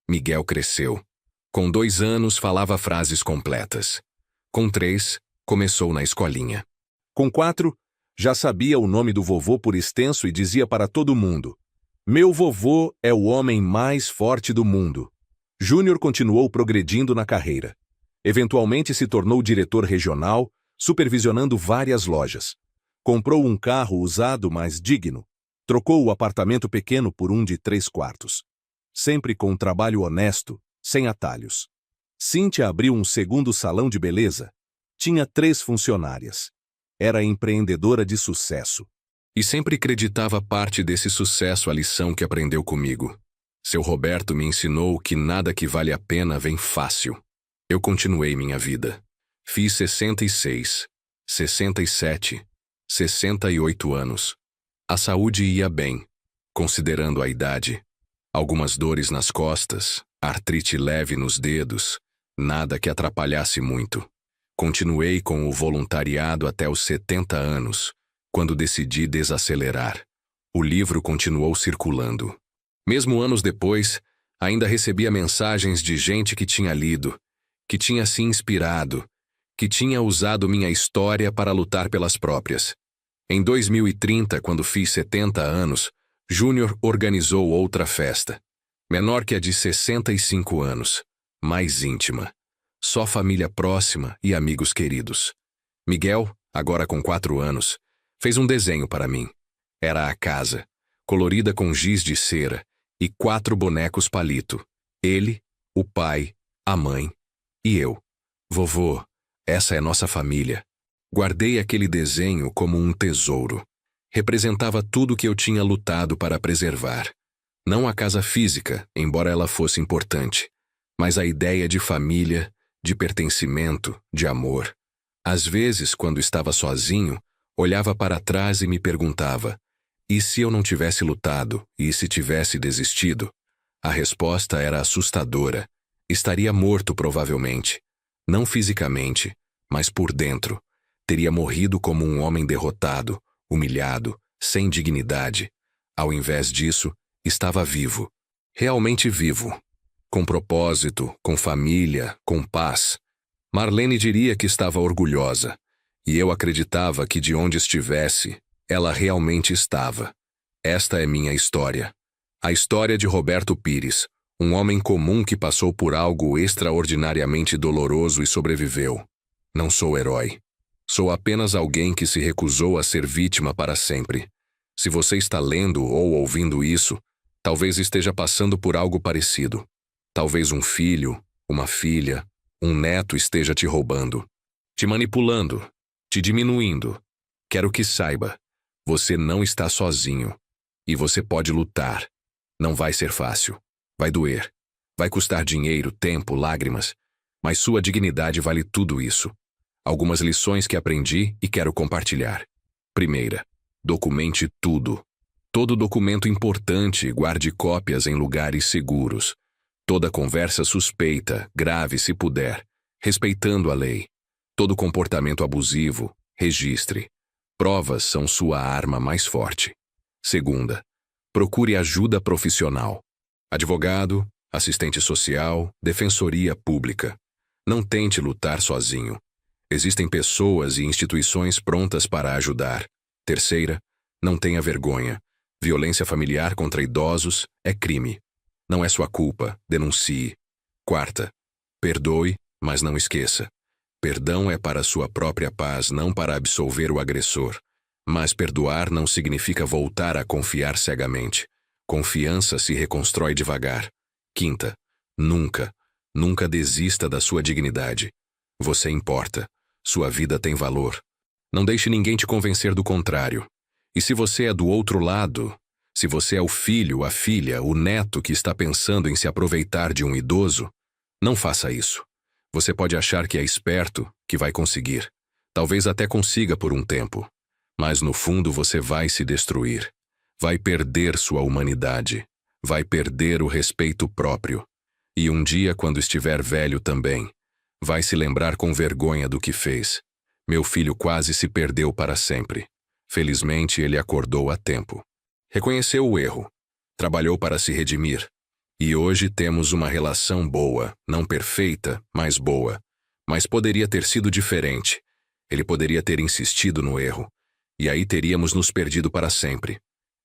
Miguel cresceu. Com 2 anos, falava frases completas. Com 3, começou na escolinha. Com 4, já sabia o nome do vovô por extenso e dizia para todo mundo: "Meu vovô é o homem mais forte do mundo." Júnior continuou progredindo na carreira. Eventualmente se tornou diretor regional, supervisionando várias lojas. Comprou um carro usado, mas digno. Trocou o apartamento pequeno por um de 3 quartos. Sempre com um trabalho honesto, sem atalhos. Cíntia abriu um segundo salão de beleza. Tinha 3 funcionárias. Era empreendedora de sucesso. E sempre acreditava parte desse sucesso à lição que aprendeu comigo. Seu Roberto me ensinou que nada que vale a pena vem fácil. Eu continuei minha vida. Fiz 66, 67, 68 anos. A saúde ia bem, considerando a idade. Algumas dores nas costas, artrite leve nos dedos, nada que atrapalhasse muito. Continuei com o voluntariado até os 70 anos, quando decidi desacelerar. O livro continuou circulando. Mesmo anos depois, ainda recebia mensagens de gente que tinha lido, que tinha se inspirado, que tinha usado minha história para lutar pelas próprias. Em 2030, quando fiz 70 anos, Júnior organizou outra festa. Menor que a de 65 anos, mais íntima. Só família próxima e amigos queridos. Miguel, agora com 4 anos, fez um desenho para mim. Era a casa, colorida com giz de cera, e 4 bonecos palito. Ele, o pai, a mãe e eu. Vovô, essa é nossa família. Guardei aquele desenho como um tesouro. Representava tudo que eu tinha lutado para preservar. Não a casa física, embora ela fosse importante, mas a ideia de família, de pertencimento, de amor. Às vezes, quando estava sozinho, olhava para trás e me perguntava: e se eu não tivesse lutado, e se tivesse desistido? A resposta era assustadora. Estaria morto provavelmente. Não fisicamente, mas por dentro. Teria morrido como um homem derrotado, humilhado, sem dignidade. Ao invés disso, estava vivo. Realmente vivo. Com propósito, com família, com paz. Marlene diria que estava orgulhosa. E eu acreditava que de onde estivesse, ela realmente estava. Esta é minha história. A história de Roberto Pires, um homem comum que passou por algo extraordinariamente doloroso e sobreviveu. Não sou herói. Sou apenas alguém que se recusou a ser vítima para sempre. Se você está lendo ou ouvindo isso, talvez esteja passando por algo parecido. Talvez um filho, uma filha, um neto esteja te roubando, te manipulando, te diminuindo. Quero que saiba, você não está sozinho. E você pode lutar. Não vai ser fácil. Vai doer. Vai custar dinheiro, tempo, lágrimas. Mas sua dignidade vale tudo isso. Algumas lições que aprendi e quero compartilhar. Primeira, documente tudo. Todo documento importante, guarde cópias em lugares seguros. Toda conversa suspeita, grave se puder, respeitando a lei. Todo comportamento abusivo, registre. Provas são sua arma mais forte. Segunda, procure ajuda profissional. Advogado, assistente social, defensoria pública. Não tente lutar sozinho. Existem pessoas e instituições prontas para ajudar. Terceira, não tenha vergonha. Violência familiar contra idosos é crime. Não é sua culpa, denuncie. Quarta, perdoe, mas não esqueça. Perdão é para sua própria paz, não para absolver o agressor. Mas perdoar não significa voltar a confiar cegamente. Confiança se reconstrói devagar. Quinta, nunca desista da sua dignidade. Você importa. Sua vida tem valor. Não deixe ninguém te convencer do contrário. E se você é do outro lado, se você é o filho, a filha, o neto que está pensando em se aproveitar de um idoso, não faça isso. Você pode achar que é esperto, que vai conseguir. Talvez até consiga por um tempo. Mas no fundo você vai se destruir. Vai perder sua humanidade. Vai perder o respeito próprio. E um dia, quando estiver velho também, vai se lembrar com vergonha do que fez. Meu filho quase se perdeu para sempre. Felizmente, ele acordou a tempo. Reconheceu o erro. trabalhou para se redimir. E hoje temos uma relação boa, não perfeita, mas boa. Mas poderia ter sido diferente. Ele poderia ter insistido no erro. E aí teríamos nos perdido para sempre.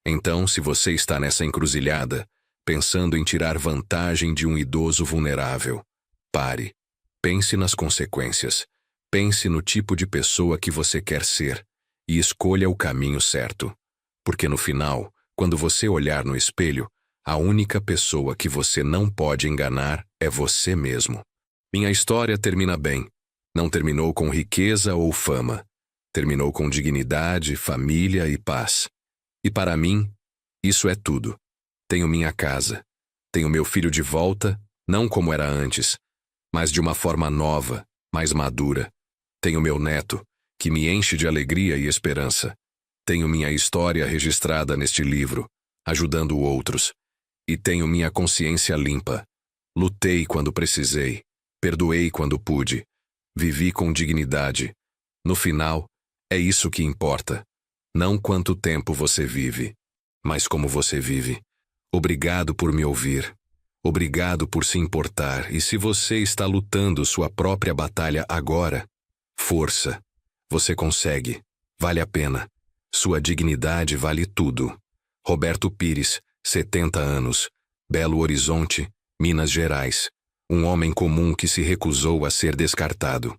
Então, se você está nessa encruzilhada, pensando em tirar vantagem de um idoso vulnerável, pare. Pense nas consequências. Pense no tipo de pessoa que você quer ser e escolha o caminho certo. Porque no final, quando você olhar no espelho, a única pessoa que você não pode enganar é você mesmo. Minha história termina bem. Não terminou com riqueza ou fama. Terminou com dignidade, família e paz. E para mim, isso é tudo. Tenho minha casa. Tenho meu filho de volta, não como era antes, mas de uma forma nova, mais madura. Tenho meu neto, que me enche de alegria e esperança. Tenho minha história registrada neste livro, ajudando outros. E tenho minha consciência limpa. Lutei quando precisei. Perdoei quando pude. Vivi com dignidade. No final, é isso que importa. Não quanto tempo você vive, mas como você vive. Obrigado por me ouvir. Obrigado por se importar. E se você está lutando sua própria batalha agora, força. Você consegue. Vale a pena. Sua dignidade vale tudo. Roberto Pires, 70 anos. Belo Horizonte, Minas Gerais. Um homem comum que se recusou a ser descartado.